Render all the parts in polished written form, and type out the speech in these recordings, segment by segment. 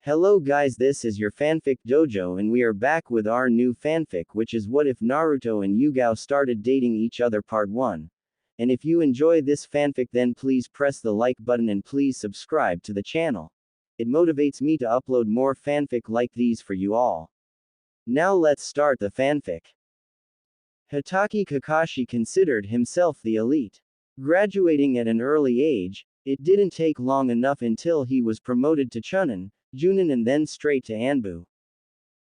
Hello guys, this is your fanfic dojo and we are back with our new fanfic, which is What If Naruto and Yugao Started Dating Each Other Part 1. And if you enjoy this fanfic, then please press the like button and please subscribe to the channel. It motivates me to upload more fanfic like these for you all. Now let's start the fanfic. Hitaki Kakashi considered himself the elite. Graduating at an early age, it didn't take long enough until he was promoted to Chunin, Junin and then straight to Anbu.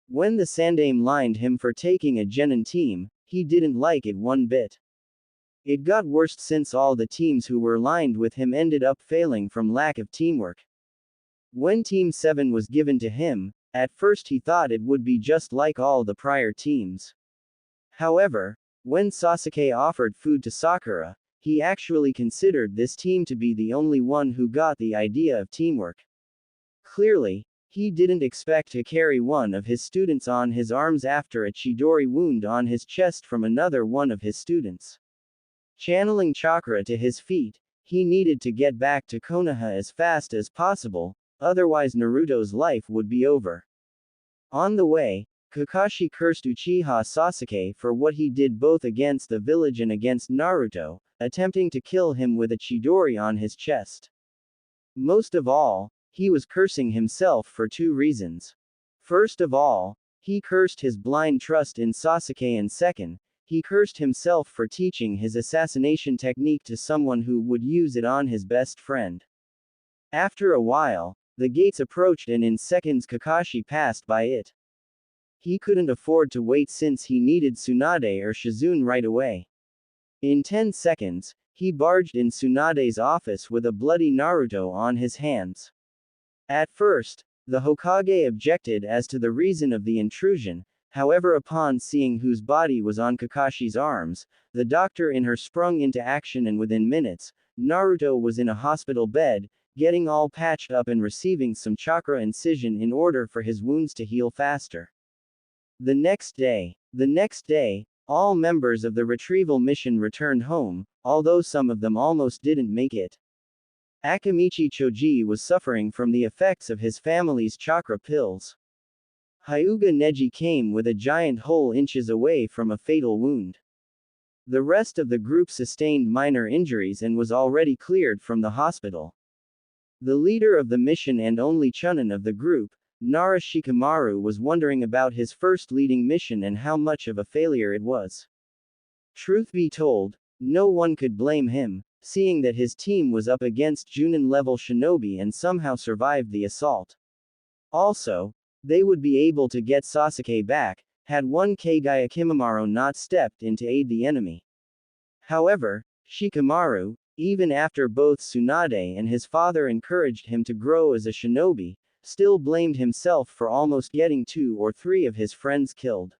When the Sandaime lined him for taking a genin team, he didn't like it one bit. It got worse since all the teams who were lined with him ended up failing from lack of teamwork. When Team 7 was given to him, at first he thought it would be just like all the prior teams. However, when Sasuke offered food to Sakura, he actually considered this team to be the only one who got the idea of teamwork. Clearly, he didn't expect to carry one of his students on his arms after a Chidori wound on his chest from another one of his students. Channeling chakra to his feet, he needed to get back to Konoha as fast as possible, otherwise Naruto's life would be over. On the way, Kakashi cursed Uchiha Sasuke for what he did both against the village and against Naruto, attempting to kill him with a Chidori on his chest. Most of all, he was cursing himself for two reasons. First of all, he cursed his blind trust in Sasuke, and second, he cursed himself for teaching his assassination technique to someone who would use it on his best friend. After a while, the gates approached and in seconds Kakashi passed by it. He couldn't afford to wait since he needed Tsunade or Shizune right away. In 10 seconds, he barged in Tsunade's office with a bloody Naruto on his hands. At first, the Hokage objected as to the reason of the intrusion, however upon seeing whose body was on Kakashi's arms, the doctor in her sprung into action and within minutes, Naruto was in a hospital bed, getting all patched up and receiving some chakra incision in order for his wounds to heal faster. The next day, all members of the retrieval mission returned home, although some of them almost didn't make it. Akamichi Choji was suffering from the effects of his family's chakra pills. Hyuga Neji came with a giant hole inches away from a fatal wound. The rest of the group sustained minor injuries and was already cleared from the hospital. The leader of the mission and only Chunin of the group, Nara Shikamaru, was wondering about his first leading mission and how much of a failure it was. Truth be told, no one could blame him, seeing that his team was up against Junin-level shinobi and somehow survived the assault. Also, they would be able to get Sasuke back, had one Kagaya Kimimaro not stepped in to aid the enemy. However, Shikamaru, even after both Tsunade and his father encouraged him to grow as a shinobi, still blamed himself for almost getting 2 or 3 of his friends killed.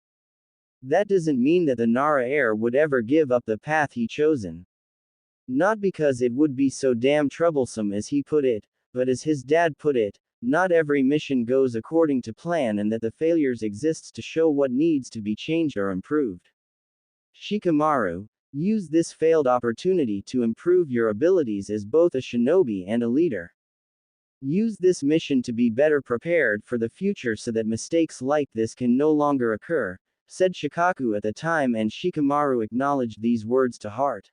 That doesn't mean that the Nara heir would ever give up the path he chosen. Not because it would be so damn troublesome as he put it, but as his dad put it, not every mission goes according to plan and that the failures exists to show what needs to be changed or improved. Shikamaru, use this failed opportunity to improve your abilities as both a shinobi and a leader. Use this mission to be better prepared for the future so that mistakes like this can no longer occur, said Shikaku at the time, and Shikamaru acknowledged these words to heart.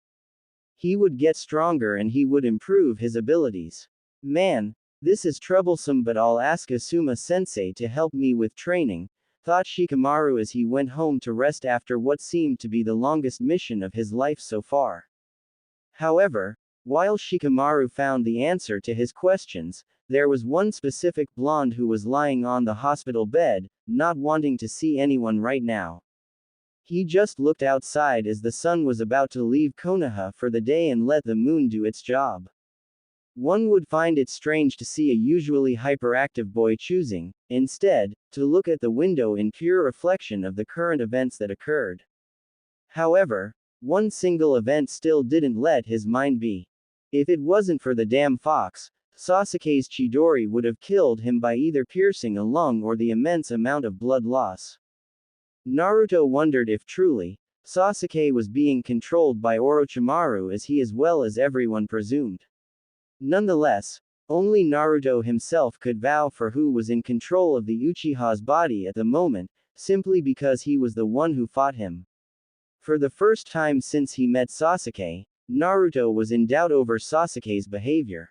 He would get stronger and he would improve his abilities. Man, this is troublesome, but I'll ask Asuma-sensei to help me with training, thought Shikamaru as he went home to rest after what seemed to be the longest mission of his life so far. However, while Shikamaru found the answer to his questions, there was one specific blonde who was lying on the hospital bed, not wanting to see anyone right now. He just looked outside as the sun was about to leave Konoha for the day and let the moon do its job. One would find it strange to see a usually hyperactive boy choosing, instead, to look at the window in pure reflection of the current events that occurred. However, one single event still didn't let his mind be. If it wasn't for the damn fox, Sasuke's Chidori would have killed him by either piercing a lung or the immense amount of blood loss. Naruto wondered if truly, Sasuke was being controlled by Orochimaru as he as well as everyone presumed. Nonetheless, Only Naruto himself could vow for who was in control of the Uchiha's body at the moment, simply because he was the one who fought him. For the first time since he met Sasuke, Naruto was in doubt over Sasuke's behavior.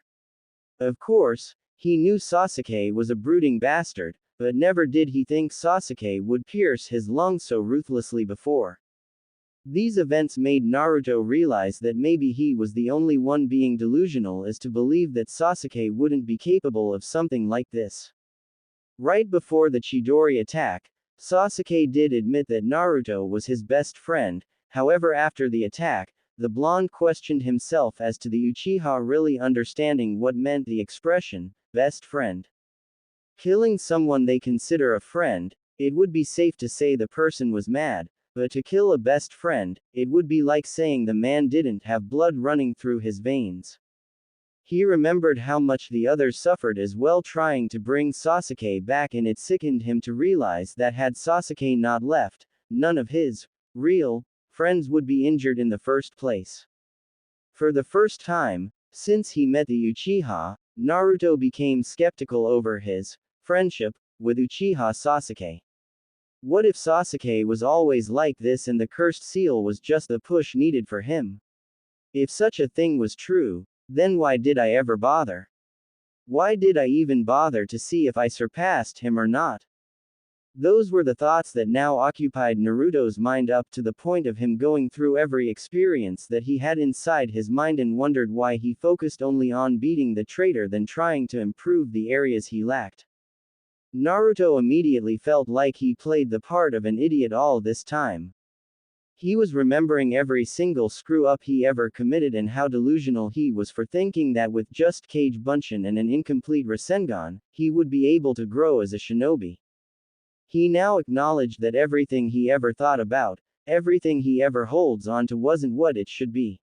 Of course, he knew Sasuke was a brooding bastard, but never did he think Sasuke would pierce his lungs so ruthlessly before. These events made Naruto realize that maybe he was the only one being delusional as to believe that Sasuke wouldn't be capable of something like this. Right before the Chidori attack, Sasuke did admit that Naruto was his best friend. However, after the attack, the blonde questioned himself as to the Uchiha really understanding what meant the expression, best friend. Killing someone they consider a friend, it would be safe to say the person was mad, but to kill a best friend, it would be like saying the man didn't have blood running through his veins. He remembered how much the others suffered as well trying to bring Sasuke back, and it sickened him to realize that had Sasuke not left, none of his real friends would be injured in the first place. For the first time since he met the Uchiha, Naruto became skeptical over his friendship with Uchiha Sasuke. What if Sasuke was always like this and the cursed seal was just the push needed for him? If such a thing was true, then why did I ever bother? Why did I even bother to see if I surpassed him or not? Those were the thoughts that now occupied Naruto's mind up to the point of him going through every experience that he had inside his mind and wondered why he focused only on beating the traitor than trying to improve the areas he lacked. Naruto immediately felt like he played the part of an idiot all this time. He was remembering every single screw-up he ever committed and how delusional he was for thinking that with just Kage Bunshin and an incomplete Rasengan, he would be able to grow as a shinobi. He now acknowledged that everything he ever thought about, everything he ever holds on to wasn't what it should be.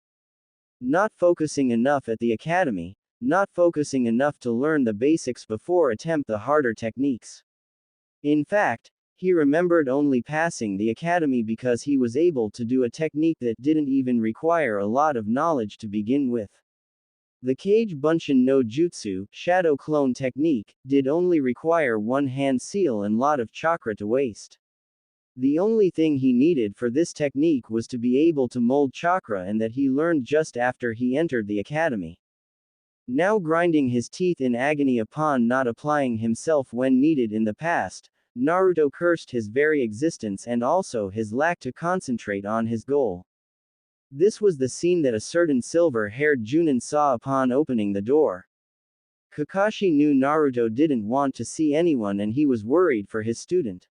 Not focusing enough at the academy, not focusing enough to learn the basics before attempt the harder techniques. In fact, he remembered only passing the academy because he was able to do a technique that didn't even require a lot of knowledge to begin with. The Kage Bunshin no Jutsu, shadow clone technique, did only require one hand seal and lot of chakra to waste. The only thing he needed for this technique was to be able to mold chakra, and that he learned just after he entered the academy. Now grinding his teeth in agony upon not applying himself when needed in the past, Naruto cursed his very existence and also his lack to concentrate on his goal. This was the scene that a certain silver-haired Junin saw upon opening the door. Kakashi knew Naruto didn't want to see anyone and he was worried for his student.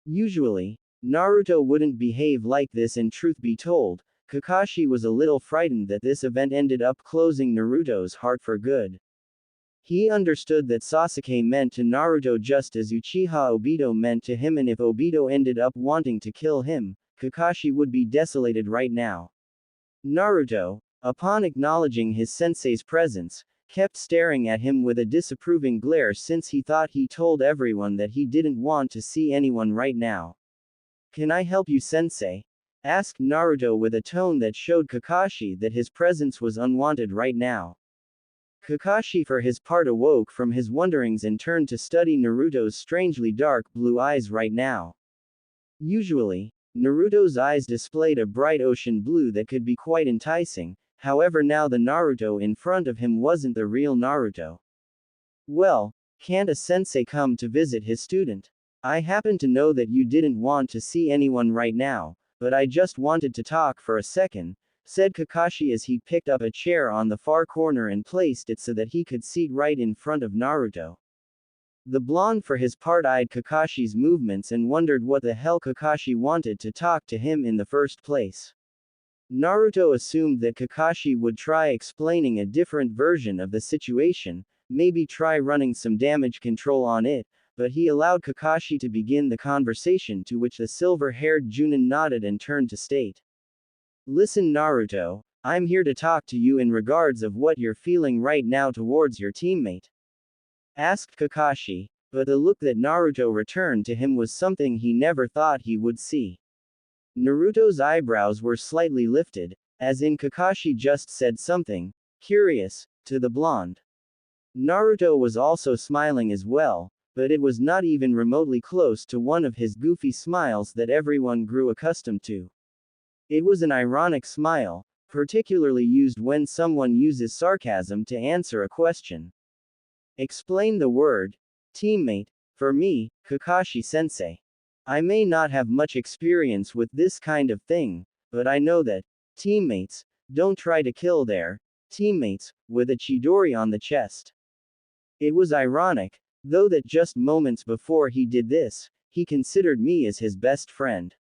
Usually, Naruto wouldn't behave like this, and truth be told, Kakashi was a little frightened that this event ended up closing Naruto's heart for good. He understood that Sasuke meant to Naruto just as Uchiha Obito meant to him, and if Obito ended up wanting to kill him, Kakashi would be desolated right now. Naruto, upon acknowledging his sensei's presence, kept staring at him with a disapproving glare since he thought he told everyone that he didn't want to see anyone right now. "Can I help you, sensei?" asked Naruto with a tone that showed Kakashi that his presence was unwanted right now. Kakashi for his part awoke from his wonderings and turned to study Naruto's strangely dark blue eyes right now. Usually, Naruto's eyes displayed a bright ocean blue that could be quite enticing, however now the Naruto in front of him wasn't the real Naruto. "Well, can't a sensei come to visit his student? I happen to know that you didn't want to see anyone right now, but I just wanted to talk for a second," said Kakashi as he picked up a chair on the far corner and placed it so that he could seat right in front of Naruto. The blonde for his part eyed Kakashi's movements and wondered what the hell Kakashi wanted to talk to him in the first place. Naruto assumed that Kakashi would try explaining a different version of the situation, maybe try running some damage control on it, but he allowed Kakashi to begin the conversation, to which the silver-haired Junin nodded and turned to state. "Listen, Naruto, I'm here to talk to you in regards of what you're feeling right now towards your teammate," asked Kakashi, but the look that Naruto returned to him was something he never thought he would see. Naruto's eyebrows were slightly lifted, as in Kakashi just said something curious to the blonde. Naruto was also smiling as well, but it was not even remotely close to one of his goofy smiles that everyone grew accustomed to. It was an ironic smile, particularly used when someone uses sarcasm to answer a question. Explain the word, teammate, for me, Kakashi-sensei. I may not have much experience with this kind of thing, but I know that teammates don't try to kill their teammates with a chidori on the chest. It was ironic, though, that just moments before he did this, he considered me as his best friend.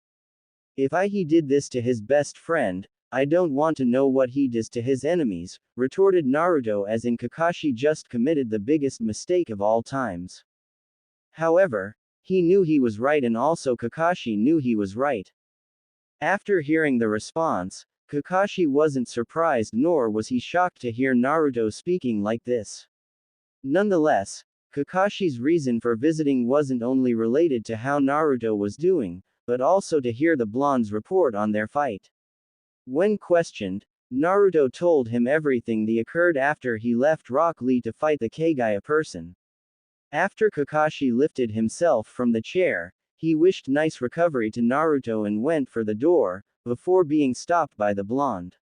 If he did this to his best friend, I don't want to know what he does to his enemies, retorted Naruto, as in Kakashi just committed the biggest mistake of all times. However, he knew he was right, and also Kakashi knew he was right. After hearing the response, Kakashi wasn't surprised, nor was he shocked to hear Naruto speaking like this. Nonetheless, Kakashi's reason for visiting wasn't only related to how Naruto was doing, but also to hear the blonde's report on their fight. When questioned, Naruto told him everything that occurred after he left Rock Lee to fight the Kagaya person. After Kakashi lifted himself from the chair, he wished nice recovery to Naruto and went for the door, before being stopped by the blonde.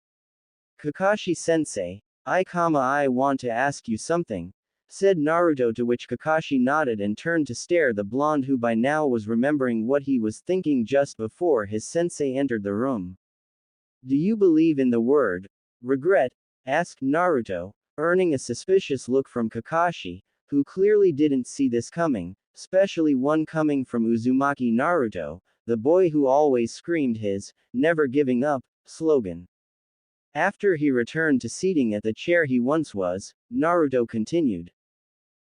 Kakashi-sensei, I want to ask you something, said Naruto, to which Kakashi nodded and turned to stare the blonde, who by now was remembering what he was thinking just before his sensei entered the room. Do you believe in the word regret? Asked Naruto, earning a suspicious look from Kakashi, who clearly didn't see this coming, especially one coming from Uzumaki Naruto, the boy who always screamed his never giving up slogan. After he returned to seating at the chair he once was, Naruto continued.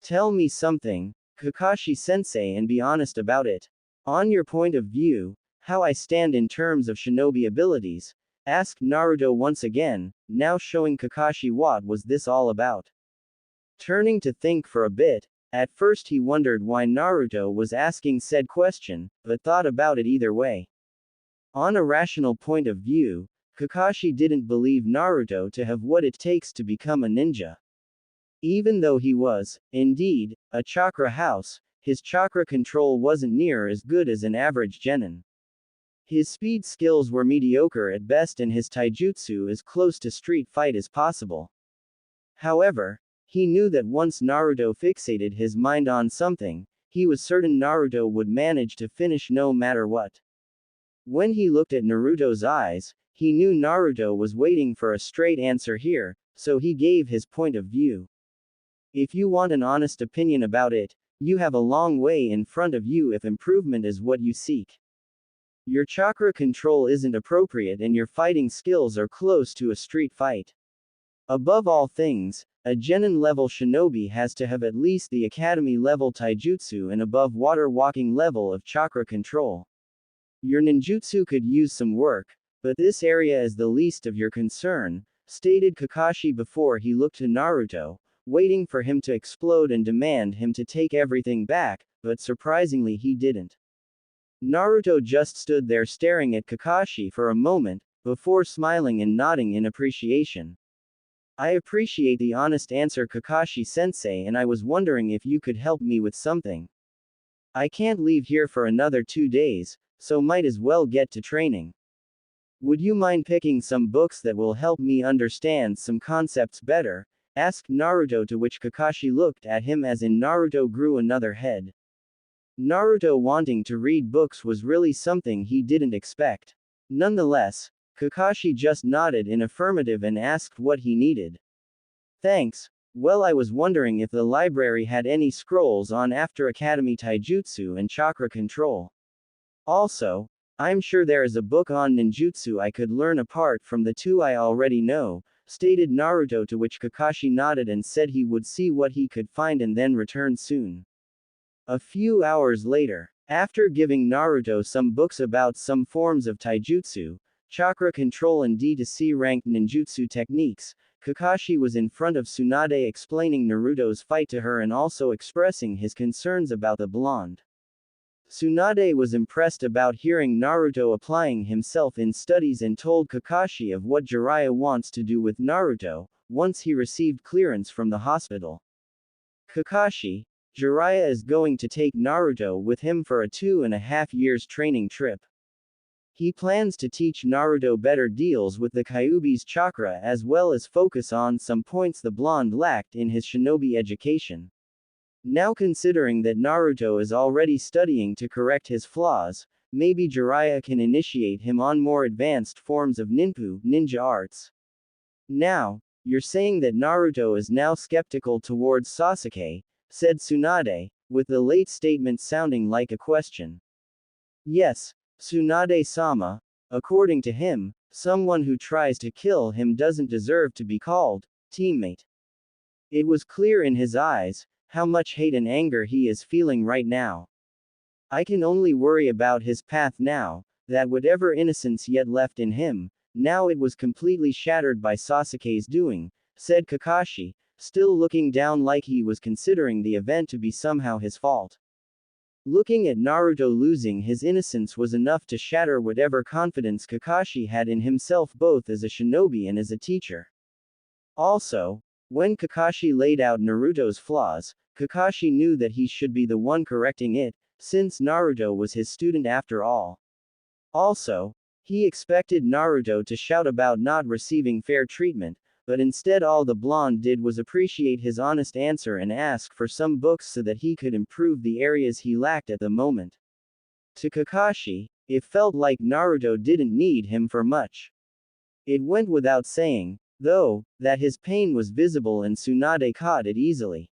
Tell me something, Kakashi-sensei, and be honest about it. On your point of view, how I stand in terms of shinobi abilities, asked Naruto once again, now showing Kakashi what was this all about. Turning to think for a bit, at first he wondered why Naruto was asking said question, but thought about it either way. On a rational point of view, Kakashi didn't believe Naruto to have what it takes to become a ninja. Even though he was, indeed, a chakra house, his chakra control wasn't near as good as an average genin. His speed skills were mediocre at best, and his taijutsu as close to street fight as possible. However, he knew that once Naruto fixated his mind on something, he was certain Naruto would manage to finish no matter what. When he looked at Naruto's eyes, he knew Naruto was waiting for a straight answer here, so he gave his point of view. If you want an honest opinion about it, you have a long way in front of you if improvement is what you seek. Your chakra control isn't appropriate and your fighting skills are close to a street fight. Above all things, a genin-level shinobi has to have at least the academy-level taijutsu and above water-walking level of chakra control. Your ninjutsu could use some work, but this area is the least of your concern, stated Kakashi before he looked to Naruto, waiting for him to explode and demand him to take everything back, but surprisingly he didn't. Naruto just stood there staring at Kakashi for a moment, before smiling and nodding in appreciation. I appreciate the honest answer, Kakashi-sensei, and I was wondering if you could help me with something. I can't leave here for another 2 days, so might as well get to training. Would you mind picking some books that will help me understand some concepts better? Asked Naruto, to which Kakashi looked at him as in Naruto grew another head. Naruto wanting to read books was really something he didn't expect. Nonetheless, Kakashi just nodded in affirmative and asked what he needed. Thanks. Well, I was wondering if the library had any scrolls on After Academy Taijutsu and Chakra Control. Also, I'm sure there is a book on ninjutsu I could learn apart from the 2 I already know, stated Naruto, to which Kakashi nodded and said he would see what he could find and then return soon. A few hours later, after giving Naruto some books about some forms of taijutsu, chakra control and D-to-C ranked ninjutsu techniques, Kakashi was in front of Tsunade explaining Naruto's fight to her and also expressing his concerns about the blonde. Tsunade was impressed about hearing Naruto applying himself in studies and told Kakashi of what Jiraiya wants to do with Naruto, once he received clearance from the hospital. Kakashi, Jiraiya is going to take Naruto with him for a 2.5 years training trip. He plans to teach Naruto better deals with the Kyuubi's chakra as well as focus on some points the blonde lacked in his shinobi education. Now considering that Naruto is already studying to correct his flaws, maybe Jiraiya can initiate him on more advanced forms of ninja arts. Now, you're saying that Naruto is now skeptical towards Sasuke, said Tsunade, with the late statement sounding like a question. Yes, Tsunade-sama, according to him, someone who tries to kill him doesn't deserve to be called teammate. It was clear in his eyes how much hate and anger he is feeling right now. I can only worry about his path now, that whatever innocence yet left in him, now it was completely shattered by Sasuke's doing, said Kakashi, still looking down like he was considering the event to be somehow his fault. Looking at Naruto losing his innocence was enough to shatter whatever confidence Kakashi had in himself both as a shinobi and as a teacher. Also, when Kakashi laid out Naruto's flaws, Kakashi knew that he should be the one correcting it, since Naruto was his student after all. Also, he expected Naruto to shout about not receiving fair treatment, but instead all the blonde did was appreciate his honest answer and ask for some books so that he could improve the areas he lacked at the moment. To Kakashi, it felt like Naruto didn't need him for much. It went without saying, though, that his pain was visible and Tsunade caught it easily.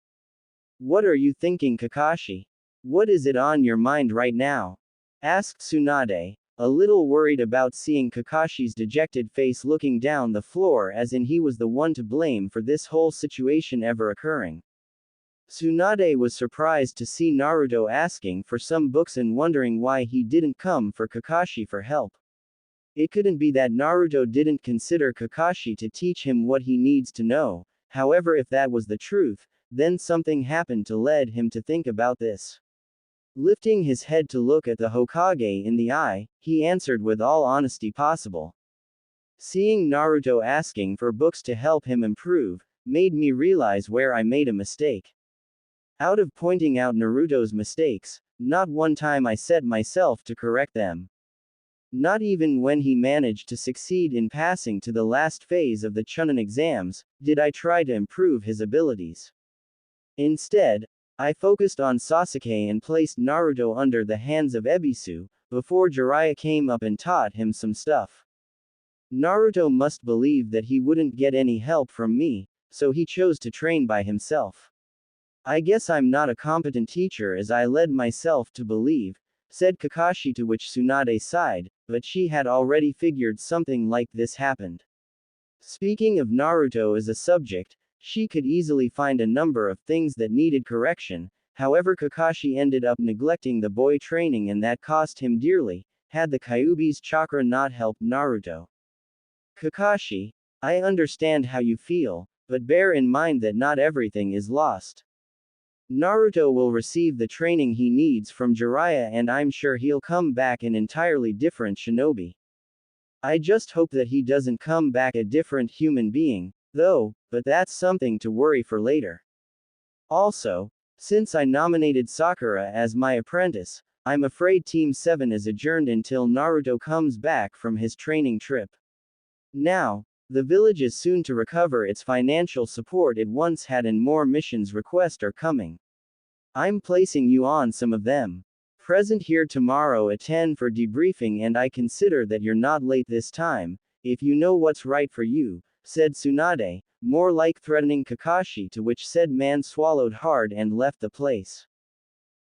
What are you thinking, Kakashi? What is it on your mind right now? Asked Tsunade, a little worried about seeing Kakashi's dejected face looking down the floor as in he was the one to blame for this whole situation ever occurring. Tsunade was surprised to see Naruto asking for some books and wondering why he didn't come for Kakashi for help. It couldn't be that Naruto didn't consider Kakashi to teach him what he needs to know, however if that was the truth, then something happened to lead him to think about this. Lifting his head to look at the Hokage in the eye, he answered with all honesty possible. Seeing Naruto asking for books to help him improve, made me realize where I made a mistake. Out of pointing out Naruto's mistakes, not one time I set myself to correct them. Not even when he managed to succeed in passing to the last phase of the Chunin exams, did I try to improve his abilities. Instead, I focused on Sasuke and placed Naruto under the hands of Ebisu, before Jiraiya came up and taught him some stuff. Naruto must believe that he wouldn't get any help from me, so he chose to train by himself. I guess I'm not a competent teacher as I led myself to believe, said Kakashi, to which Tsunade sighed, but she had already figured something like this happened. Speaking of Naruto as a subject, she could easily find a number of things that needed correction, however Kakashi ended up neglecting the boy training and that cost him dearly, had the Kyuubi's chakra not helped Naruto. Kakashi, I understand how you feel, but bear in mind that not everything is lost. Naruto will receive the training he needs from Jiraiya and I'm sure he'll come back an entirely different shinobi. I just hope that he doesn't come back a different human being, though, but that's something to worry for later. Also, since I nominated Sakura as my apprentice, I'm afraid Team 7 is adjourned until Naruto comes back from his training trip. Now, the village is soon to recover its financial support it once had and more missions requests are coming. I'm placing you on some of them. Present here tomorrow at 10 for debriefing and I consider that you're not late this time, if you know what's right for you, said Tsunade, more like threatening Kakashi, to which said man swallowed hard and left the place.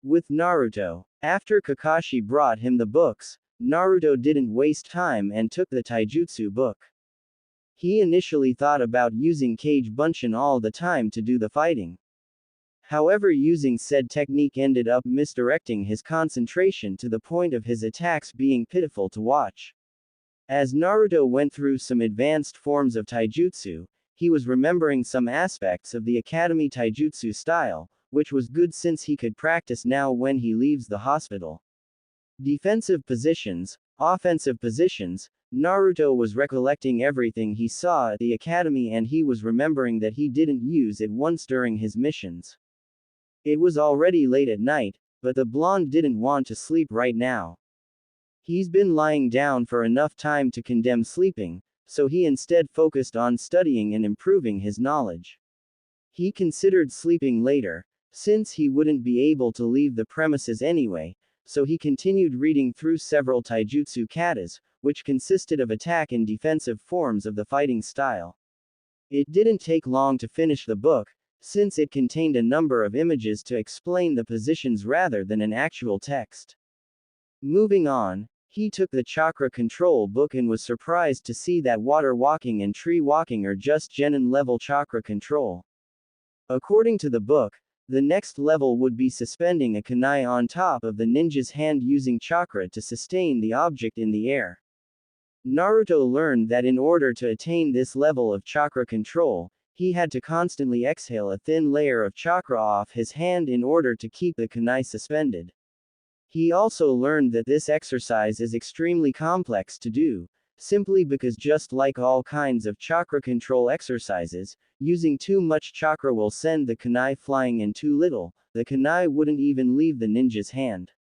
With Naruto. After Kakashi brought him the books, Naruto didn't waste time and took the taijutsu book. He initially thought about using Kage Bunshin all the time to do the fighting. However, using said technique ended up misdirecting his concentration to the point of his attacks being pitiful to watch. As Naruto went through some advanced forms of taijutsu, he was remembering some aspects of the academy taijutsu style, which was good since he could practice now when he leaves the hospital. Defensive positions, offensive positions, Naruto was recollecting everything he saw at the academy and he was remembering that he didn't use it once during his missions. It was already late at night, but the blonde didn't want to sleep right now. He's been lying down for enough time to condemn sleeping, so he instead focused on studying and improving his knowledge. He considered sleeping later, since he wouldn't be able to leave the premises anyway, so he continued reading through several taijutsu katas, which consisted of attack and defensive forms of the fighting style. It didn't take long to finish the book, since it contained a number of images to explain the positions rather than an actual text. Moving on, he took the chakra control book and was surprised to see that water walking and tree walking are just genin level chakra control. According to the book, the next level would be suspending a kunai on top of the ninja's hand using chakra to sustain the object in the air. Naruto learned that in order to attain this level of chakra control, he had to constantly exhale a thin layer of chakra off his hand in order to keep the kunai suspended. He also learned that this exercise is extremely complex to do, simply because just like all kinds of chakra control exercises, using too much chakra will send the kunai flying and too little, the kunai wouldn't even leave the ninja's hand.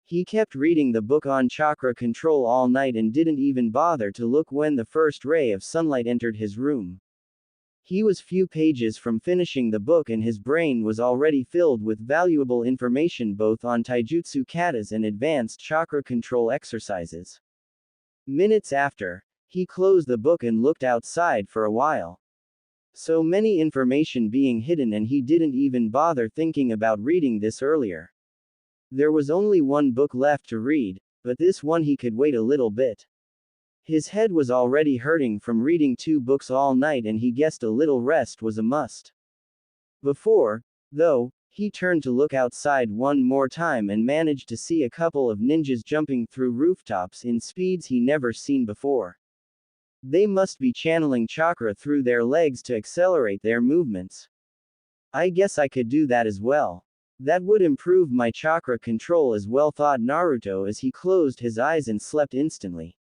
He kept reading the book on chakra control all night and didn't even bother to look when the first ray of sunlight entered his room. He was few pages from finishing the book and his brain was already filled with valuable information both on taijutsu katas and advanced chakra control exercises. Minutes after, he closed the book and looked outside for a while. So many information being hidden and he didn't even bother thinking about reading this earlier. There was only one book left to read, but this one he could wait a little bit. His head was already hurting from reading 2 books all night and he guessed a little rest was a must. Before, though, he turned to look outside one more time and managed to see a couple of ninjas jumping through rooftops in speeds he never seen before. They must be channeling chakra through their legs to accelerate their movements. I guess I could do that as well. That would improve my chakra control as well, thought Naruto as he closed his eyes and slept instantly.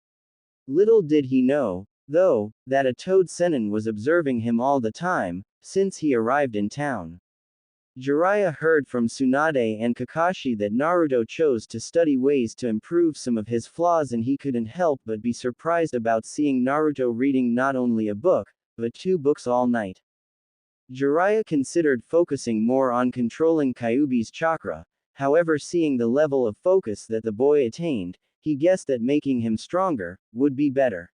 Little did he know, though, that a toad Sennin was observing him all the time, since he arrived in town. Jiraiya heard from Tsunade and Kakashi that Naruto chose to study ways to improve some of his flaws and he couldn't help but be surprised about seeing Naruto reading not only a book, but 2 books all night. Jiraiya considered focusing more on controlling Kyuubi's chakra, however seeing the level of focus that the boy attained, he guessed that making him stronger would be better.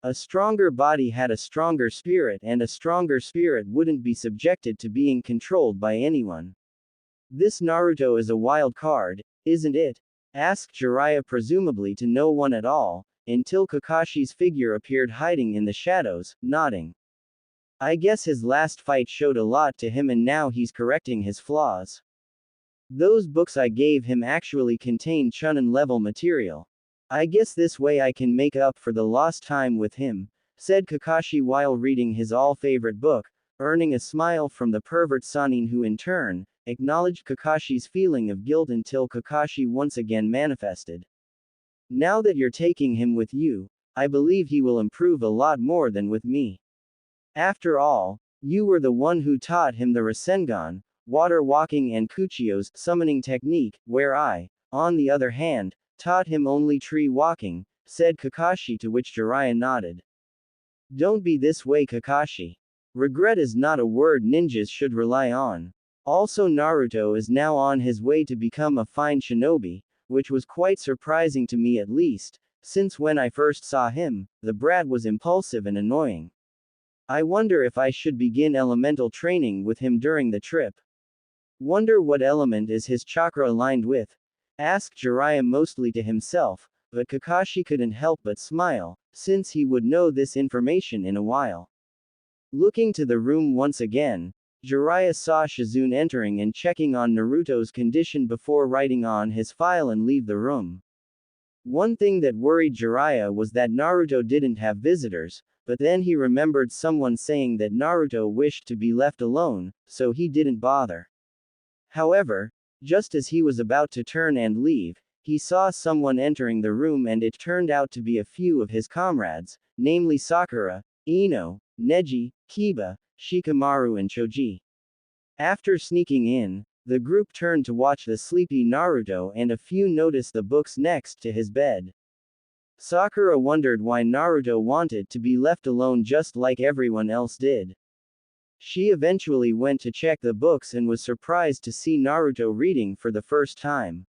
A stronger body had a stronger spirit and a stronger spirit wouldn't be subjected to being controlled by anyone. This Naruto is a wild card, isn't it? Asked Jiraiya presumably to no one at all, until Kakashi's figure appeared hiding in the shadows, nodding. I guess his last fight showed a lot to him and now he's correcting his flaws. Those books I gave him actually contain Chunin level material. I guess this way I can make up for the lost time with him, said Kakashi while reading his all-favorite book, earning a smile from the pervert Sanin who in turn, acknowledged Kakashi's feeling of guilt until Kakashi once again manifested. Now that you're taking him with you, I believe he will improve a lot more than with me. After all, you were the one who taught him the Rasengan, water walking and Kuchio's summoning technique, where I, on the other hand, taught him only tree walking, said Kakashi, to which Jiraiya nodded. Don't be this way, Kakashi. Regret is not a word ninjas should rely on. Also, Naruto is now on his way to become a fine shinobi, which was quite surprising to me at least, since when I first saw him, the brat was impulsive and annoying. I wonder if I should begin elemental training with him during the trip. Wonder what element is his chakra aligned with? Asked Jiraiya mostly to himself, but Kakashi couldn't help but smile, since he would know this information in a while. Looking to the room once again, Jiraiya saw Shizune entering and checking on Naruto's condition before writing on his file and leave the room. One thing that worried Jiraiya was that Naruto didn't have visitors, but then he remembered someone saying that Naruto wished to be left alone, so he didn't bother. However, just as he was about to turn and leave, he saw someone entering the room and it turned out to be a few of his comrades, namely Sakura, Ino, Neji, Kiba, Shikamaru and Choji. After sneaking in, the group turned to watch the sleepy Naruto and a few noticed the books next to his bed. Sakura wondered why Naruto wanted to be left alone just like everyone else did. She eventually went to check the books and was surprised to see Naruto reading for the first time.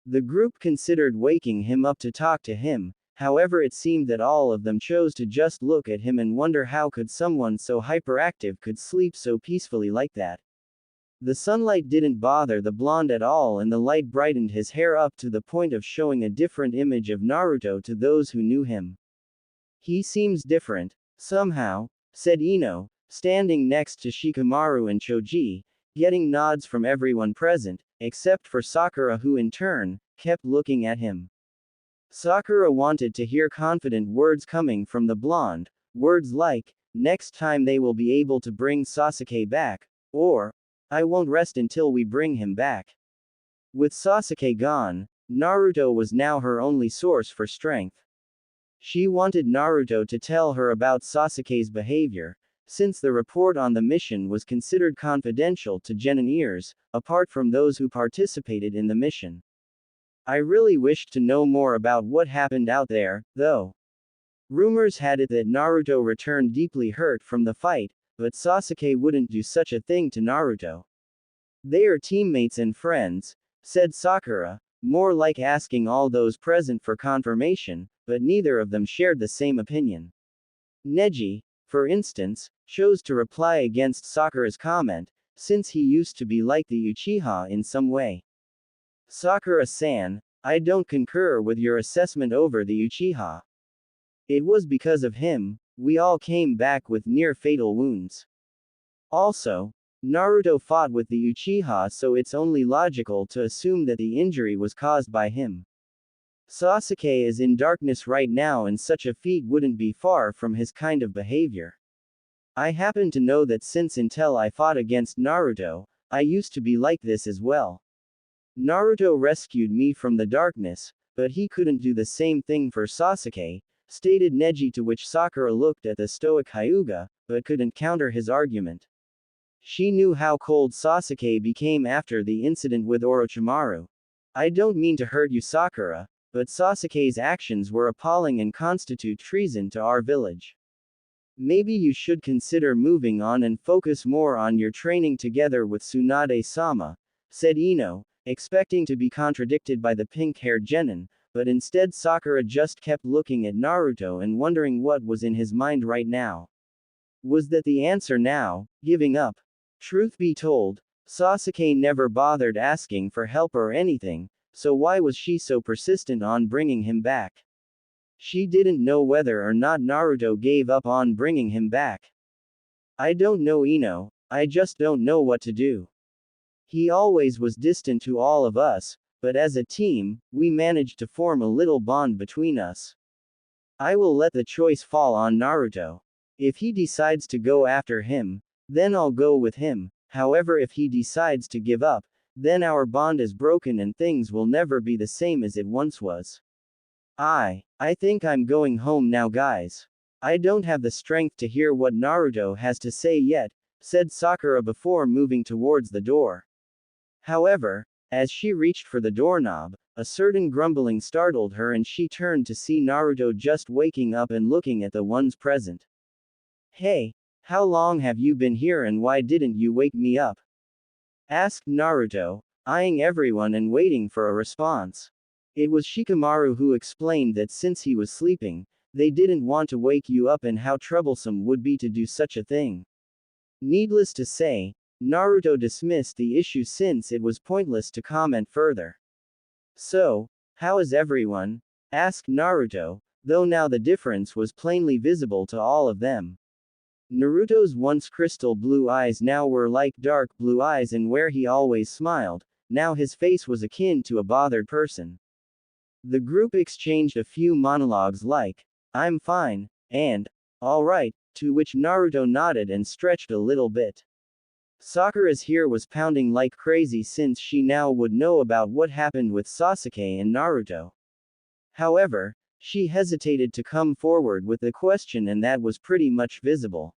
The group considered waking him up to talk to him, however it seemed that all of them chose to just look at him and wonder how could someone so hyperactive could sleep so peacefully like that. The sunlight didn't bother the blonde at all and the light brightened his hair up to the point of showing a different image of Naruto to those who knew him. He seems different, somehow, said Ino, standing next to Shikamaru and Choji, getting nods from everyone present, except for Sakura who in turn, kept looking at him. Sakura wanted to hear confident words coming from the blonde, words like, next time they will be able to bring Sasuke back, or, I won't rest until we bring him back. With Sasuke gone, Naruto was now her only source for strength. She wanted Naruto to tell her about Sasuke's behavior, since the report on the mission was considered confidential to genin ears, apart from those who participated in the mission. I really wished to know more about what happened out there, though. Rumors had it that Naruto returned deeply hurt from the fight, but Sasuke wouldn't do such a thing to Naruto. They are teammates and friends, said Sakura, more like asking all those present for confirmation, but neither of them shared the same opinion. Neji, for instance, chose to reply against Sakura's comment, since he used to be like the Uchiha in some way. Sakura-san, I don't concur with your assessment over the Uchiha. It was because of him, we all came back with near-fatal wounds. Also, Naruto fought with the Uchiha, so it's only logical to assume that the injury was caused by him. Sasuke is in darkness right now and such a feat wouldn't be far from his kind of behavior. I happen to know that since until I fought against Naruto, I used to be like this as well. Naruto rescued me from the darkness, but he couldn't do the same thing for Sasuke, stated Neji, to which Sakura looked at the stoic Hyuga, but couldn't counter his argument. She knew how cold Sasuke became after the incident with Orochimaru. I don't mean to hurt you, Sakura, but Sasuke's actions were appalling and constitute treason to our village. Maybe you should consider moving on and focus more on your training together with Tsunade-sama, said Ino, expecting to be contradicted by the pink-haired genin, but instead Sakura just kept looking at Naruto and wondering what was in his mind right now. Was that the answer now, giving up? Truth be told, Sasuke never bothered asking for help or anything, so why was she so persistent on bringing him back? She didn't know whether or not Naruto gave up on bringing him back. I don't know, Ino, I just don't know what to do. He always was distant to all of us, but as a team, we managed to form a little bond between us. I will let the choice fall on Naruto. If he decides to go after him, then I'll go with him, however if he decides to give up, then our bond is broken and things will never be the same as it once was. I think I'm going home now, guys. I don't have the strength to hear what Naruto has to say yet, said Sakura before moving towards the door. However, as she reached for the doorknob, a certain grumbling startled her and she turned to see Naruto just waking up and looking at the ones present. Hey, how long have you been here and why didn't you wake me up? Asked Naruto, eyeing everyone and waiting for a response. It was Shikamaru who explained that since he was sleeping, they didn't want to wake you up and how troublesome would be to do such a thing. Needless to say, Naruto dismissed the issue since it was pointless to comment further. So, how is everyone? Asked Naruto, though now the difference was plainly visible to all of them. Naruto's once crystal blue eyes now were like dark blue eyes, and where he always smiled, now his face was akin to a bothered person. The group exchanged a few monologues like, I'm fine, and, alright, to which Naruto nodded and stretched a little bit. Sakura's ear was pounding like crazy since she now would know about what happened with Sasuke and Naruto. However, she hesitated to come forward with the question, and that was pretty much visible.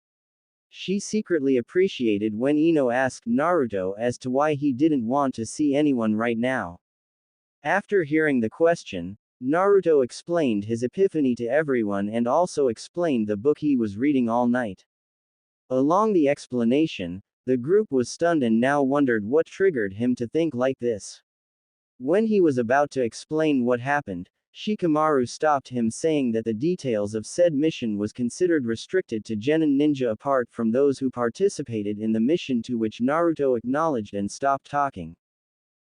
She secretly appreciated when Ino asked Naruto as to why he didn't want to see anyone right now. After hearing the question, Naruto explained his epiphany to everyone and also explained the book he was reading all night. Along the explanation, the group was stunned and now wondered what triggered him to think like this. When he was about to explain what happened, Shikamaru stopped him saying that the details of said mission was considered restricted to genin ninja apart from those who participated in the mission, to which Naruto acknowledged and stopped talking.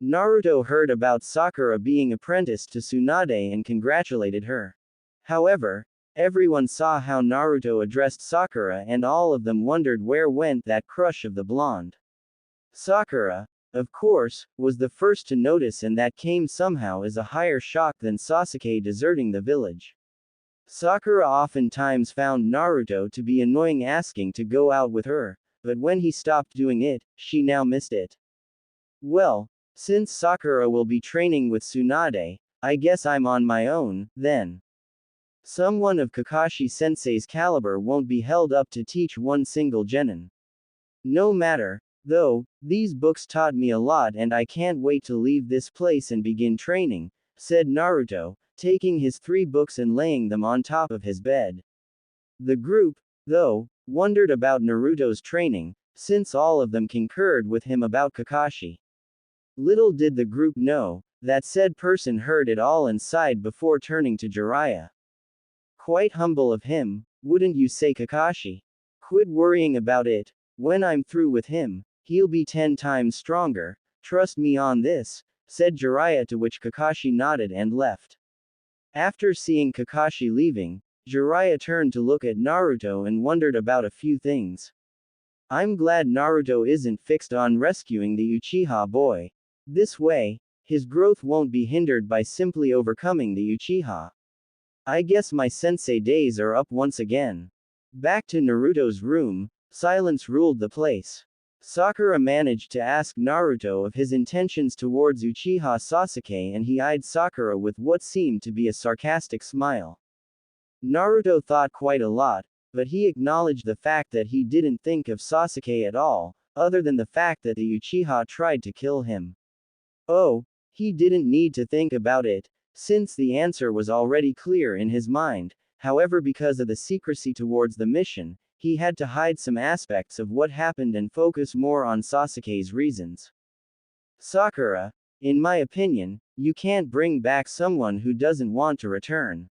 Naruto heard about Sakura being apprenticed to Tsunade and congratulated her. However, everyone saw how Naruto addressed Sakura and all of them wondered where went that crush of the blonde. Sakura, of course, was the first to notice, and that came somehow as a higher shock than Sasuke deserting the village. Sakura oftentimes found Naruto to be annoying, asking to go out with her, but when he stopped doing it, she now missed it. Well, since Sakura will be training with Tsunade, I guess I'm on my own, then. Someone of Kakashi-sensei's caliber won't be held up to teach one single genin. No matter, though, these books taught me a lot and I can't wait to leave this place and begin training, said Naruto, taking his 3 books and laying them on top of his bed. The group, though, wondered about Naruto's training, since all of them concurred with him about Kakashi. Little did the group know that said person heard it all and sighed before turning to Jiraiya. Quite humble of him, wouldn't you say, Kakashi? Quit worrying about it. When I'm through with him, he'll be 10 times stronger, trust me on this, said Jiraiya, to which Kakashi nodded and left. After seeing Kakashi leaving, Jiraiya turned to look at Naruto and wondered about a few things. I'm glad Naruto isn't fixed on rescuing the Uchiha boy. This way, his growth won't be hindered by simply overcoming the Uchiha. I guess my sensei days are up once again. Back to Naruto's room, silence ruled the place. Sakura managed to ask Naruto of his intentions towards Uchiha Sasuke, and he eyed Sakura with what seemed to be a sarcastic smile. Naruto thought quite a lot, but he acknowledged the fact that he didn't think of Sasuke at all, other than the fact that the Uchiha tried to kill him. Oh, he didn't need to think about it, since the answer was already clear in his mind. However, because of the secrecy towards the mission, he had to hide some aspects of what happened and focus more on Sasuke's reasons. Sakura, in my opinion, you can't bring back someone who doesn't want to return.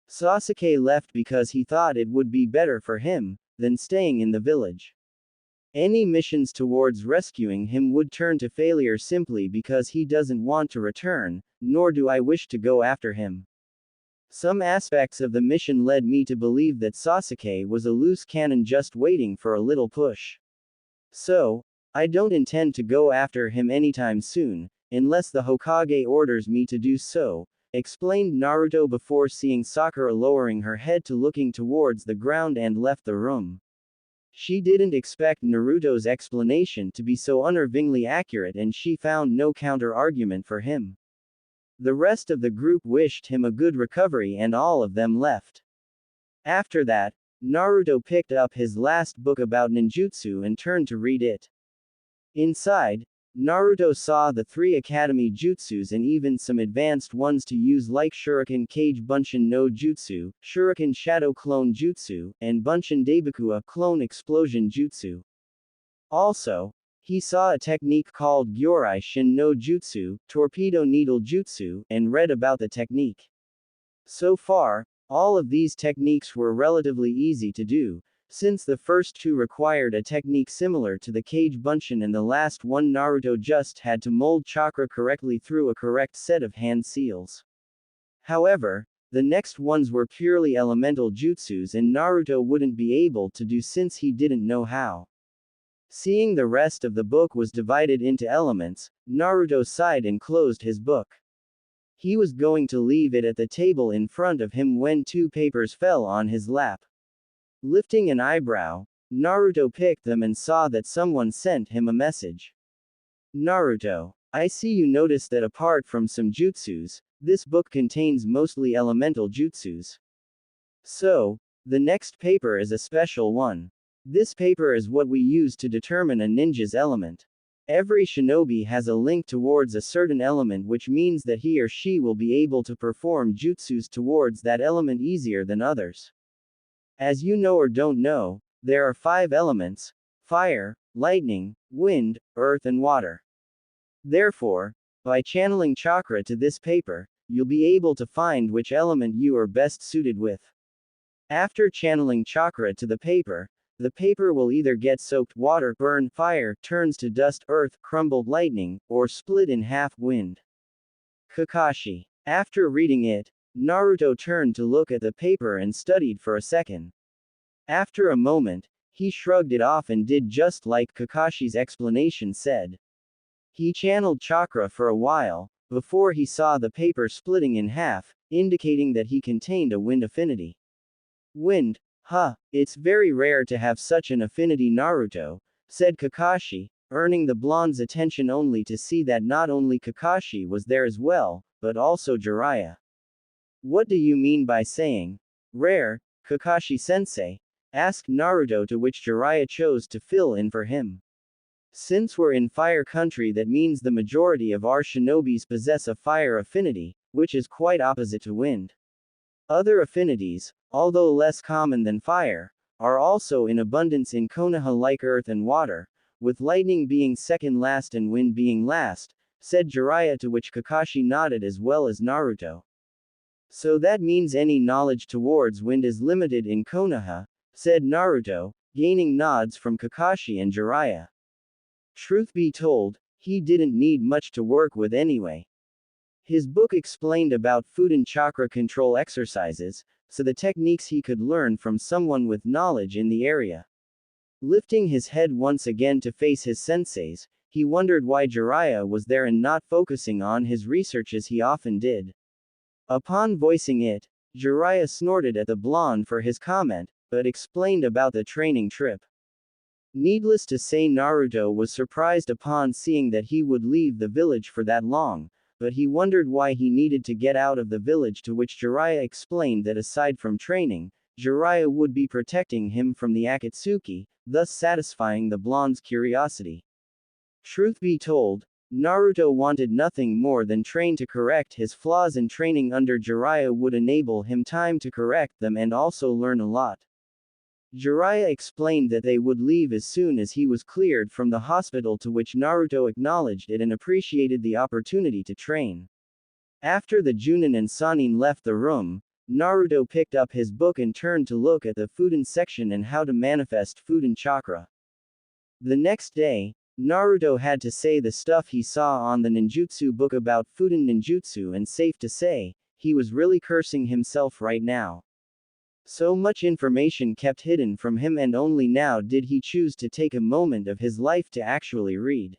Sasuke left because he thought it would be better for him than staying in the village. Any missions towards rescuing him would turn to failure simply because he doesn't want to return, nor do I wish to go after him. Some aspects of the mission led me to believe that Sasuke was a loose cannon just waiting for a little push. So, I don't intend to go after him anytime soon, unless the Hokage orders me to do so, explained Naruto before seeing Sakura lowering her head to looking towards the ground and left the room. She didn't expect Naruto's explanation to be so unnervingly accurate, and she found no counter-argument for him. The rest of the group wished him a good recovery and all of them left. After that, Naruto picked up his last book about ninjutsu and turned to read it. Inside, Naruto saw the 3 academy jutsus and even some advanced ones to use, like Shuriken Kage Bunshin no Jutsu, Shuriken Shadow Clone Jutsu, and Bunshin Daibakua Clone Explosion Jutsu. Also, he saw a technique called Gyorai Shin no Jutsu, Torpedo Needle Jutsu, and read about the technique. So far, all of these techniques were relatively easy to do, since the first 2 required a technique similar to the Kage Bunshin and the last one Naruto just had to mold chakra correctly through a correct set of hand seals. However, the next ones were purely elemental jutsus and Naruto wouldn't be able to do since he didn't know how. Seeing the rest of the book was divided into elements, Naruto sighed and closed his book. He was going to leave it at the table in front of him when 2 papers fell on his lap. Lifting an eyebrow, Naruto picked them and saw that someone sent him a message. Naruto, I see you noticed that apart from some jutsus, this book contains mostly elemental jutsus. So, the next paper is a special one. This paper is what we use to determine a ninja's element. Every shinobi has a link towards a certain element, which means that he or she will be able to perform jutsus towards that element easier than others. As you know or don't know, there are 5 elements: fire, lightning, wind, earth and water. Therefore, by channeling chakra to this paper, you'll be able to find which element you are best suited with. After channeling chakra to the paper will either get soaked water, burn fire, turns to dust earth, crumbled lightning, or split in half wind. Kakashi. After reading it, Naruto turned to look at the paper and studied for a second. After a moment, he shrugged it off and did just like Kakashi's explanation said. He channeled chakra for a while, before he saw the paper splitting in half, indicating that he contained a wind affinity. Wind? Huh, it's very rare to have such an affinity, Naruto, said Kakashi, earning the blonde's attention only to see that not only Kakashi was there as well, but also Jiraiya. What do you mean by saying rare, Kakashi-sensei? Asked Naruto, to which Jiraiya chose to fill in for him. Since we're in fire country, that means the majority of our shinobis possess a fire affinity, which is quite opposite to wind. Other affinities, although less common than fire, are also in abundance in Konoha, like earth and water, with lightning being second last and wind being last, said Jiraiya, to which Kakashi nodded as well as Naruto. So that means any knowledge towards wind is limited in Konoha, said Naruto, gaining nods from Kakashi and Jiraiya. Truth be told, he didn't need much to work with anyway. His book explained about food and chakra control exercises, so the techniques he could learn from someone with knowledge in the area. Lifting his head once again to face his senseis, he wondered why Jiraiya was there and not focusing on his research as he often did. Upon voicing it, Jiraiya snorted at the blonde for his comment, but explained about the training trip. Needless to say, Naruto was surprised upon seeing that he would leave the village for that long, but he wondered why he needed to get out of the village, to which Jiraiya explained that aside from training, Jiraiya would be protecting him from the Akatsuki, thus satisfying the blonde's curiosity. Truth be told, Naruto wanted nothing more than train to correct his flaws, and training under Jiraiya would enable him time to correct them and also learn a lot. Jiraiya explained that they would leave as soon as he was cleared from the hospital, to which Naruto acknowledged it and appreciated the opportunity to train. After the Junin and Sanin left the room, Naruto picked up his book and turned to look at the Fuden section and how to manifest Fuden chakra. The next day, Naruto had to say the stuff he saw on the ninjutsu book about Fuden ninjutsu, and safe to say, he was really cursing himself right now. So much information kept hidden from him, and only now did he choose to take a moment of his life to actually read.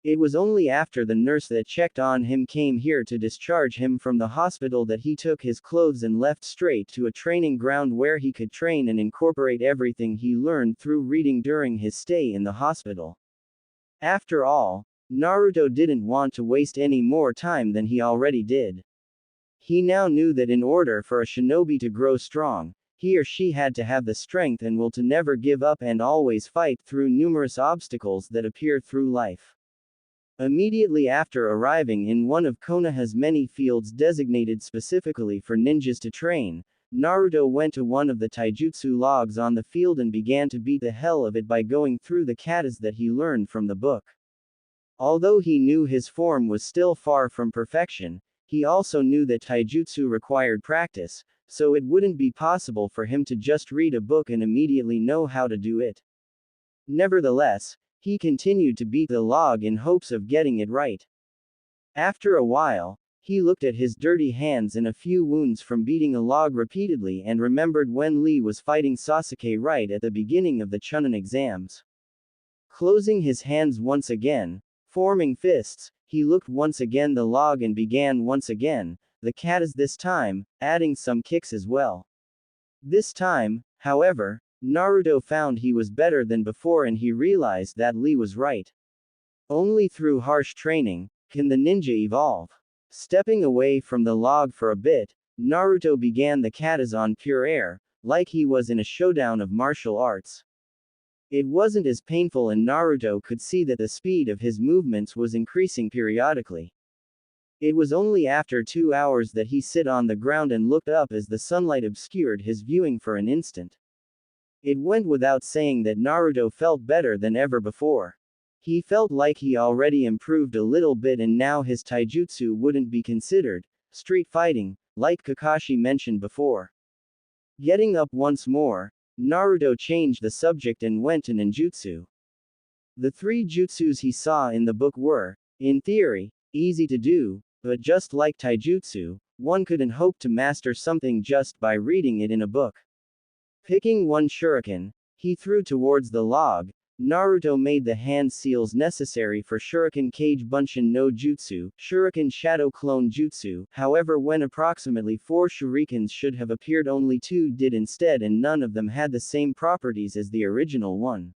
It was only after the nurse that checked on him came here to discharge him from the hospital that he took his clothes and left straight to a training ground where he could train and incorporate everything he learned through reading during his stay in the hospital. After all, Naruto didn't want to waste any more time than he already did. He now knew that in order for a shinobi to grow strong, he or she had to have the strength and will to never give up and always fight through numerous obstacles that appear through life. Immediately after arriving in one of Konoha's many fields designated specifically for ninjas to train, Naruto went to one of the taijutsu logs on the field and began to beat the hell of it by going through the katas that he learned from the book. Although he knew his form was still far from perfection, he also knew that taijutsu required practice, so it wouldn't be possible for him to just read a book and immediately know how to do it. Nevertheless, he continued to beat the log in hopes of getting it right. After a while, he looked at his dirty hands and a few wounds from beating a log repeatedly and remembered when Lee was fighting Sasuke right at the beginning of the Chunin exams. Closing his hands once again, forming fists, he looked once again the log and began once again, the katas this time, adding some kicks as well. This time, however, Naruto found he was better than before, and he realized that Lee was right. Only through harsh training can the ninja evolve. Stepping away from the log for a bit, Naruto began the katas on pure air, like he was in a showdown of martial arts. It wasn't as painful, and Naruto could see that the speed of his movements was increasing periodically. It was only after 2 hours that he sat on the ground and looked up as the sunlight obscured his viewing for an instant. It went without saying that Naruto felt better than ever before. He felt like he already improved a little bit, and now his taijutsu wouldn't be considered street fighting, like Kakashi mentioned before. Getting up once more, Naruto changed the subject and went to ninjutsu. The 3 jutsus he saw in the book were, in theory, easy to do, but just like taijutsu, one couldn't hope to master something just by reading it in a book. Picking one shuriken, he threw towards the log. Naruto made the hand seals necessary for Shuriken Kage Bunshin no Jutsu, Shuriken Shadow Clone Jutsu. However, when approximately 4 shurikens should have appeared, only 2 did instead, and none of them had the same properties as the original one.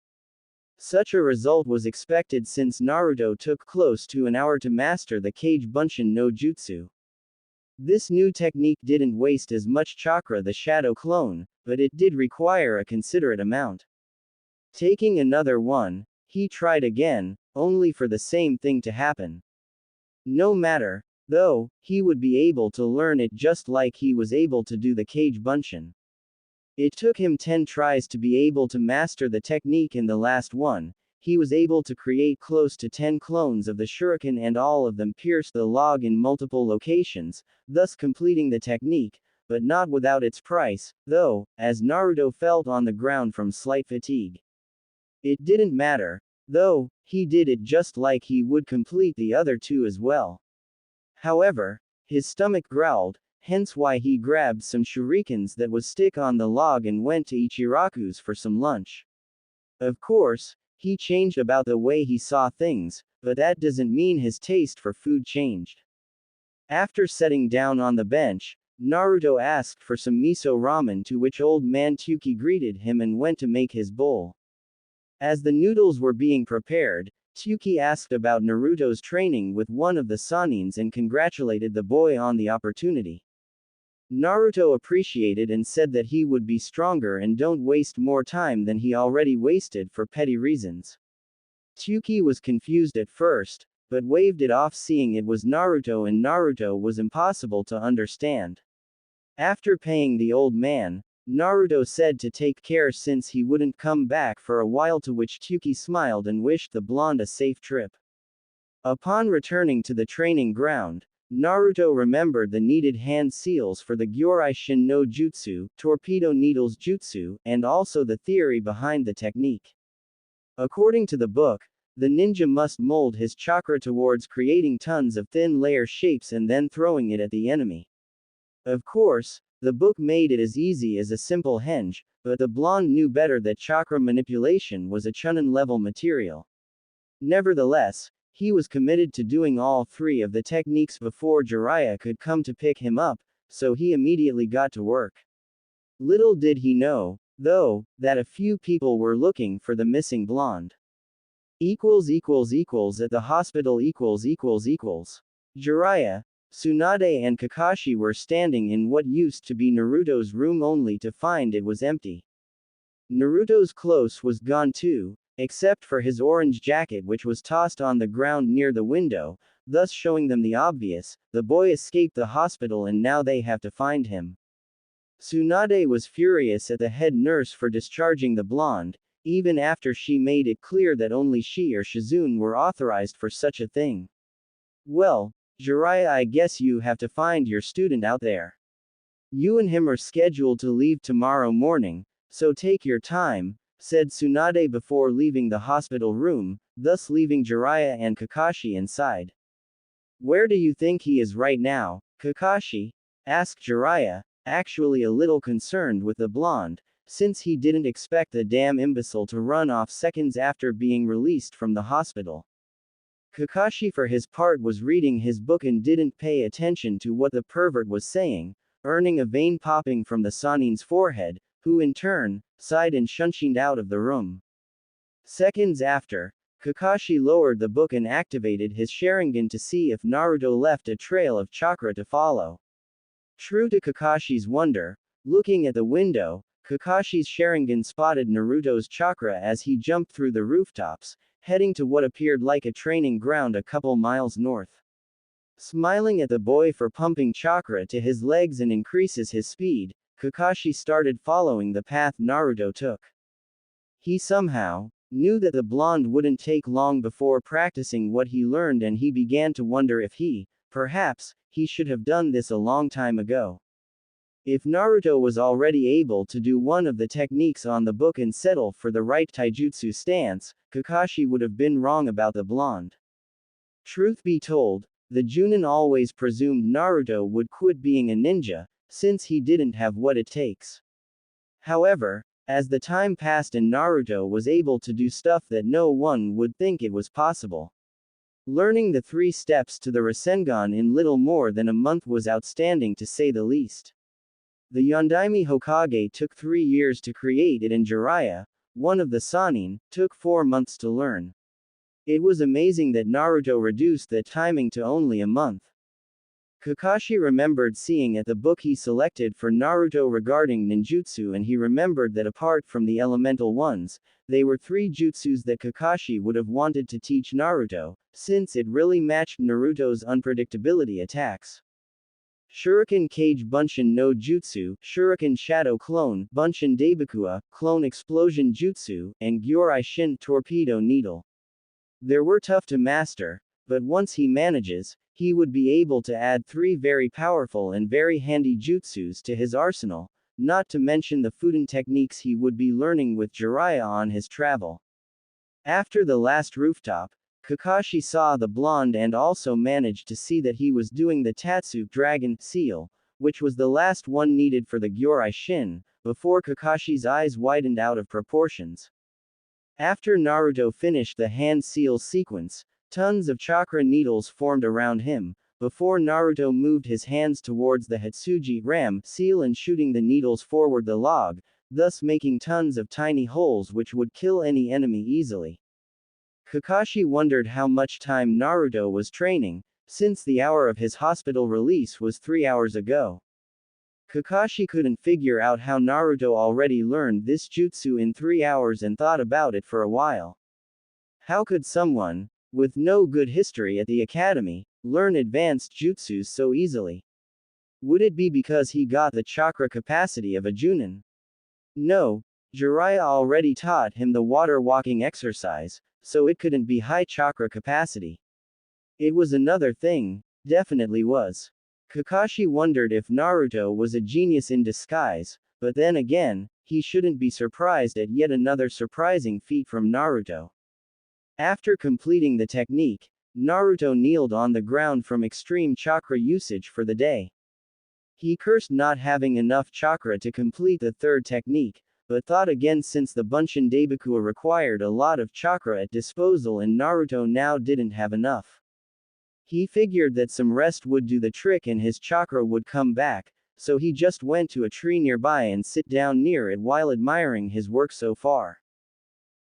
Such a result was expected since Naruto took close to an hour to master the Kage Bunshin no Jutsu. This new technique didn't waste as much chakra the Shadow Clone, but it did require a considerate amount. Taking another one, he tried again, only for the same thing to happen. No matter, though, he would be able to learn it just like he was able to do the Kage Bunshin. It took him 10 tries to be able to master the technique. In the last one, he was able to create close to 10 clones of the shuriken, and all of them pierced the log in multiple locations, thus completing the technique, but not without its price, though, as Naruto felt on the ground from slight fatigue. It didn't matter, though, he did it just like he would complete the other 2 as well. However, his stomach growled, hence why he grabbed some shurikens that was stick on the log and went to Ichiraku's for some lunch. Of course, he changed about the way he saw things, but that doesn't mean his taste for food changed. After sitting down on the bench, Naruto asked for some miso ramen, to which old man Tuki greeted him and went to make his bowl. As the noodles were being prepared, Tuki asked about Naruto's training with one of the Sanins and congratulated the boy on the opportunity. Naruto appreciated and said that he would be stronger and don't waste more time than he already wasted for petty reasons. Tuki was confused at first, but waved it off, seeing it was Naruto, and Naruto was impossible to understand. After paying the old man, Naruto said to take care since he wouldn't come back for a while, to which Tuki smiled and wished the blonde a safe trip. Upon returning to the training ground, Naruto remembered the needed hand seals for the Gyorai Shin no Jutsu, Torpedo Needles Jutsu, and also the theory behind the technique. According to the book, the ninja must mold his chakra towards creating tons of thin layer shapes and then throwing it at the enemy. Of course, the book made it as easy as a simple henge, but the blonde knew better that chakra manipulation was a chunin level material. Nevertheless, he was committed to doing all 3 of the techniques before Jiraiya could come to pick him up, so he immediately got to work. Little did he know, though, that a few people were looking for the missing blonde. At the hospital. Jiraiya, Tsunade and Kakashi were standing in what used to be Naruto's room, only to find it was empty. Naruto's clothes was gone too, except for his orange jacket, which was tossed on the ground near the window, thus showing them the obvious: the boy escaped the hospital and now they have to find him. Tsunade was furious at the head nurse for discharging the blonde, even after she made it clear that only she or Shizune were authorized for such a thing. Well, Jiraiya, I guess you have to find your student out there. You and him are scheduled to leave tomorrow morning, so take your time, said Tsunade before leaving the hospital room, thus leaving Jiraiya and Kakashi inside. Where do you think he is right now, Kakashi? Asked Jiraiya, actually a little concerned with the blonde, since he didn't expect the damn imbecile to run off seconds after being released from the hospital. Kakashi for his part was reading his book and didn't pay attention to what the pervert was saying, earning a vein popping from the Sanin's forehead, who in turn sighed and shunshined out of the room. Seconds after, Kakashi lowered the book and activated his Sharingan to see if Naruto left a trail of chakra to follow. True to Kakashi's wonder, looking at the window, Kakashi's Sharingan spotted Naruto's chakra as he jumped through the rooftops, heading to what appeared like a training ground a couple miles north. Smiling at the boy for pumping chakra to his legs and increases his speed, Kakashi started following the path Naruto took. He somehow knew that the blonde wouldn't take long before practicing what he learned, and he began to wonder if perhaps, he should have done this a long time ago. If Naruto was already able to do one of the techniques on the book and settle for the right taijutsu stance, Kakashi would have been wrong about the blonde. Truth be told, the Junin always presumed Naruto would quit being a ninja, since he didn't have what it takes. However, as the time passed and Naruto was able to do stuff that no one would think it was possible. Learning the 3 steps to the Rasengan in little more than a month was outstanding to say the least. The Yondaime Hokage took 3 years to create it, and Jiraiya, one of the Sannin, took 4 months to learn. It was amazing that Naruto reduced the timing to only a month. Kakashi remembered seeing at the book he selected for Naruto regarding ninjutsu, and he remembered that apart from the elemental ones, they were 3 jutsus that Kakashi would have wanted to teach Naruto, since it really matched Naruto's unpredictability attacks. Shuriken Kage Bunshin no Jutsu, Shuriken Shadow Clone, Bunshin Daibakua, Clone Explosion Jutsu, and Gyorai Shin Torpedo Needle. They were tough to master, but once he manages, he would be able to add 3 very powerful and very handy jutsus to his arsenal, not to mention the Fuuin techniques he would be learning with Jiraiya on his travel. After the last rooftop, Kakashi saw the blonde and also managed to see that he was doing the Tatsu Dragon Seal, which was the last one needed for the Gyorai Shin, before Kakashi's eyes widened out of proportions. After Naruto finished the hand seal sequence, tons of chakra needles formed around him, before Naruto moved his hands towards the Hitsuji Ram seal and shooting the needles forward the log, thus making tons of tiny holes which would kill any enemy easily. Kakashi wondered how much time Naruto was training, since the hour of his hospital release was 3 hours ago. Kakashi couldn't figure out how Naruto already learned this jutsu in 3 hours and thought about it for a while. How could someone, with no good history at the academy, learn advanced jutsus so easily? Would it be because he got the chakra capacity of a Junin? No, Jiraiya already taught him the water walking exercise, so it couldn't be high chakra capacity. It was another thing, definitely was. Kakashi wondered if Naruto was a genius in disguise, but then again, he shouldn't be surprised at yet another surprising feat from Naruto. After completing the technique, Naruto kneeled on the ground from extreme chakra usage for the day. He cursed not having enough chakra to complete the 3rd technique, but thought again since the Bunshin Daibakua required a lot of chakra at disposal and Naruto now didn't have enough. He figured that some rest would do the trick and his chakra would come back, so he just went to a tree nearby and sit down near it while admiring his work so far.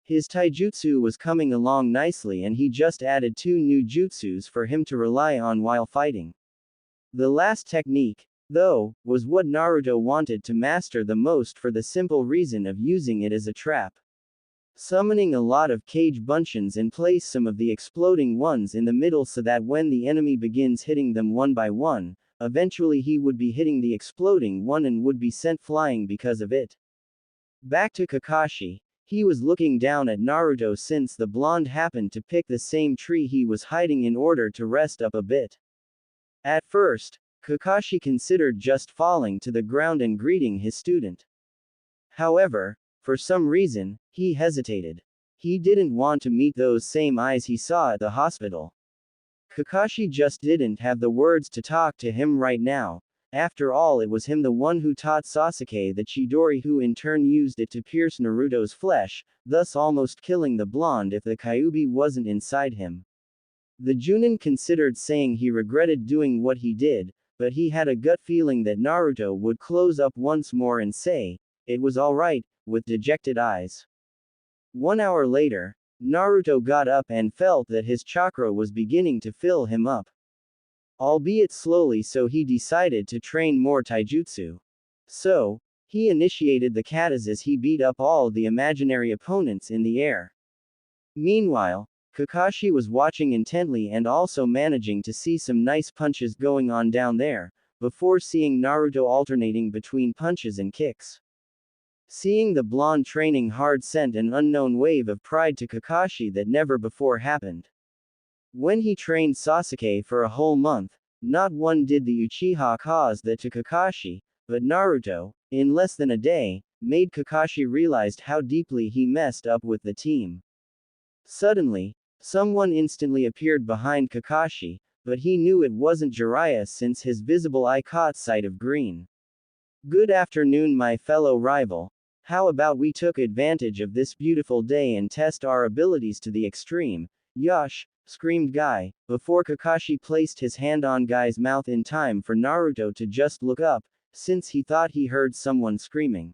His taijutsu was coming along nicely and he just added 2 new jutsus for him to rely on while fighting. The last technique, though, was what Naruto wanted to master the most for the simple reason of using it as a trap. Summoning a lot of Kage Bunshins and place some of the exploding ones in the middle so that when the enemy begins hitting them one by one, eventually he would be hitting the exploding one and would be sent flying because of it. Back to Kakashi. He was looking down at Naruto since the blonde happened to pick the same tree he was hiding in order to rest up a bit. At first, Kakashi considered just falling to the ground and greeting his student. However, for some reason, he hesitated. He didn't want to meet those same eyes he saw at the hospital. Kakashi just didn't have the words to talk to him right now. After all, it was him the one who taught Sasuke the Chidori, who in turn used it to pierce Naruto's flesh, thus almost killing the blonde if the Kyuubi wasn't inside him. The Junin considered saying he regretted doing what he did, but he had a gut feeling that Naruto would close up once more and say, "It was alright," with dejected eyes. 1 hour later, Naruto got up and felt that his chakra was beginning to fill him up. Albeit slowly, so he decided to train more taijutsu. So, He initiated the katas as he beat up all the imaginary opponents in the air. Meanwhile, Kakashi was watching intently and also managing to see some nice punches going on down there, before seeing Naruto alternating between punches and kicks. Seeing the blonde training hard sent an unknown wave of pride to Kakashi that never before happened. When he trained Sasuke for a whole month, not one did the Uchiha cause that to Kakashi, but Naruto, in less than a day, made Kakashi realize how deeply he messed up with the team. Suddenly, someone instantly appeared behind Kakashi, but he knew it wasn't Jiraiya since his visible eye caught sight of green. Good afternoon, my fellow rival. How about we took advantage of this beautiful day and test our abilities to the extreme? Yosh, screamed Guy, before Kakashi placed his hand on Guy's mouth in time for Naruto to just look up, since he thought he heard someone screaming.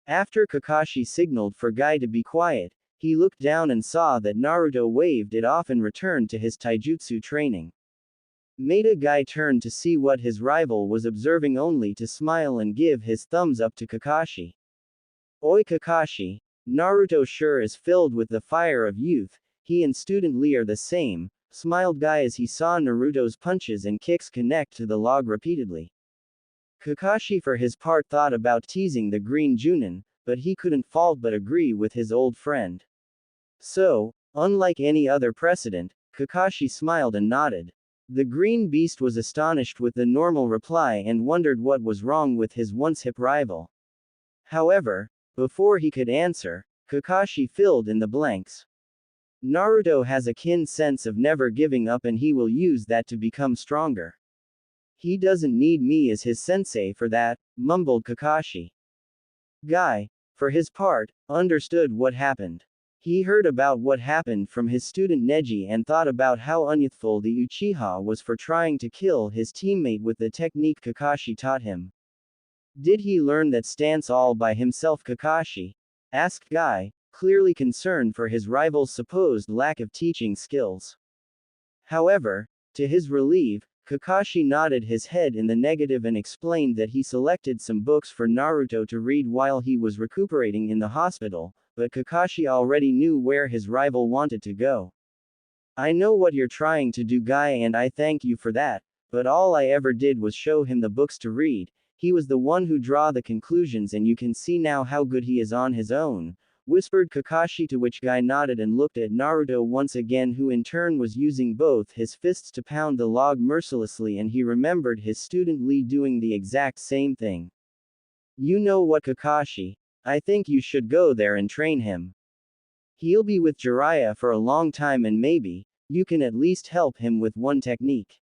After Kakashi signaled for Guy to be quiet, he looked down and saw that Naruto waved it off and returned to his taijutsu training. Made Guy turned to see what his rival was observing only to smile and give his thumbs up to Kakashi. Oi Kakashi, Naruto sure is filled with the fire of youth, he and Student Lee are the same, smiled Guy as he saw Naruto's punches and kicks connect to the log repeatedly. Kakashi for his part thought about teasing the green Junin, but he couldn't fault but agree with his old friend. So, unlike any other precedent, Kakashi smiled and nodded. The green beast was astonished with the normal reply and wondered what was wrong with his once hip rival. However, before he could answer, Kakashi filled in the blanks. Naruto has a keen sense of never giving up and he will use that to become stronger. He doesn't need me as his sensei for that, mumbled Kakashi. Guy, for his part, understood what happened. He heard about what happened from his student Neji and thought about how unyouthful the Uchiha was for trying to kill his teammate with the technique Kakashi taught him. Did he learn that stance all by himself, Kakashi? Asked Guy, clearly concerned for his rival's supposed lack of teaching skills. However, to his relief, Kakashi nodded his head in the negative and explained that he selected some books for Naruto to read while he was recuperating in the hospital, but Kakashi already knew where his rival wanted to go. I know what you're trying to do, Guy, and I thank you for that, but all I ever did was show him the books to read. He was the one who draw the conclusions and you can see now how good he is on his own, whispered Kakashi, to which Guy nodded and looked at Naruto once again, who in turn was using both his fists to pound the log mercilessly, and he remembered his student Lee doing the exact same thing. You know what, Kakashi? I think you should go there and train him. He'll be with Jiraiya for a long time and maybe, you can at least help him with one technique.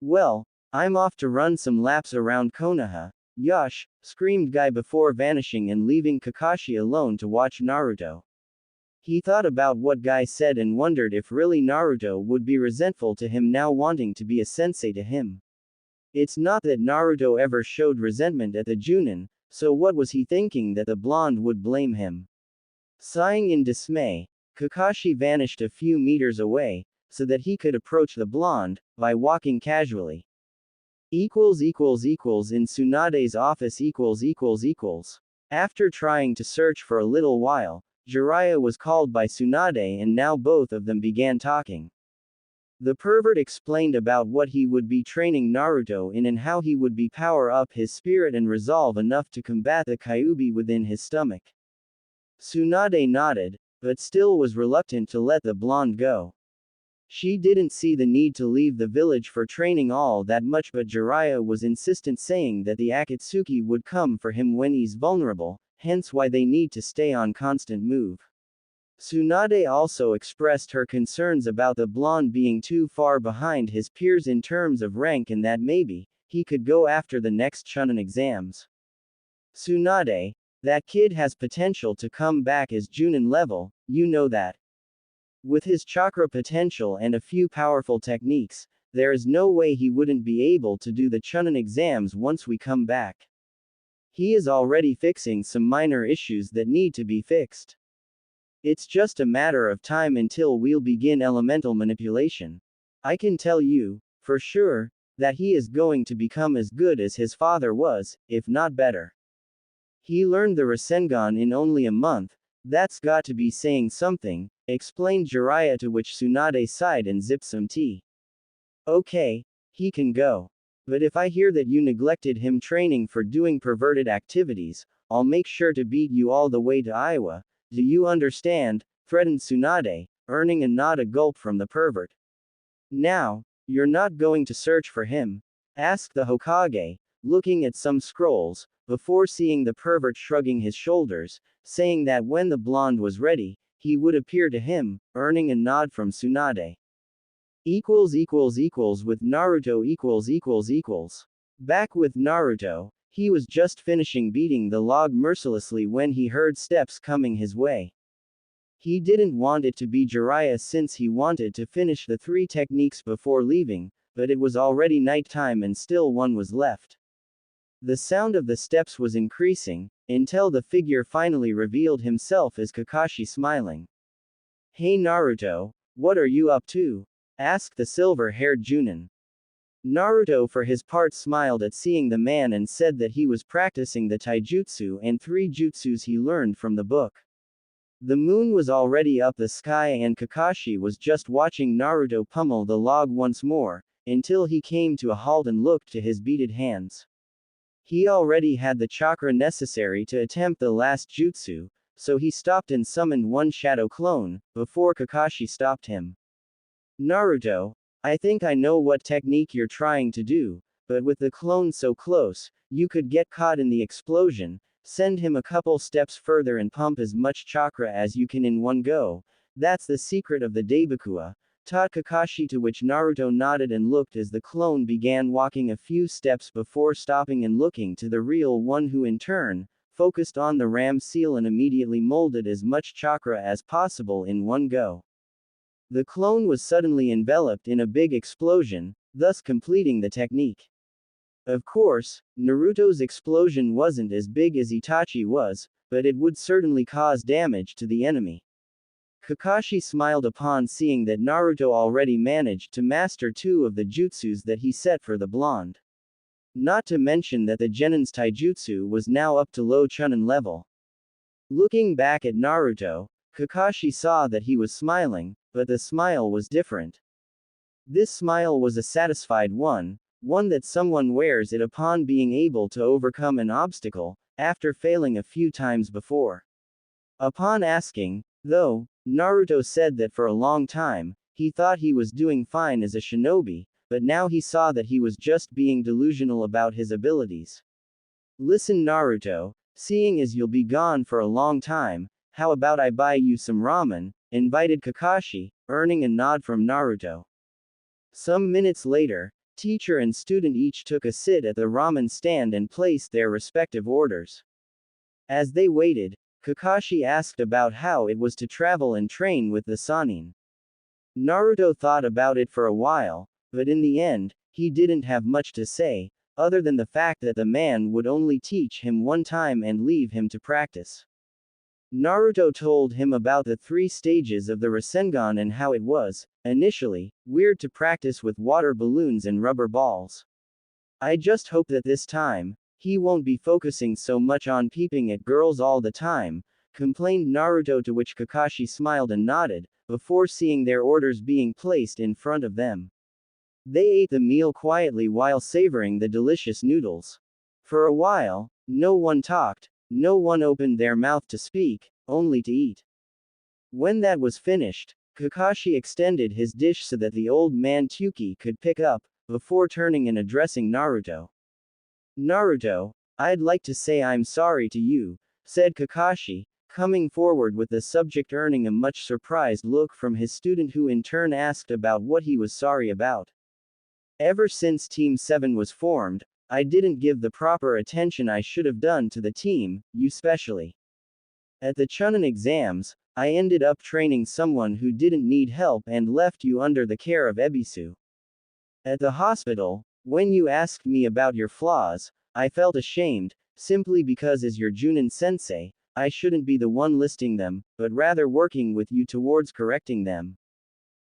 Well, I'm off to run some laps around Konoha. Yosh, screamed Guy before vanishing and leaving Kakashi alone to watch Naruto. He thought about what Guy said and wondered if really Naruto would be resentful to him now wanting to be a sensei to him. It's not that Naruto ever showed resentment at the Junin, so what was he thinking that the blonde would blame him? Sighing in dismay, Kakashi vanished a few meters away, so that he could approach the blonde, by walking casually. In Tsunade's office. After trying to search for a little while, Jiraiya was called by Tsunade and now both of them began talking. The pervert explained about what he would be training Naruto in and how he would be power up his spirit and resolve enough to combat the Kyuubi within his stomach. Tsunade nodded, but still was reluctant to let the blonde go. She didn't see the need to leave the village for training all that much, but Jiraiya was insistent, saying that the Akatsuki would come for him when he's vulnerable, hence why they need to stay on constant move. Tsunade also expressed her concerns about the blonde being too far behind his peers in terms of rank and that maybe, he could go after the next Chunin exams. Tsunade, that kid has potential to come back as Junin level, you know that. With his chakra potential and a few powerful techniques, there is no way he wouldn't be able to do the Chunin exams once we come back. He is already fixing some minor issues that need to be fixed. It's just a matter of time until we'll begin elemental manipulation. I can tell you, for sure, that he is going to become as good as his father was, if not better. He learned the Rasengan in only a month, that's got to be saying something, explained Jiraiya, to which Tsunade sighed and zipped some tea. Okay, he can go. But if I hear that you neglected him training for doing perverted activities, I'll make sure to beat you all the way to Iowa. Do you understand? Threatened Tsunade, earning a nod, a gulp from the pervert. Now, you're not going to search for him? Asked the Hokage, looking at some scrolls, before seeing the pervert shrugging his shoulders, saying that when the blonde was ready, he would appear to him, earning a nod from Tsunade. With Naruto . Back with Naruto, he was just finishing beating the log mercilessly when he heard steps coming his way. He didn't want it to be Jiraiya since he wanted to finish the 3 techniques before leaving, but it was already nighttime and still one was left. The sound of the steps was increasing, until the figure finally revealed himself as Kakashi, smiling. Hey Naruto, what are you up to? Asked the silver-haired Junin. Naruto for his part smiled at seeing the man and said that he was practicing the taijutsu and 3 jutsus he learned from the book. The moon was already up the sky and Kakashi was just watching Naruto pummel the log once more, until he came to a halt and looked to his beaded hands. He already had the chakra necessary to attempt the last jutsu, so he stopped and summoned one shadow clone, before Kakashi stopped him. Naruto, I think I know what technique you're trying to do, but with the clone so close, you could get caught in the explosion. Send him a couple steps further and pump as much chakra as you can in one go. That's the secret of the Daibakua, taught Kakashi, to which Naruto nodded and looked as the clone began walking a few steps before stopping and looking to the real one, who in turn focused on the ram seal and immediately molded as much chakra as possible in one go. The clone was suddenly enveloped in a big explosion, thus completing the technique. Of course, Naruto's explosion wasn't as big as Itachi was, but it would certainly cause damage to the enemy. Kakashi smiled upon seeing that Naruto already managed to master 2 of the jutsus that he set for the blonde. Not to mention that the Genin's taijutsu was now up to low Chunin level. Looking back at Naruto, Kakashi saw that he was smiling, but the smile was different. This smile was a satisfied one that someone wears it upon being able to overcome an obstacle, after failing a few times before. Upon asking, though, Naruto said that for a long time, he thought he was doing fine as a shinobi, but now he saw that he was just being delusional about his abilities. Listen Naruto, seeing as you'll be gone for a long time, how about I buy you some ramen? Invited Kakashi, earning a nod from Naruto. Some minutes later, teacher and student each took a sit at the ramen stand and placed their respective orders. As they waited, Kakashi asked about how it was to travel and train with the Sannin. Naruto thought about it for a while, but in the end, he didn't have much to say, other than the fact that the man would only teach him one time and leave him to practice. Naruto told him about the 3 stages of the Rasengan and how it was, initially, weird to practice with water balloons and rubber balls. I just hope that this time, he won't be focusing so much on peeping at girls all the time, complained Naruto, to which Kakashi smiled and nodded, before seeing their orders being placed in front of them. They ate the meal quietly while savoring the delicious noodles. For a while, no one talked. No one opened their mouth to speak, only to eat. When that was finished, Kakashi extended his dish so that the old man Tuki could pick up, before turning and addressing Naruto. Naruto, I'd like to say I'm sorry to you, said Kakashi, coming forward with the subject, earning a much surprised look from his student, who in turn asked about what he was sorry about. Ever since Team 7 was formed, I didn't give the proper attention I should have done to the team, you specially. At the Chunin exams, I ended up training someone who didn't need help and left you under the care of Ebisu. At the hospital, when you asked me about your flaws, I felt ashamed, simply because as your Junin sensei, I shouldn't be the one listing them, but rather working with you towards correcting them.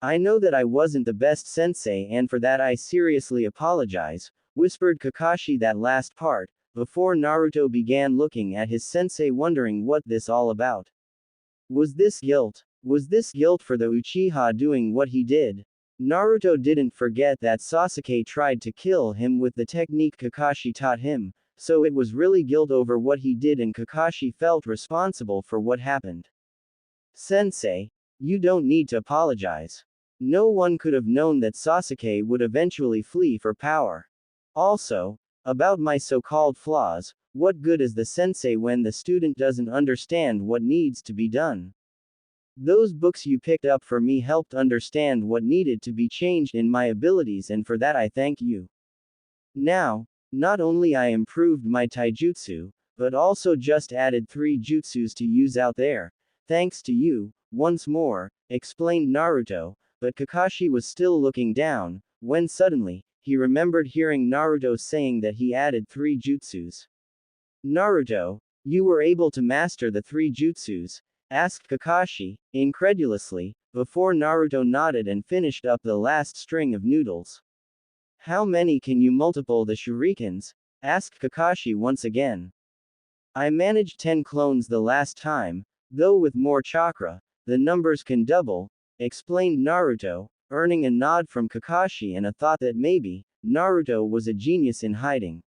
I know that I wasn't the best sensei, and for that I seriously apologize, whispered Kakashi. That last part before Naruto began looking at his sensei wondering what this all about. Was this guilt? Was this guilt for the Uchiha doing what he did? Naruto didn't forget that Sasuke tried to kill him with the technique Kakashi taught him, so it was really guilt over what he did and Kakashi felt responsible for what happened. Sensei, you don't need to apologize. No one could have known that Sasuke would eventually flee for power. Also, about my so-called flaws, what good is the sensei when the student doesn't understand what needs to be done? Those books you picked up for me helped understand what needed to be changed in my abilities and for that I thank you. Now, not only I improved my taijutsu, but also just added 3 jutsus to use out there, thanks to you, once more, explained Naruto, but Kakashi was still looking down, when suddenly, he remembered hearing Naruto saying that he added 3 jutsus. Naruto, you were able to master the 3 jutsus? Asked Kakashi, incredulously, before Naruto nodded and finished up the last string of noodles. How many can you multiple the shurikens? Asked Kakashi once again. I managed 10 clones the last time, though with more chakra, the numbers can double, explained Naruto, earning a nod from Kakashi and a thought that maybe, Naruto was a genius in hiding.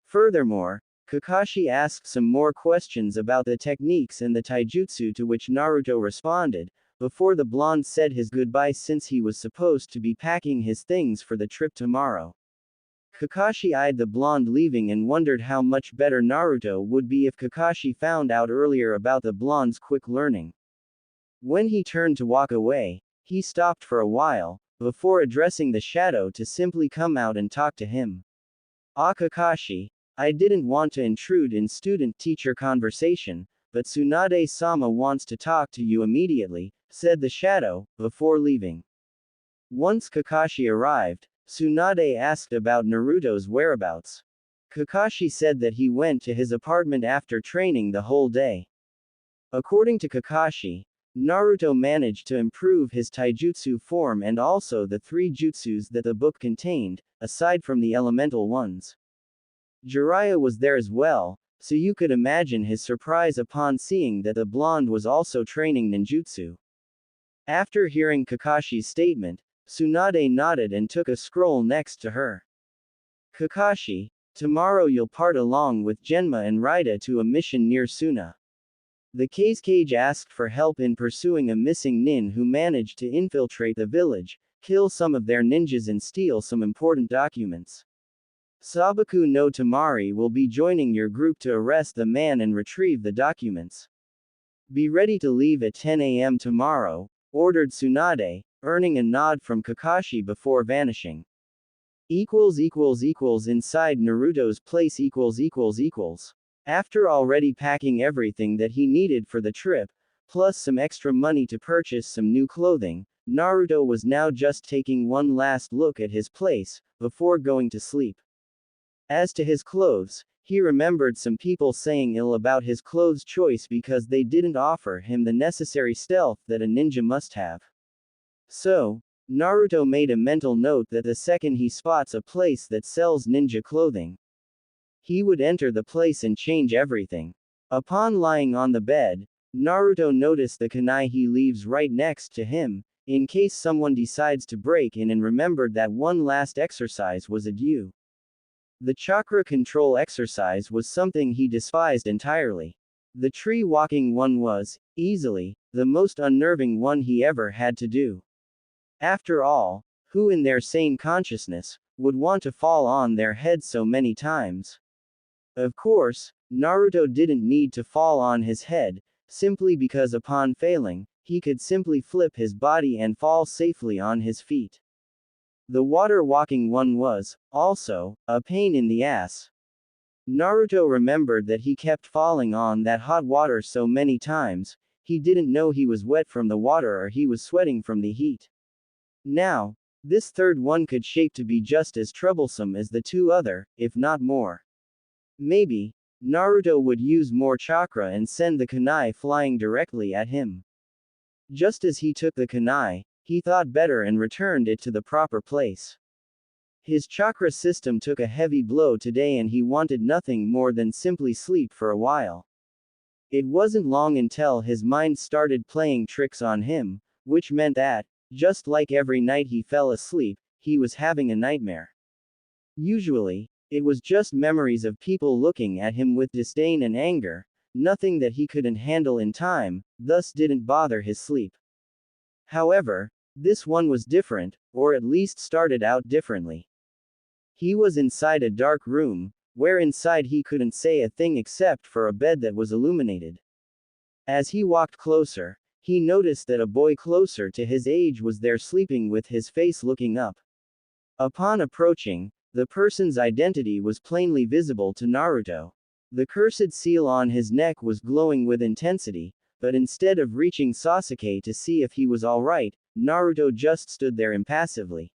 Furthermore, Kakashi asked some more questions about the techniques and the taijutsu to which Naruto responded, before the blonde said his goodbyes since he was supposed to be packing his things for the trip tomorrow. Kakashi eyed the blonde leaving and wondered how much better Naruto would be if Kakashi found out earlier about the blonde's quick learning. When he turned to walk away, he stopped for a while, before addressing the shadow to simply come out and talk to him. Ah Kakashi, I didn't want to intrude in student-teacher conversation, but Tsunade-sama wants to talk to you immediately, said the shadow, before leaving. Once Kakashi arrived, Tsunade asked about Naruto's whereabouts. Kakashi said that he went to his apartment after training the whole day. According to Kakashi, Naruto managed to improve his taijutsu form and also the 3 jutsus that the book contained, aside from the elemental ones. Jiraiya was there as well, so you could imagine his surprise upon seeing that the blonde was also training ninjutsu. After hearing Kakashi's statement, Tsunade nodded and took a scroll next to her. Kakashi, tomorrow you'll part along with Genma and Raida to a mission near Suna. The Kazekage asked for help in pursuing a missing nin who managed to infiltrate the village, kill some of their ninjas and steal some important documents. Sabaku no Tamari will be joining your group to arrest the man and retrieve the documents. Be ready to leave at 10 a.m. tomorrow, ordered Tsunade, earning a nod from Kakashi before vanishing. Inside Naruto's place After already packing everything that he needed for the trip, plus some extra money to purchase some new clothing, Naruto was now just taking one last look at his place, before going to sleep. As to his clothes, he remembered some people saying ill about his clothes choice because they didn't offer him the necessary stealth that a ninja must have. So, Naruto made a mental note that the second he spots a place that sells ninja clothing, he would enter the place and change everything. Upon lying on the bed, Naruto noticed the kunai he leaves right next to him, in case someone decides to break in, and remembered that one last exercise was a due. The chakra control exercise was something he despised entirely. The tree walking one was, easily, the most unnerving one he ever had to do. After all, who in their sane consciousness would want to fall on their head so many times? Of course, Naruto didn't need to fall on his head, simply because upon failing, he could simply flip his body and fall safely on his feet. The water walking one was, also, a pain in the ass. Naruto remembered that he kept falling on that hot water so many times, he didn't know he was wet from the water or he was sweating from the heat. Now, this third one could shape to be just as troublesome as the 2 other, if not more. Maybe, Naruto would use more chakra and send the kunai flying directly at him. Just as he took the kunai, he thought better and returned it to the proper place. His chakra system took a heavy blow today and he wanted nothing more than simply sleep for a while. It wasn't long until his mind started playing tricks on him, which meant that, just like every night he fell asleep, he was having a nightmare. Usually, it was just memories of people looking at him with disdain and anger, nothing that he couldn't handle in time, thus didn't bother his sleep. However, this one was different, or at least started out differently. He was inside a dark room, where inside he couldn't say a thing except for a bed that was illuminated. As he walked closer, he noticed that a boy closer to his age was there sleeping with his face looking up. Upon approaching, the person's identity was plainly visible to Naruto. The cursed seal on his neck was glowing with intensity, but instead of reaching Sasuke to see if he was alright, Naruto just stood there impassively.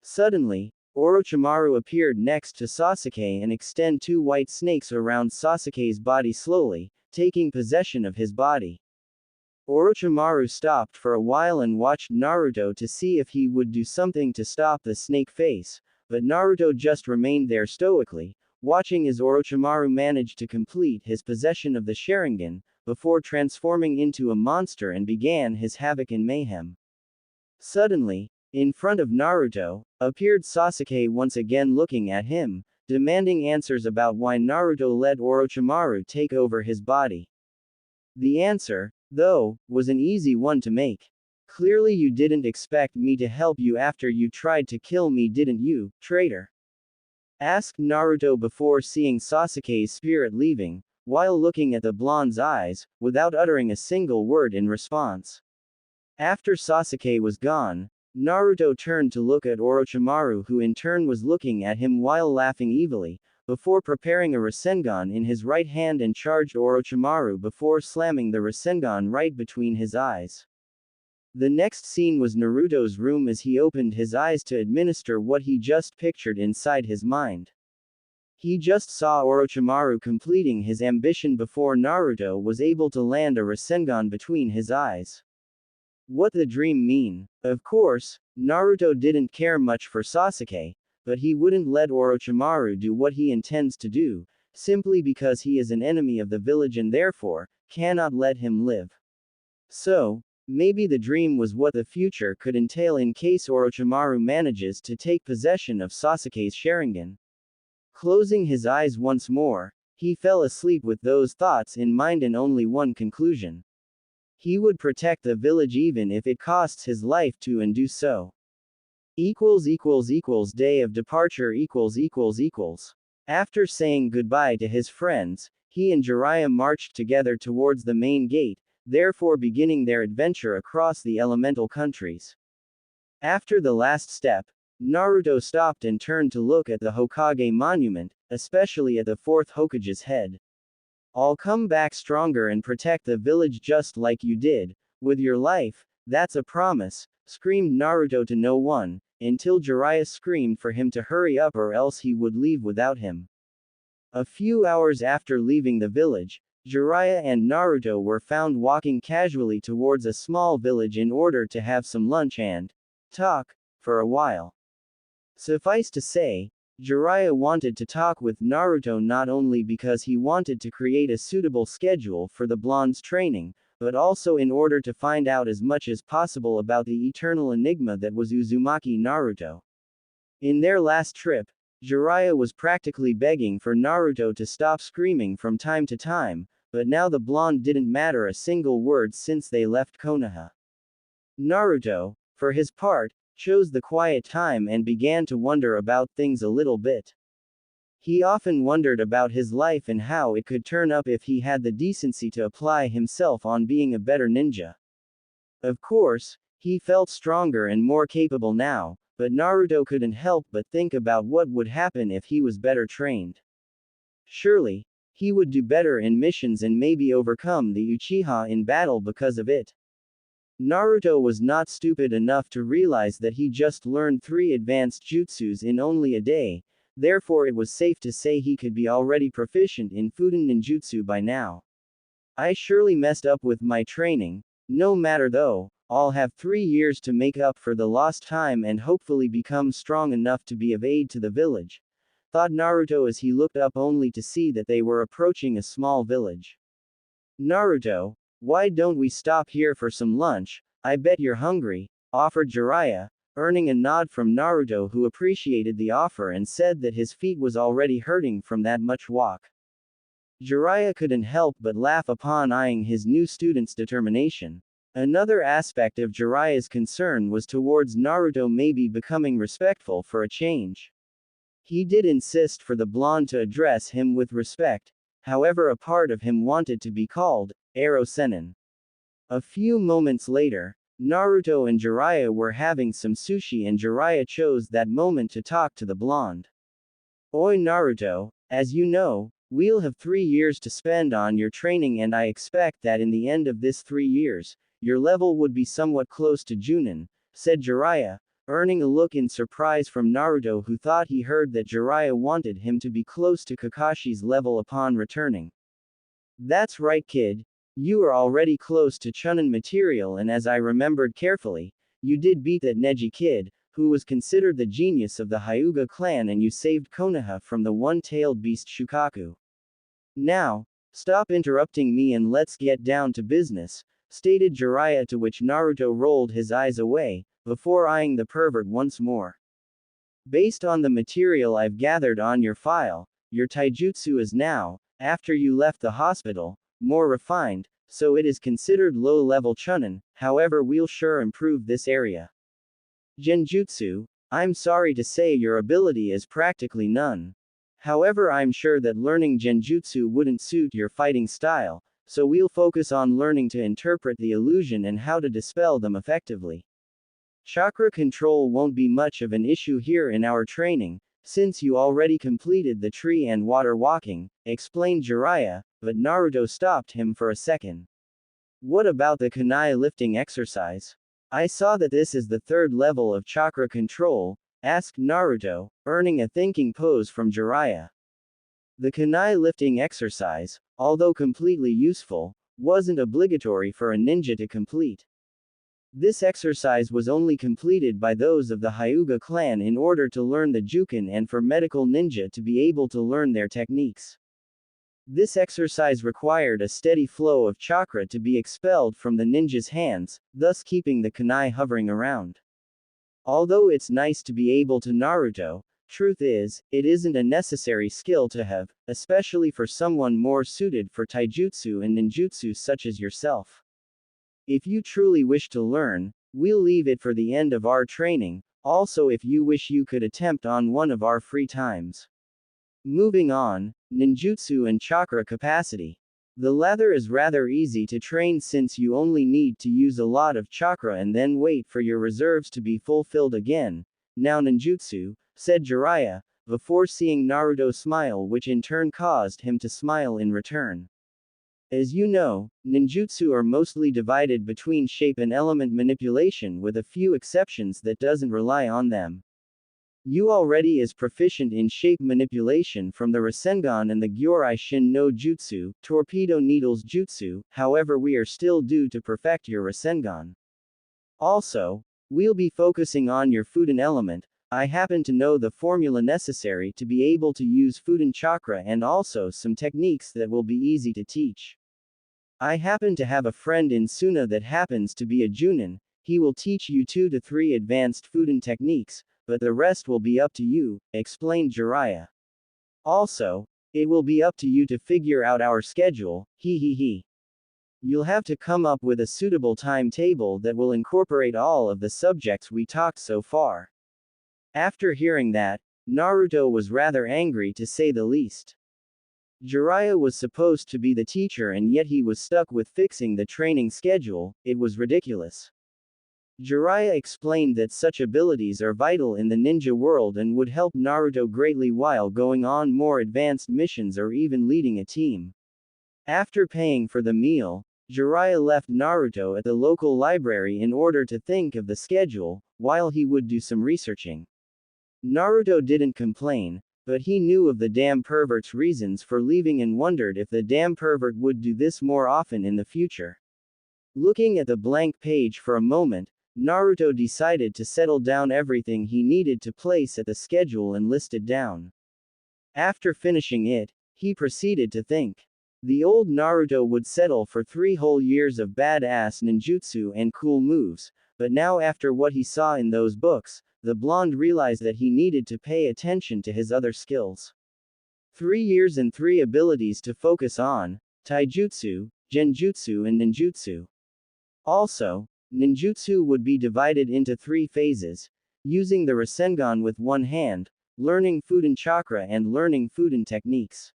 Suddenly, Orochimaru appeared next to Sasuke and extended two white snakes around Sasuke's body slowly, taking possession of his body. Orochimaru stopped for a while and watched Naruto to see if he would do something to stop the snake face, but Naruto just remained there stoically, watching as Orochimaru managed to complete his possession of the Sharingan, before transforming into a monster and began his havoc and mayhem. Suddenly, in front of Naruto, appeared Sasuke once again looking at him, demanding answers about why Naruto let Orochimaru take over his body. The answer, though, was an easy one to make. Clearly you didn't expect me to help you after you tried to kill me, didn't you, traitor? Asked Naruto before seeing Sasuke's spirit leaving, while looking at the blonde's eyes, without uttering a single word in response. After Sasuke was gone, Naruto turned to look at Orochimaru, who in turn was looking at him while laughing evilly, before preparing a Rasengan in his right hand and charged Orochimaru before slamming the Rasengan right between his eyes. The next scene was Naruto's room as he opened his eyes to administer what he just pictured inside his mind. He just saw Orochimaru completing his ambition before Naruto was able to land a Rasengan between his eyes. What the dream mean? Of course, Naruto didn't care much for Sasuke, but he wouldn't let Orochimaru do what he intends to do, simply because he is an enemy of the village and therefore, cannot let him live. So, maybe the dream was what the future could entail in case Orochimaru manages to take possession of Sasuke's Sharingan. Closing his eyes once more, he fell asleep with those thoughts in mind and only one conclusion. He would protect the village even if it costs his life to and do so. Day of departure . After saying goodbye to his friends, he and Jiraiya marched together towards the main gate, therefore beginning their adventure across the elemental countries. After the last step, Naruto stopped and turned to look at the Hokage monument, especially at the fourth Hokage's head. "I'll come back stronger and protect the village just like you did, with your life, that's a promise," screamed Naruto to no one, until Jiraiya screamed for him to hurry up or else he would leave without him. A few hours after leaving the village, Jiraiya and Naruto were found walking casually towards a small village in order to have some lunch and talk for a while. Suffice to say, Jiraiya wanted to talk with Naruto not only because he wanted to create a suitable schedule for the blonde's training, but also in order to find out as much as possible about the eternal enigma that was Uzumaki Naruto. In their last trip, Jiraiya was practically begging for Naruto to stop screaming from time to time, but now the blonde didn't matter a single word since they left Konoha. Naruto, for his part, chose the quiet time and began to wonder about things a little bit. He often wondered about his life and how it could turn up if he had the decency to apply himself on being a better ninja. Of course, he felt stronger and more capable now, but Naruto couldn't help but think about what would happen if he was better trained. Surely, he would do better in missions and maybe overcome the Uchiha in battle because of it. Naruto was not stupid enough to realize that he just learned 3 advanced jutsus in only a day, therefore it was safe to say he could be already proficient in Fuuinjutsu by now. I surely messed up with my training, no matter though, I'll have 3 years to make up for the lost time and hopefully become strong enough to be of aid to the village, thought Naruto as he looked up only to see that they were approaching a small village. Naruto, why don't we stop here for some lunch? I bet you're hungry, offered Jiraiya, earning a nod from Naruto, who appreciated the offer and said that his feet was already hurting from that much walk. Jiraiya couldn't help but laugh upon eyeing his new student's determination. Another aspect of Jiraiya's concern was towards Naruto maybe becoming respectful for a change. He did insist for the blonde to address him with respect, however a part of him wanted to be called Aro Sennin. A few moments later, Naruto and Jiraiya were having some sushi and Jiraiya chose that moment to talk to the blonde. Oi Naruto, as you know, we'll have 3 years to spend on your training and I expect that in the end of this 3 years, your level would be somewhat close to Junin, said Jiraiya, earning a look in surprise from Naruto, who thought he heard that Jiraiya wanted him to be close to Kakashi's level upon returning. That's right kid, you are already close to Chunin material and as I remembered carefully, you did beat that Neji kid, who was considered the genius of the Hyuga clan and you saved Konoha from the one-tailed beast Shukaku. Now, stop interrupting me and let's get down to business, stated Jiraiya, to which Naruto rolled his eyes away, before eyeing the pervert once more. Based on the material I've gathered on your file, your taijutsu is now, after you left the hospital, more refined, so it is considered low-level chunin, however we'll sure improve this area. Genjutsu, I'm sorry to say your ability is practically none. However I'm sure that learning genjutsu wouldn't suit your fighting style, so we'll focus on learning to interpret the illusion and how to dispel them effectively. Chakra control won't be much of an issue here in our training, since you already completed the tree and water walking, explained Jiraiya, but Naruto stopped him for a second. What about the kunai lifting exercise? I saw that this is the third level of chakra control, asked Naruto, earning a thinking pose from Jiraiya. The kunai lifting exercise, although completely useful, wasn't obligatory for a ninja to complete. This exercise was only completed by those of the Hyuga clan in order to learn the Jukin and for medical ninja to be able to learn their techniques. This exercise required a steady flow of chakra to be expelled from the ninja's hands, thus keeping the kunai hovering around. Although it's nice to be able to Naruto, truth is, it isn't a necessary skill to have, especially for someone more suited for taijutsu and ninjutsu such as yourself. If you truly wish to learn, we'll leave it for the end of our training, also if you wish you could attempt on one of our free times. Moving on, ninjutsu and chakra capacity. The latter is rather easy to train since you only need to use a lot of chakra and then wait for your reserves to be fulfilled again. Now ninjutsu, said Jiraiya, before seeing Naruto smile, which in turn caused him to smile in return. As you know, ninjutsu are mostly divided between shape and element manipulation with a few exceptions that doesn't rely on them. You already is proficient in shape manipulation from the Rasengan and the Gyorai Shin no Jutsu, Torpedo Needles Jutsu, however we are still due to perfect your Rasengan. Also, we'll be focusing on your Fudan element. I happen to know the formula necessary to be able to use Fudan chakra and also some techniques that will be easy to teach. I happen to have a friend in Suna that happens to be a Junin, he will teach you 2 to 3 advanced Fudan techniques, but the rest will be up to you, explained Jiraiya. Also, it will be up to you to figure out our schedule, he. You'll have to come up with a suitable timetable that will incorporate all of the subjects we talked so far. After hearing that, Naruto was rather angry to say the least. Jiraiya was supposed to be the teacher and yet he was stuck with fixing the training schedule, it was ridiculous. Jiraiya explained that such abilities are vital in the ninja world and would help Naruto greatly while going on more advanced missions or even leading a team. After paying for the meal, Jiraiya left Naruto at the local library in order to think of the schedule, while he would do some researching. Naruto didn't complain, but he knew of the damn pervert's reasons for leaving and wondered if the damn pervert would do this more often in the future. Looking at the blank page for a moment, Naruto decided to settle down everything he needed to place at the schedule and list it down. After finishing it, he proceeded to think. The old Naruto would settle for 3 whole years of badass ninjutsu and cool moves, but now after what he saw in those books, the blonde realized that he needed to pay attention to his other skills. 3 years and 3 abilities to focus on: taijutsu, genjutsu and ninjutsu. Also, ninjutsu would be divided into 3 phases: using the Rasengan with one hand, learning Fuuin chakra and learning Fuuin techniques.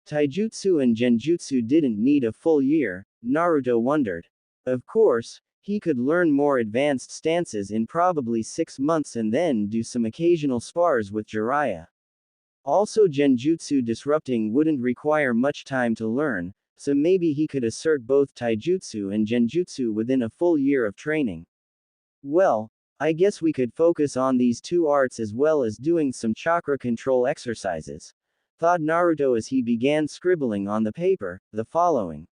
Taijutsu and genjutsu didn't need a full year, Naruto wondered. Of course, he could learn more advanced stances in probably 6 months and then do some occasional spars with Jiraiya. Also, genjutsu disrupting wouldn't require much time to learn, so maybe he could assert both taijutsu and genjutsu within a full year of training. Well, I guess we could focus on these 2 arts as well as doing some chakra control exercises, thought Naruto as he began scribbling on the paper the following.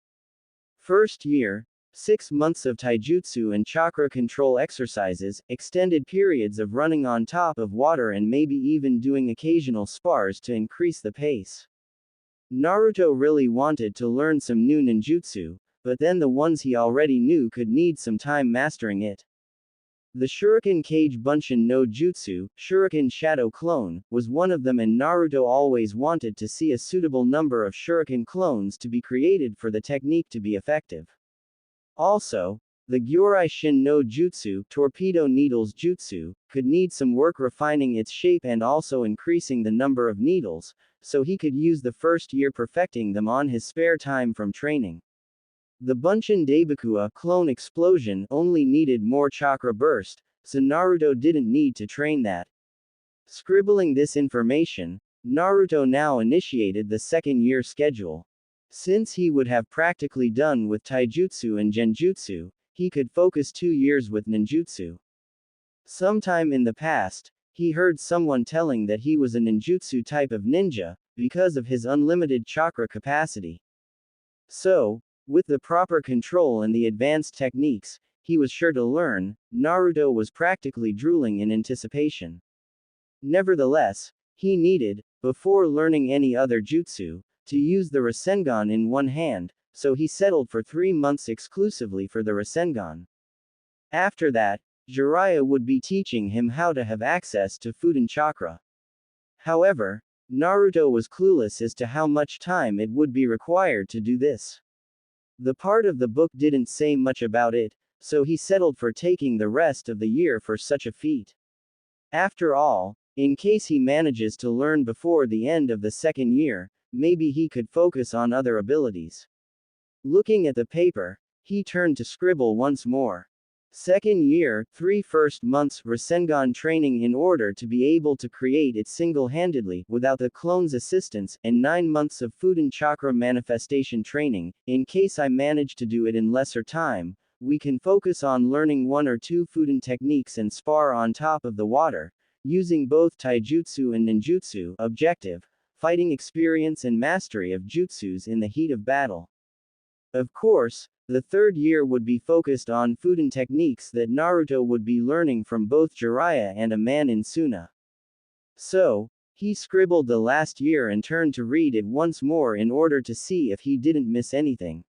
First year, 6 months of taijutsu and chakra control exercises, extended periods of running on top of water and maybe even doing occasional spars to increase the pace. Naruto really wanted to learn some new ninjutsu, but then the ones he already knew could need some time mastering it. The Shuriken Kage Bunshin no Jutsu, Shuriken Shadow Clone, was one of them, and Naruto always wanted to see a suitable number of Shuriken clones to be created for the technique to be effective. Also, the Gyurai Shin no Jutsu, Torpedo Needles Jutsu, could need some work refining its shape and also increasing the number of needles, so he could use the first year perfecting them on his spare time from training. The Bunshin Daibakua clone explosion only needed more chakra burst, so Naruto didn't need to train that. Scribbling this information, Naruto now initiated the second year schedule. Since he would have practically done with taijutsu and genjutsu, he could focus 2 years with ninjutsu. Sometime in the past, he heard someone telling that he was a ninjutsu type of ninja, because of his unlimited chakra capacity. So, with the proper control and the advanced techniques, he was sure to learn. Naruto was practically drooling in anticipation. Nevertheless, he needed, before learning any other jutsu, to use the Rasengan in one hand, so he settled for 3 months exclusively for the Rasengan. After that, Jiraiya would be teaching him how to have access to Fuuin chakra. However, Naruto was clueless as to how much time it would be required to do this. The part of the book didn't say much about it, so he settled for taking the rest of the year for such a feat. After all, in case he manages to learn before the end of the second year, maybe he could focus on other abilities. Looking at the paper, he turned to scribble once more. Second year, 3 first months Rasengan training in order to be able to create it single-handedly, without the clone's assistance, and 9 months of Fuuin chakra manifestation training. In case I manage to do it in lesser time, we can focus on learning 1 or 2 Fuuin techniques and spar on top of the water, using both taijutsu and ninjutsu. Objective: fighting experience and mastery of jutsus in the heat of battle. Of course, the third year would be focused on Fuuin techniques that Naruto would be learning from both Jiraiya and a man in Suna. So, he scribbled the last year and turned to read it once more in order to see if he didn't miss anything.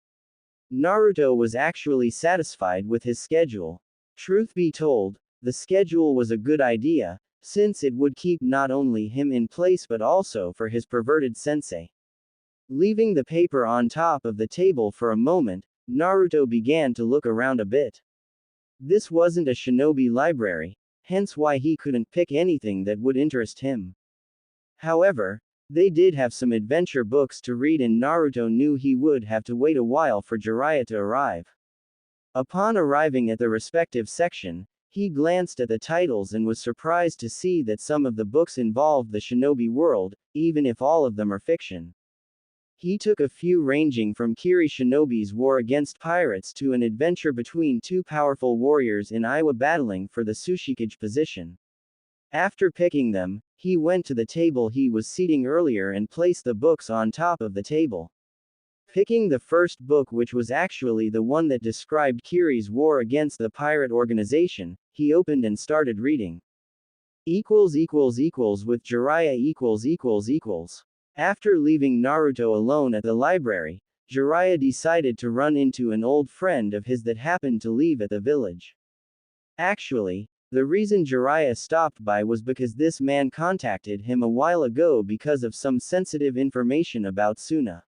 Naruto was actually satisfied with his schedule. Truth be told, the schedule was a good idea, since it would keep not only him in place but also for his perverted sensei. Leaving the paper on top of the table for a moment, Naruto began to look around a bit. This wasn't a shinobi library, hence why he couldn't pick anything that would interest him. However, they did have some adventure books to read, and Naruto knew he would have to wait a while for Jiraiya to arrive. Upon arriving at the respective section, he glanced at the titles and was surprised to see that some of the books involved the shinobi world, even if all of them are fiction. He took a few ranging from Kiri Shinobi's war against pirates to an adventure between 2 powerful warriors in Iwa battling for the Tsushikage position. After picking them, he went to the table he was seating earlier and placed the books on top of the table. Picking the first book, which was actually the one that described Kiri's war against the pirate organization, he opened and started reading. With Jiraiya . After leaving Naruto alone at the library, Jiraiya decided to run into an old friend of his that happened to leave at the village. Actually, the reason Jiraiya stopped by was because this man contacted him a while ago because of some sensitive information about Suna.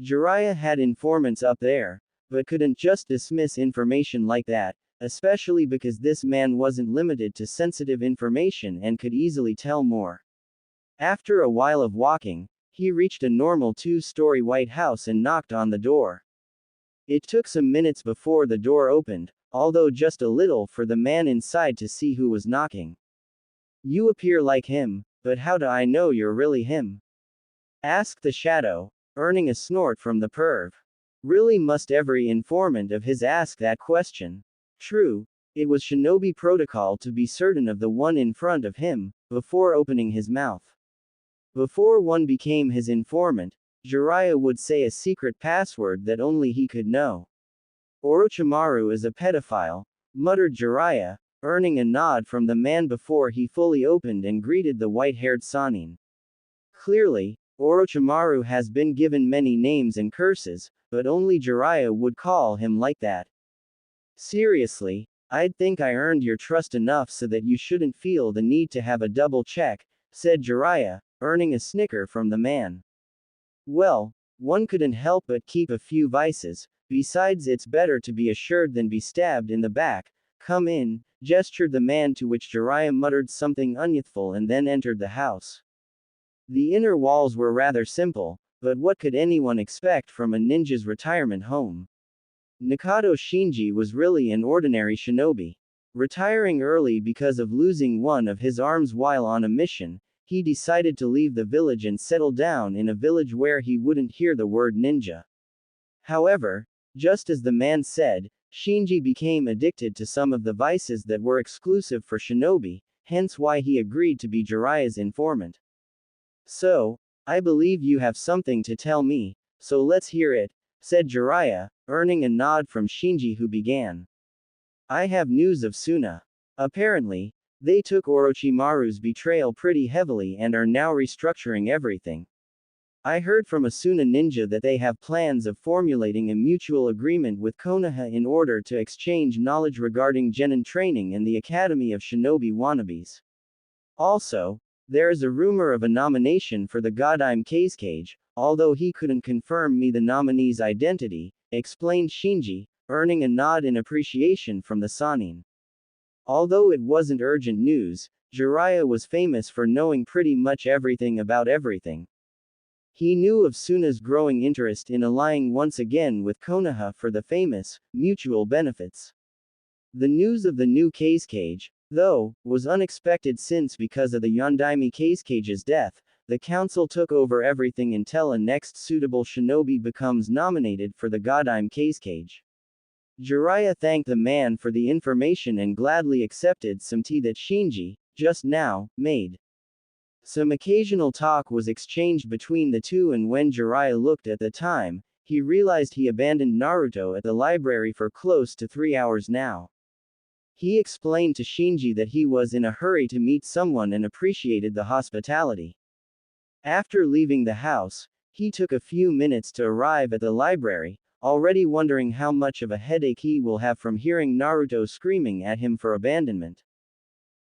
Jiraiya had informants up there, but couldn't just dismiss information like that, especially because this man wasn't limited to sensitive information and could easily tell more. After a while of walking, he reached a normal two-story white house and knocked on the door. It took some minutes before the door opened, although just a little for the man inside to see who was knocking. "You appear like him, but how do I know you're really him?" asked the shadow, earning a snort from the perv. Really must every informant of his ask that question. True, it was shinobi protocol to be certain of the one in front of him, before opening his mouth. Before one became his informant, Jiraiya would say a secret password that only he could know. "Orochimaru is a pedophile," muttered Jiraiya, earning a nod from the man before he fully opened and greeted the white-haired Sannin. Clearly, Orochimaru has been given many names and curses, but only Jiraiya would call him like that. "Seriously, I'd think I earned your trust enough so that you shouldn't feel the need to have a double check," said Jiraiya, earning a snicker from the man. "Well, one couldn't help but keep a few vices, besides it's better to be assured than be stabbed in the back. Come in," gestured the man, to which Jiraiya muttered something unyouthful and then entered the house. The inner walls were rather simple, but what could anyone expect from a ninja's retirement home? Nakato Shinji was really an ordinary shinobi. Retiring early because of losing one of his arms while on a mission, he decided to leave the village and settle down in a village where he wouldn't hear the word ninja. However, just as the man said, Shinji became addicted to some of the vices that were exclusive for shinobi, hence why he agreed to be Jiraiya's informant. "So, I believe you have something to tell me, so let's hear it," said Jiraiya, earning a nod from Shinji, who began. "I have news of Suna. Apparently, they took Orochimaru's betrayal pretty heavily and are now restructuring everything. I heard from a Suna ninja that they have plans of formulating a mutual agreement with Konoha in order to exchange knowledge regarding genin training and the Academy of Shinobi wannabes. Also, there is a rumor of a nomination for the Godime Cage, although he couldn't confirm me the nominee's identity," explained Shinji, earning a nod in appreciation from the Sannin. Although it wasn't urgent news, Jiraiya was famous for knowing pretty much everything about everything. He knew of Suna's growing interest in allying once again with Konoha for the famous, mutual benefits. The news of the new Cage, though, was unexpected since because of the Yondaime Cage's death, the council took over everything until a next suitable shinobi becomes nominated for the Godime Cage. Jiraiya thanked the man for the information and gladly accepted some tea that Shinji, just now, made. Some occasional talk was exchanged between the two, and when Jiraiya looked at the time, he realized he abandoned Naruto at the library for close to 3 hours now. He explained to Shinji that he was in a hurry to meet someone and appreciated the hospitality. After leaving the house, he took a few minutes to arrive at the library, already wondering how much of a headache he will have from hearing Naruto screaming at him for abandonment.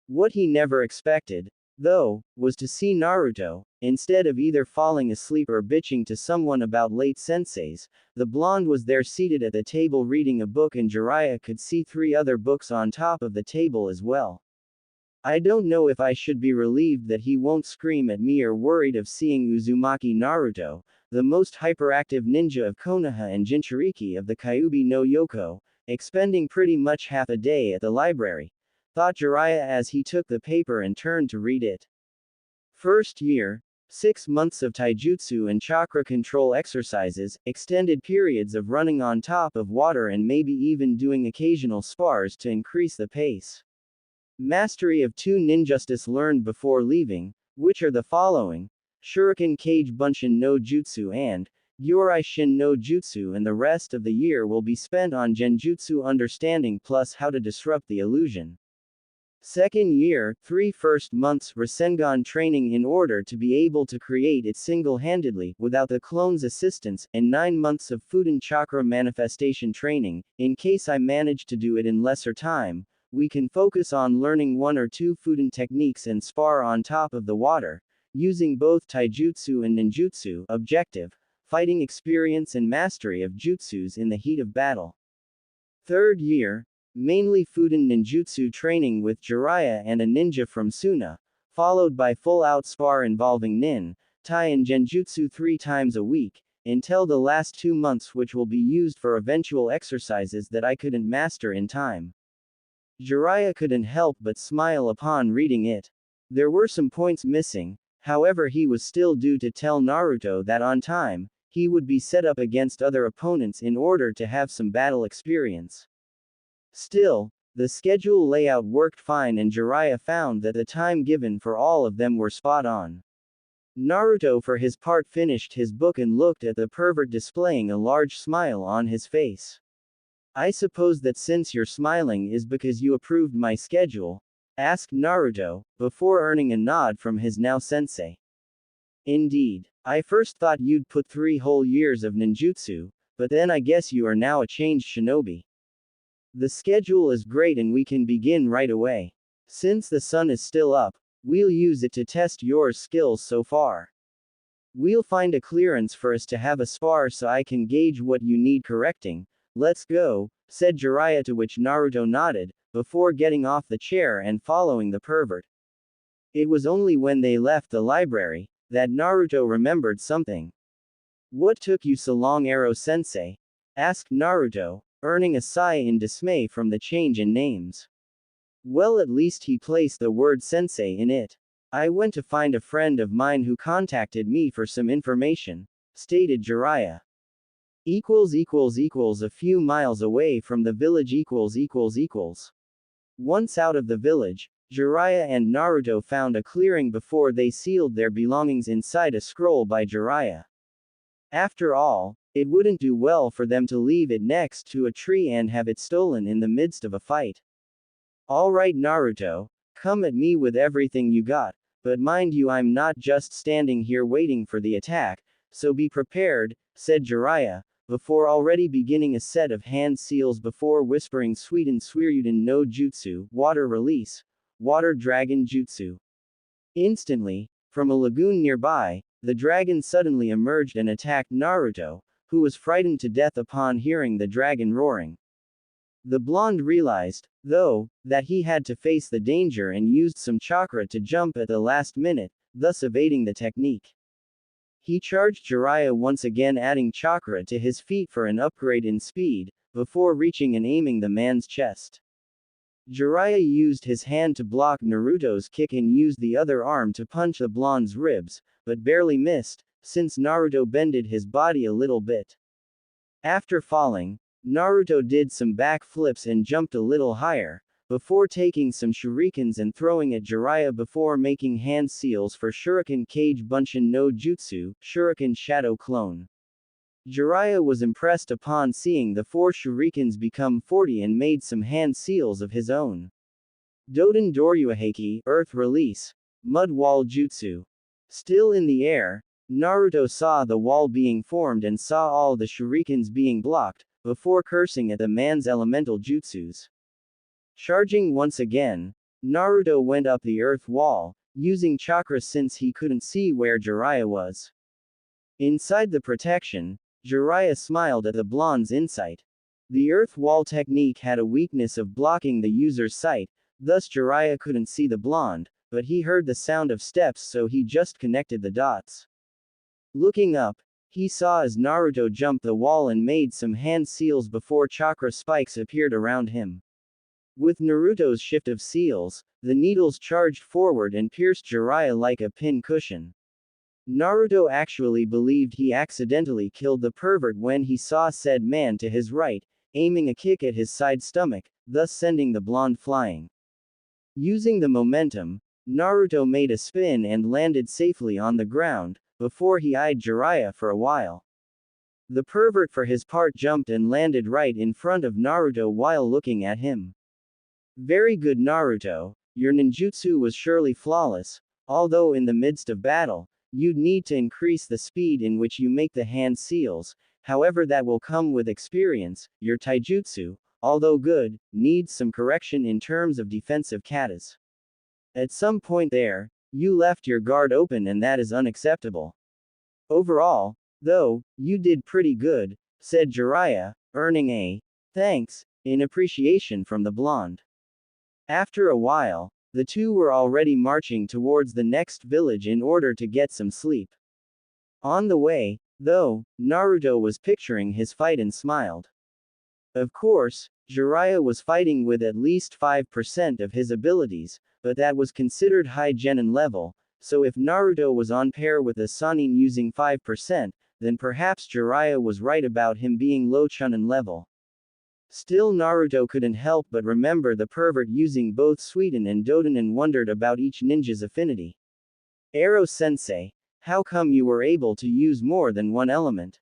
What he never expected, though, was to see Naruto, instead of either falling asleep or bitching to someone about late senseis, the blonde was there seated at the table reading a book, and Jiraiya could see 3 other books on top of the table as well. I don't know if I should be relieved that he won't scream at me or worried of seeing Uzumaki Naruto, the most hyperactive ninja of Konoha and Jinchuriki of the Kyuubi no Yoko, expending pretty much half a day at the library, thought Jiraiya as he took the paper and turned to read it. First year, 6 months of taijutsu and chakra control exercises, extended periods of running on top of water, and maybe even doing occasional spars to increase the pace. Mastery of 2 ninjustice learned before leaving, which are the following: Shuriken Kage Bunshin no Jutsu and Gyurai Shin no Jutsu, and the rest of the year will be spent on Genjutsu understanding plus how to disrupt the illusion. Second year, 3 first months Rasengan training in order to be able to create it single-handedly, without the clone's assistance, and 9 months of Fuden Chakra manifestation training. In case I manage to do it in lesser time, we can focus on learning 1 or 2 Fuden techniques and spar on top of the water, using both taijutsu and ninjutsu. Objective: fighting experience and mastery of jutsus in the heat of battle. Third year, mainly Fuden ninjutsu training with Jiraiya and a ninja from Suna, followed by full-out spar involving nin, tai and genjutsu 3 times a week, until the last 2 months, which will be used for eventual exercises that I couldn't master in time. Jiraiya couldn't help but smile upon reading it. There were some points missing, however he was still due to tell Naruto that on time, he would be set up against other opponents in order to have some battle experience. Still, the schedule layout worked fine and Jiraiya found that the time given for all of them were spot on. Naruto for his part finished his book and looked at the pervert displaying a large smile on his face. "I suppose that since you're smiling is because you approved my schedule?" asked Naruto, before earning a nod from his now sensei. "Indeed. I first thought you'd put 3 whole years of ninjutsu, but then I guess you are now a changed shinobi. The schedule is great and we can begin right away. Since the sun is still up, we'll use it to test your skills so far. We'll find a clearance for us to have a spar so I can gauge what you need correcting. Let's go," said Jiraiya, to which Naruto nodded, before getting off the chair and following the pervert. It was only when they left the library that Naruto remembered something. "What took you so long, Ero-sensei?" asked Naruto, earning a sigh in dismay from the change in names. "Well, at least he placed the word sensei in it. I went to find a friend of mine who contacted me for some information," stated Jiraiya. A few miles away from the village. Once out of the village, Jiraiya and Naruto found a clearing before they sealed their belongings inside a scroll by Jiraiya. After all, it wouldn't do well for them to leave it next to a tree and have it stolen in the midst of a fight. "Alright Naruto, come at me with everything you got, but mind you, I'm not just standing here waiting for the attack, so be prepared," said Jiraiya, before already beginning a set of hand seals before whispering Suiryuden no Jutsu, water release, water dragon jutsu. Instantly, from a lagoon nearby, the dragon suddenly emerged and attacked Naruto, who was frightened to death upon hearing the dragon roaring. The blonde realized, though, that he had to face the danger and used some chakra to jump at the last minute, thus evading the technique. He charged Jiraiya once again, adding chakra to his feet for an upgrade in speed, before reaching and aiming the man's chest. Jiraiya used his hand to block Naruto's kick and used the other arm to punch the blonde's ribs, but barely missed, since Naruto bended his body a little bit. After falling, Naruto did some back flips and jumped a little higher, before taking some shurikens and throwing at Jiraiya before making hand seals for Shuriken Kage Bunshin no Jutsu, Shuriken Shadow Clone. Jiraiya was impressed upon seeing the 4 shurikens become 40 and made some hand seals of his own. Doden Doryuheki, Earth Release, Mud Wall Jutsu. Still in the air, Naruto saw the wall being formed and saw all the shurikens being blocked, before cursing at the man's elemental jutsus. Charging once again, Naruto went up the earth wall, using chakra since he couldn't see where Jiraiya was. Inside the protection, Jiraiya smiled at the blonde's insight. The earth wall technique had a weakness of blocking the user's sight, thus Jiraiya couldn't see the blonde, but he heard the sound of steps, so he just connected the dots. Looking up, he saw as Naruto jumped the wall and made some hand seals before chakra spikes appeared around him. With Naruto's shift of seals, the needles charged forward and pierced Jiraiya like a pin cushion. Naruto actually believed he accidentally killed the pervert when he saw said man to his right, aiming a kick at his side stomach, thus sending the blonde flying. Using the momentum, Naruto made a spin and landed safely on the ground, before he eyed Jiraiya for a while. The pervert for his part jumped and landed right in front of Naruto while looking at him. Very good, Naruto. Your ninjutsu was surely flawless, although in the midst of battle, you'd need to increase the speed in which you make the hand seals, however that will come with experience. Your taijutsu, although good, needs some correction in terms of defensive katas. At some point there, you left your guard open and that is unacceptable. Overall, though, you did pretty good, said Jiraiya, earning a thanks in appreciation from the blonde. After a while, the two were already marching towards the next village in order to get some sleep. On the way, though, Naruto was picturing his fight and smiled. Of course, Jiraiya was fighting with at least 5% of his abilities, but that was considered high genin level, so if Naruto was on par with a Sannin using 5%, then perhaps Jiraiya was right about him being low chunin level. Still, Naruto couldn't help but remember the pervert using both Suiten and Doden and wondered about each ninja's affinity. Aro-sensei, how come you were able to use more than one element?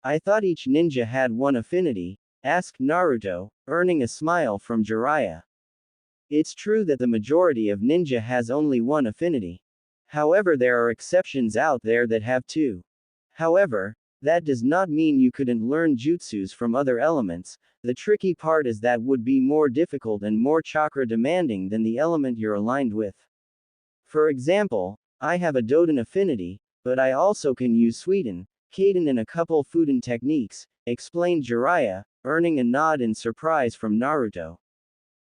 I thought each ninja had one affinity, asked Naruto, earning a smile from Jiraiya. It's true that the majority of ninja has only one affinity. However, there are exceptions out there that have two. However, that does not mean you couldn't learn jutsus from other elements. The tricky part is that would be more difficult and more chakra demanding than the element you're aligned with. For example, I have a Doden affinity, but I also can use Suiten, Kaden and a couple Fuuden techniques, explained Jiraiya, earning a nod in surprise from Naruto.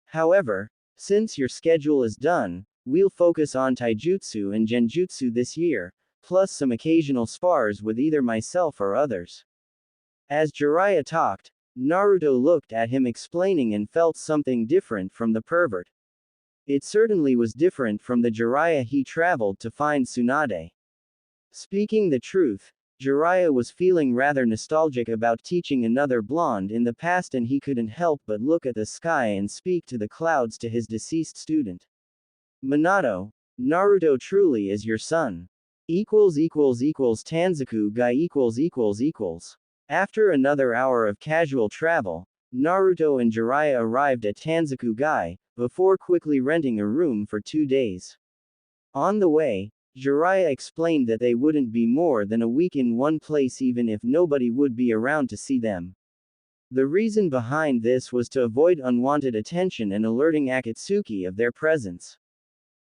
However, since your schedule is done, we'll focus on taijutsu and genjutsu this year, plus some occasional spars with either myself or others. As Jiraiya talked, Naruto looked at him explaining and felt something different from the pervert. It certainly was different from the Jiraiya he traveled to find Tsunade. Speaking the truth, Jiraiya was feeling rather nostalgic about teaching another blonde in the past and he couldn't help but look at the sky and speak to the clouds to his deceased student. Minato, Naruto truly is your son. Tanzaku Gai . After another hour of casual travel, Naruto and Jiraiya arrived at Tanzaku Gai, before quickly renting a room for 2 days. On the way, Jiraiya explained that they wouldn't be more than a week in one place even if nobody would be around to see them. The reason behind this was to avoid unwanted attention and alerting Akatsuki of their presence.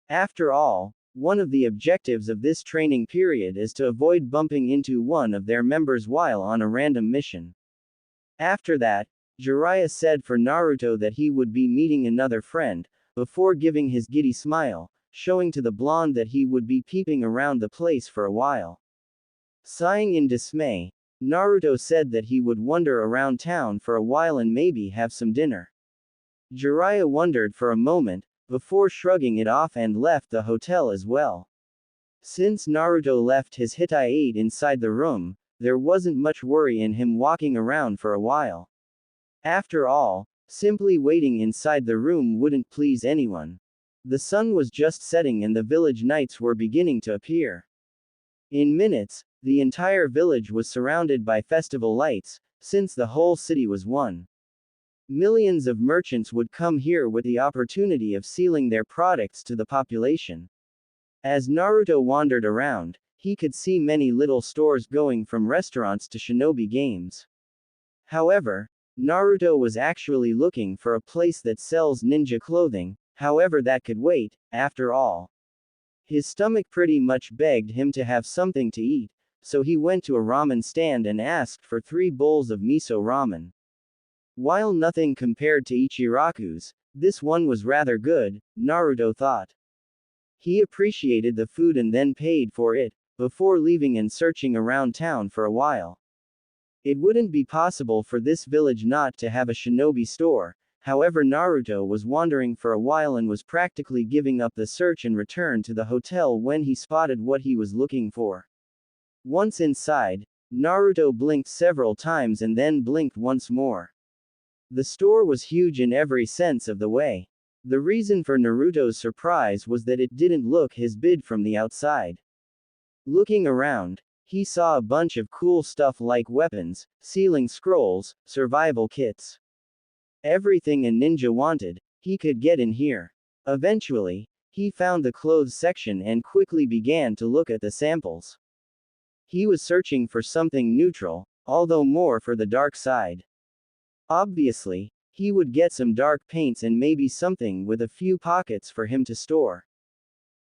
After all, one of the objectives of this training period is to avoid bumping into one of their members while on a random mission. After that, Jiraiya said for Naruto that he would be meeting another friend, before giving his giddy smile, showing to the blonde that he would be peeping around the place for a while. Sighing in dismay, Naruto said that he would wander around town for a while and maybe have some dinner. Jiraiya wondered for a moment, before shrugging it off and left the hotel as well. Since Naruto left his Hitai-8 inside the room, there wasn't much worry in him walking around for a while. After all, simply waiting inside the room wouldn't please anyone. The sun was just setting and the village lights were beginning to appear. In minutes, the entire village was surrounded by festival lights, since the whole city was one. Millions of merchants would come here with the opportunity of selling their products to the population. As Naruto wandered around, he could see many little stores going from restaurants to shinobi games. However, Naruto was actually looking for a place that sells ninja clothing, however that could wait, after all. His stomach pretty much begged him to have something to eat, so he went to a ramen stand and asked for 3 bowls of miso ramen. While nothing compared to Ichiraku's, this one was rather good, Naruto thought. He appreciated the food and then paid for it, before leaving and searching around town for a while. It wouldn't be possible for this village not to have a shinobi store, however Naruto was wandering for a while and was practically giving up the search and returned to the hotel when he spotted what he was looking for. Once inside, Naruto blinked several times and then blinked once more. The store was huge in every sense of the way. The reason for Naruto's surprise was that it didn't look his bid from the outside. Looking around, he saw a bunch of cool stuff like weapons, sealing scrolls, survival kits. Everything a ninja wanted, he could get in here. Eventually, he found the clothes section and quickly began to look at the samples. He was searching for something neutral, although more for the dark side. Obviously, he would get some dark paints and maybe something with a few pockets for him to store.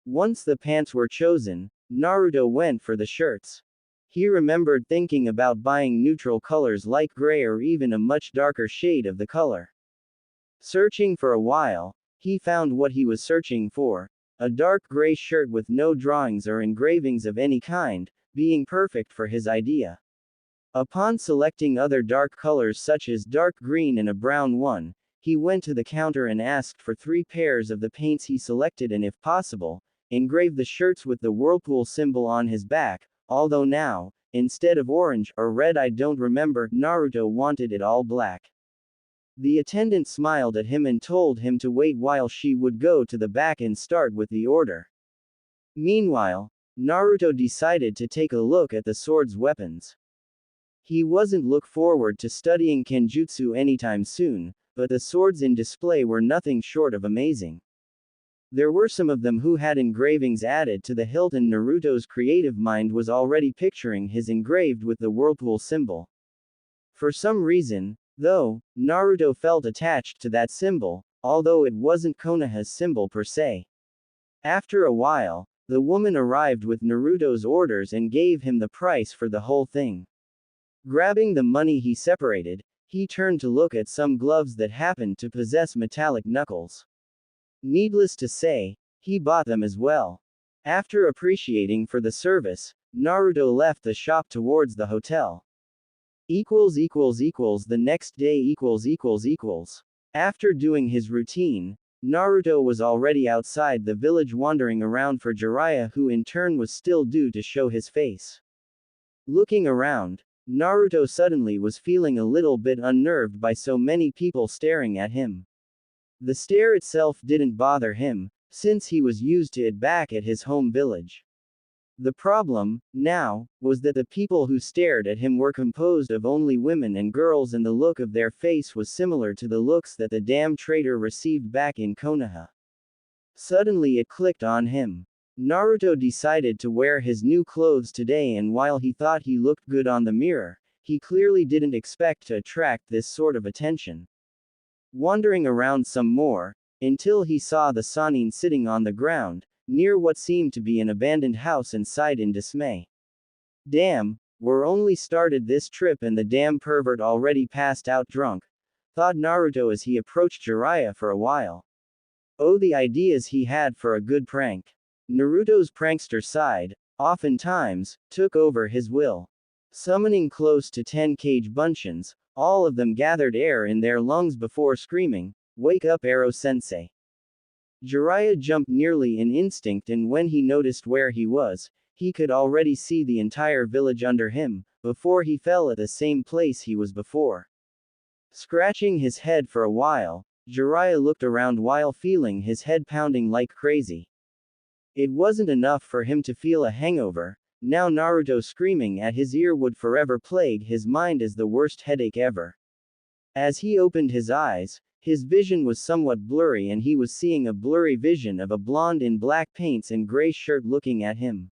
Once the pants were chosen, Naruto went for the shirts. He remembered thinking about buying neutral colors like gray or even a much darker shade of the color. Searching for a while, he found what he was searching for, a dark gray shirt with no drawings or engravings of any kind, being perfect for his idea. Upon selecting other dark colors such as dark green and a brown one, he went to the counter and asked for 3 pairs of the paints he selected and if possible, engrave the shirts with the whirlpool symbol on his back, although now, instead of orange or red I don't remember, Naruto wanted it all black. The attendant smiled at him and told him to wait while she would go to the back and start with the order. Meanwhile, Naruto decided to take a look at the sword's weapons. He wasn't look forward to studying Kenjutsu anytime soon, but the swords in display were nothing short of amazing. There were some of them who had engravings added to the hilt and Naruto's creative mind was already picturing his engraved with the whirlpool symbol. For some reason, though, Naruto felt attached to that symbol, although it wasn't Konoha's symbol per se. After a while, the woman arrived with Naruto's orders and gave him the price for the whole thing. Grabbing the money he separated, he turned to look at some gloves that happened to possess metallic knuckles. Needless to say, he bought them as well. After appreciating for the service, Naruto left the shop towards the hotel. The next day After doing his routine, Naruto was already outside the village wandering around for Jiraiya, who in turn was still due to show his face. Looking around, Naruto suddenly was feeling a little bit unnerved by so many people staring at him. The stare itself didn't bother him, since he was used to it back at his home village. The problem, now, was that the people who stared at him were composed of only women and girls and the look of their face was similar to the looks that the damn traitor received back in Konoha. Suddenly it clicked on him. Naruto decided to wear his new clothes today, and while he thought he looked good on the mirror, he clearly didn't expect to attract this sort of attention. Wandering around some more, until he saw the Sannin sitting on the ground, near what seemed to be an abandoned house, and sighed in dismay. Damn, we're only started this trip and the damn pervert already passed out drunk, thought Naruto as he approached Jiraiya for a while. Oh, the ideas he had for a good prank. Naruto's prankster side, oftentimes, took over his will. Summoning close to 10 cage bunchins, all of them gathered air in their lungs before screaming, "Wake up, Aro-sensei!" Jiraiya jumped nearly in instinct, and when he noticed where he was, he could already see the entire village under him, before he fell at the same place he was before. Scratching his head for a while, Jiraiya looked around while feeling his head pounding like crazy. It wasn't enough for him to feel a hangover, now Naruto screaming at his ear would forever plague his mind as the worst headache ever. As he opened his eyes, his vision was somewhat blurry and he was seeing a blurry vision of a blonde in black paints and gray shirt looking at him.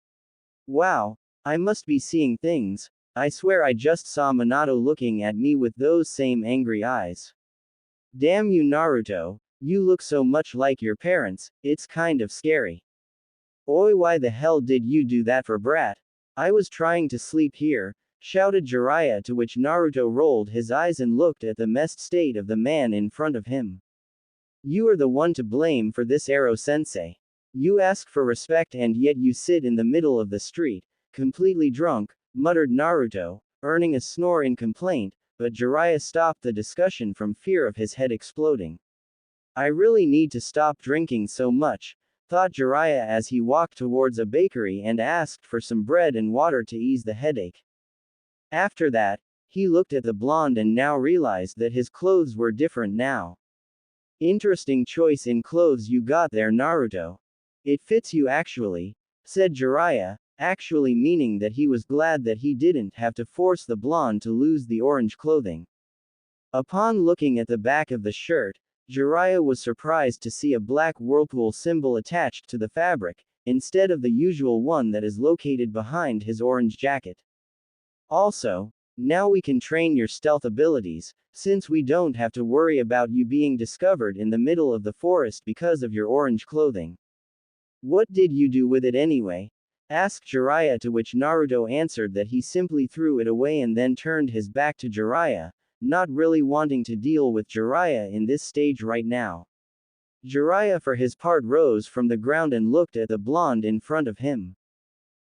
Wow, I must be seeing things. I swear I just saw Minato looking at me with those same angry eyes. Damn you, Naruto, you look so much like your parents, it's kind of scary. Oi, why the hell did you do that for, brat? I was trying to sleep here, shouted Jiraiya, to which Naruto rolled his eyes and looked at the messed state of the man in front of him. You are the one to blame for this, Aro-sensei. You ask for respect and yet you sit in the middle of the street, completely drunk, muttered Naruto, earning a snore in complaint, but Jiraiya stopped the discussion from fear of his head exploding. I really need to stop drinking so much, thought Jiraiya as he walked towards a bakery and asked for some bread and water to ease the headache. After that, he looked at the blonde and now realized that his clothes were different now. Interesting choice in clothes you got there, Naruto. It fits you actually, said Jiraiya, actually meaning that he was glad that he didn't have to force the blonde to lose the orange clothing. Upon looking at the back of the shirt, Jiraiya was surprised to see a black whirlpool symbol attached to the fabric, instead of the usual one that is located behind his orange jacket. Also, now we can train your stealth abilities, since we don't have to worry about you being discovered in the middle of the forest because of your orange clothing. What did you do with it anyway? Asked Jiraiya, to which Naruto answered that he simply threw it away and then turned his back to Jiraiya, not really wanting to deal with Jiraiya in this stage right now. Jiraiya for his part rose from the ground and looked at the blonde in front of him.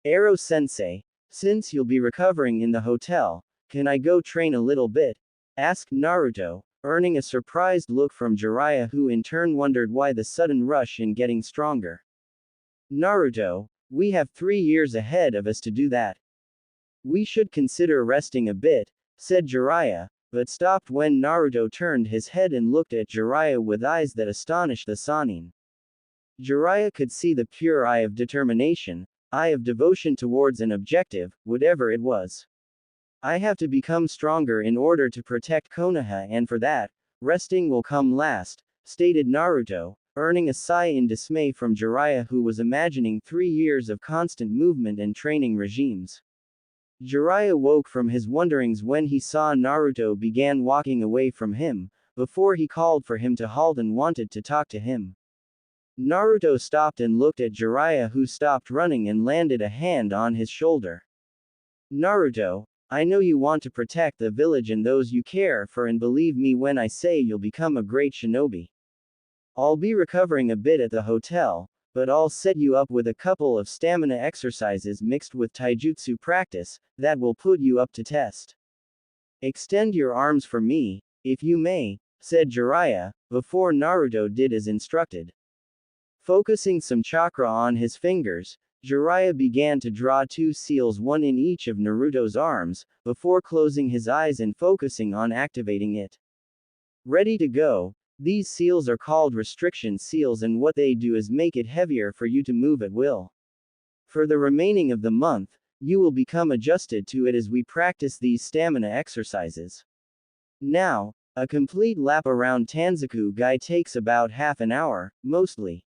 Aro-sensei, since you'll be recovering in the hotel, can I go train a little bit? Asked Naruto, earning a surprised look from Jiraiya, who in turn wondered why the sudden rush in getting stronger. Naruto, we have 3 years ahead of us to do that. We should consider resting a bit, said Jiraiya, but stopped when Naruto turned his head and looked at Jiraiya with eyes that astonished the Sannin. Jiraiya could see the pure eye of determination, eye of devotion towards an objective, whatever it was. I have to become stronger in order to protect Konoha, and for that, resting will come last, stated Naruto, earning a sigh in dismay from Jiraiya, who was imagining 3 years of constant movement and training regimes. Jiraiya woke from his wonderings when he saw Naruto began walking away from him, before he called for him to halt and wanted to talk to him. Naruto stopped and looked at Jiraiya, who stopped running and landed a hand on his shoulder. Naruto, I know you want to protect the village and those you care for, and believe me when I say you'll become a great shinobi. I'll be recovering a bit at the hotel, but I'll set you up with a couple of stamina exercises mixed with taijutsu practice, that will put you up to test. Extend your arms for me, if you may, said Jiraiya, before Naruto did as instructed. Focusing some chakra on his fingers, Jiraiya began to draw 2 seals, one in each of Naruto's arms, before closing his eyes and focusing on activating it. Ready to go. These seals are called restriction seals, and what they do is make it heavier for you to move at will. For the remaining of the month, you will become adjusted to it as we practice these stamina exercises. Now, a complete lap around Tanzaku-gai takes about half an hour, mostly.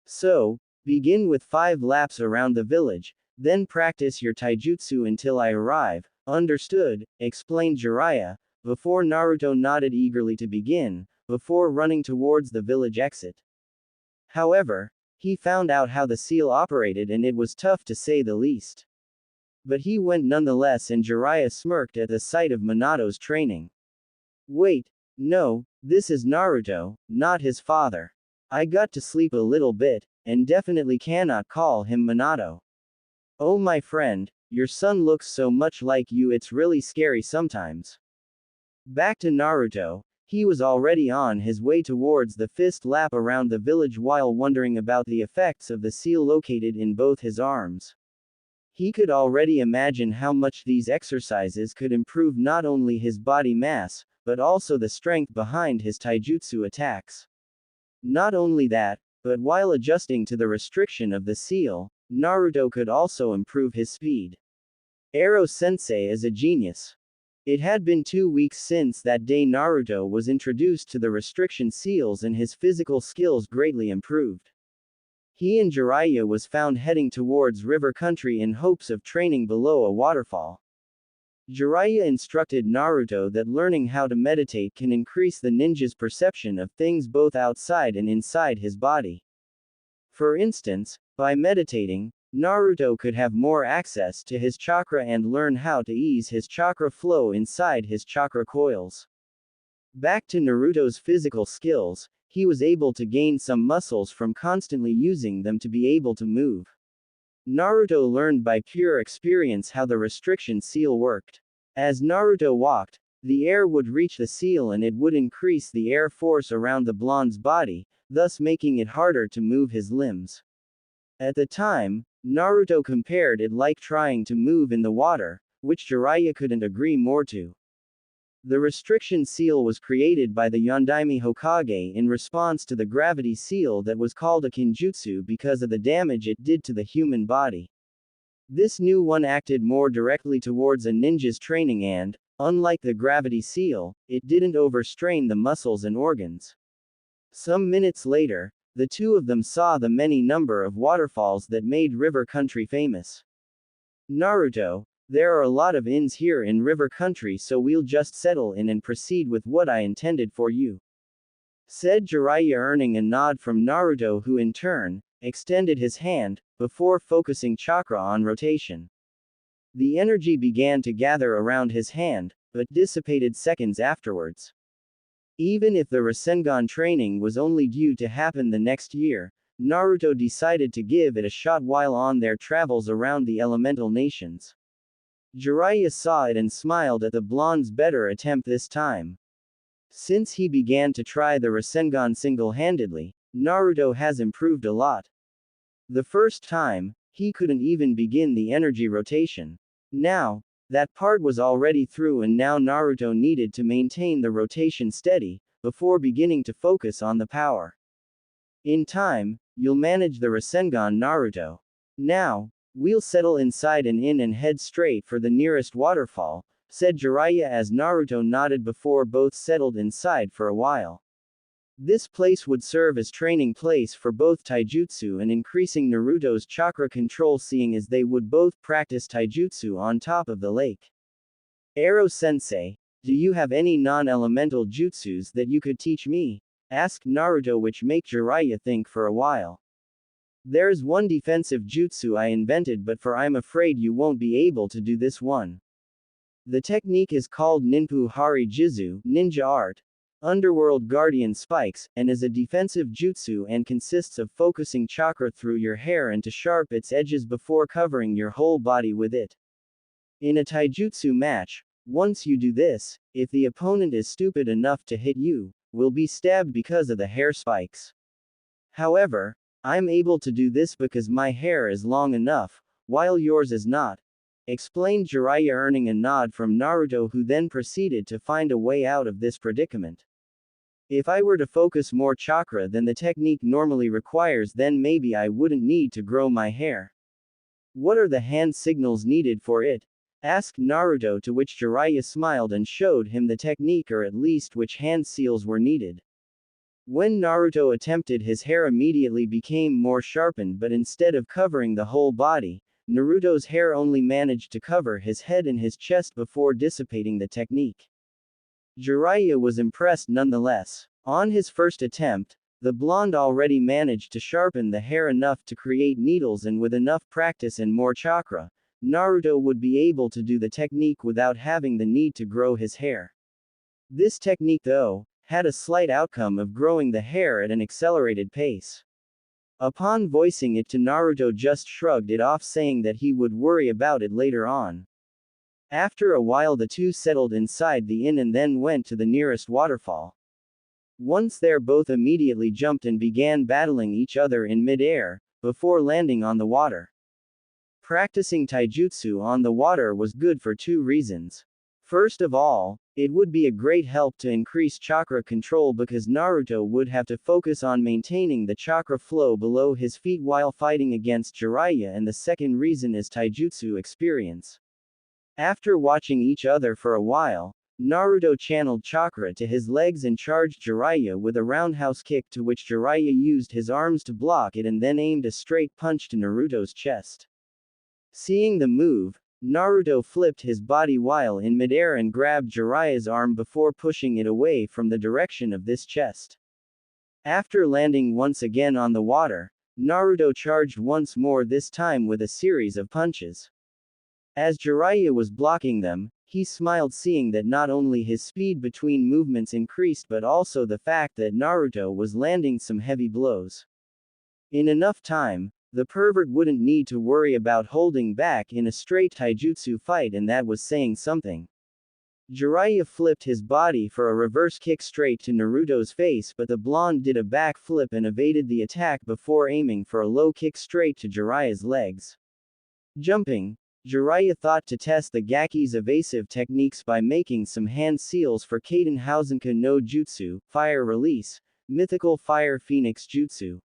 So, begin with 5 laps around the village, then practice your taijutsu until I arrive. Understood, explained Jiraiya, before Naruto nodded eagerly to begin, before running towards the village exit. However, he found out how the seal operated, and it was tough to say the least. But he went nonetheless, and Jiraiya smirked at the sight of Minato's training. Wait, no, this is Naruto, not his father. I got to sleep a little bit, and definitely cannot call him Minato. Oh my friend, your son looks so much like you, it's really scary sometimes. Back to Naruto. He was already on his way towards the 5th lap around the village while wondering about the effects of the seal located in both his arms. He could already imagine how much these exercises could improve not only his body mass, but also the strength behind his taijutsu attacks. Not only that, but while adjusting to the restriction of the seal, Naruto could also improve his speed. Aro-sensei is a genius. It had been 2 weeks since that day Naruto was introduced to the restriction seals, and his physical skills greatly improved. He and Jiraiya was found heading towards river country in hopes of training below a waterfall. Jiraiya instructed Naruto that learning how to meditate can increase the ninja's perception of things both outside and inside his body. For instance, by meditating, Naruto could have more access to his chakra and learn how to ease his chakra flow inside his chakra coils. Back to Naruto's physical skills, he was able to gain some muscles from constantly using them to be able to move. Naruto learned by pure experience how the restriction seal worked. As Naruto walked, the air would reach the seal and it would increase the air force around the blonde's body, thus making it harder to move his limbs. At the time, Naruto compared it like trying to move in the water, which Jiraiya couldn't agree more to. The restriction seal was created by the Yondaime Hokage in response to the gravity seal that was called a Kinjutsu because of the damage it did to the human body. This new one acted more directly towards a ninja's training and, unlike the gravity seal, it didn't overstrain the muscles and organs. Some minutes later, the two of them saw the many number of waterfalls that made river country famous. Naruto, there are a lot of inns here in river country, so we'll just settle in and proceed with what I intended for you, said Jiraiya, earning a nod from Naruto, who in turn extended his hand, before focusing chakra on rotation. The energy began to gather around his hand, but dissipated seconds afterwards. Even if the Rasengan training was only due to happen the next year, Naruto decided to give it a shot while on their travels around the elemental nations. Jiraiya saw it and smiled at the blonde's better attempt this time. Since he began to try the Rasengan single-handedly, Naruto has improved a lot. The first time, he couldn't even begin the energy rotation. Now, that part was already through, and now Naruto needed to maintain the rotation steady, before beginning to focus on the power. In time, you'll manage the Rasengan, Naruto. Now, we'll settle inside an inn and head straight for the nearest waterfall, said Jiraiya as Naruto nodded before both settled inside for a while. This place would serve as training place for both taijutsu and increasing Naruto's chakra control, seeing as they would both practice taijutsu on top of the lake. Ero-sensei, do you have any non-elemental jutsus that you could teach me? Asked Naruto, which made Jiraiya think for a while. There's one defensive jutsu I invented, but I'm afraid you won't be able to do this one. The technique is called Ninpu Hari Jizu, ninja art, underworld guardian spikes, and is a defensive jutsu and consists of focusing chakra through your hair and to sharp its edges before covering your whole body with it. In a taijutsu match, once you do this, if the opponent is stupid enough to hit you, will be stabbed because of the hair spikes. However, I'm able to do this because my hair is long enough, while yours is not, explained Jiraiya, earning a nod from Naruto, who then proceeded to find a way out of this predicament. If I were to focus more chakra than the technique normally requires, then maybe I wouldn't need to grow my hair. What are the hand signals needed for it? Asked Naruto, to which Jiraiya smiled and showed him the technique, or at least which hand seals were needed. When Naruto attempted, his hair immediately became more sharpened, but instead of covering the whole body, Naruto's hair only managed to cover his head and his chest before dissipating the technique. Jiraiya was impressed nonetheless. On his first attempt, the blonde already managed to sharpen the hair enough to create needles, and with enough practice and more chakra, Naruto would be able to do the technique without having the need to grow his hair. This technique, though, had a slight outcome of growing the hair at an accelerated pace. Upon voicing it to Naruto, just shrugged it off, saying that he would worry about it later on. After a while, the two settled inside the inn and then went to the nearest waterfall. Once there, both immediately jumped and began battling each other in mid-air, before landing on the water. Practicing taijutsu on the water was good for two reasons. First of all, it would be a great help to increase chakra control, because Naruto would have to focus on maintaining the chakra flow below his feet while fighting against Jiraiya, and the second reason is taijutsu experience. After watching each other for a while, Naruto channeled chakra to his legs and charged Jiraiya with a roundhouse kick, to which Jiraiya used his arms to block it and then aimed a straight punch to Naruto's chest. Seeing the move, Naruto flipped his body while in midair and grabbed Jiraiya's arm before pushing it away from the direction of this chest. After landing once again on the water, Naruto charged once more, this time with a series of punches. As Jiraiya was blocking them, he smiled, seeing that not only his speed between movements increased, but also the fact that Naruto was landing some heavy blows. In enough time, the pervert wouldn't need to worry about holding back in a straight taijutsu fight, and that was saying something. Jiraiya flipped his body for a reverse kick straight to Naruto's face, but the blonde did a back flip and evaded the attack before aiming for a low kick straight to Jiraiya's legs. Jumping, Jiraiya thought to test the Gaki's evasive techniques by making some hand seals for Kaden Hausenka no Jutsu, Fire Release, Mythical Fire Phoenix Jutsu.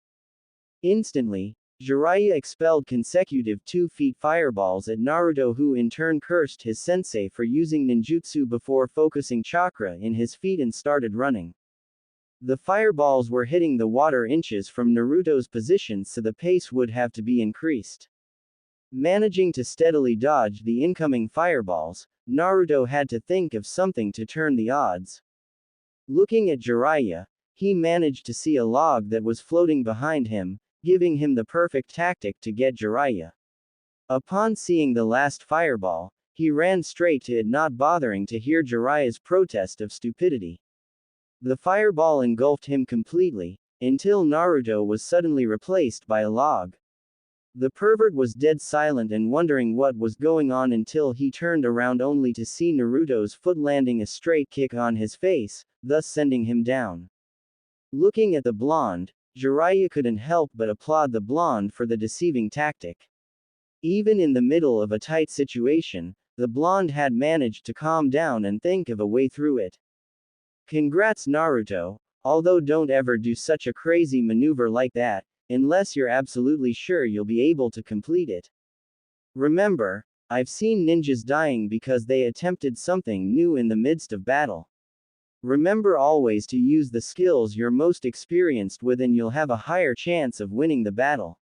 Instantly, Jiraiya expelled consecutive 2 feet fireballs at Naruto, who in turn cursed his sensei for using ninjutsu before focusing chakra in his feet and started running. The fireballs were hitting the water inches from Naruto's position, so the pace would have to be increased. Managing to steadily dodge the incoming fireballs, Naruto had to think of something to turn the odds. Looking at Jiraiya, he managed to see a log that was floating behind him, giving him the perfect tactic to get Jiraiya. Upon seeing the last fireball, he ran straight to it, not bothering to hear Jiraiya's protest of stupidity. The fireball engulfed him completely, until Naruto was suddenly replaced by a log. The pervert was dead silent and wondering what was going on until he turned around only to see Naruto's foot landing a straight kick on his face, thus sending him down. Looking at the blonde, Jiraiya couldn't help but applaud the blonde for the deceiving tactic. Even in the middle of a tight situation, the blonde had managed to calm down and think of a way through it. Congrats, Naruto, although don't ever do such a crazy maneuver like that, unless you're absolutely sure you'll be able to complete it. Remember, I've seen ninjas dying because they attempted something new in the midst of battle. Remember always to use the skills you're most experienced with and you'll have a higher chance of winning the battle.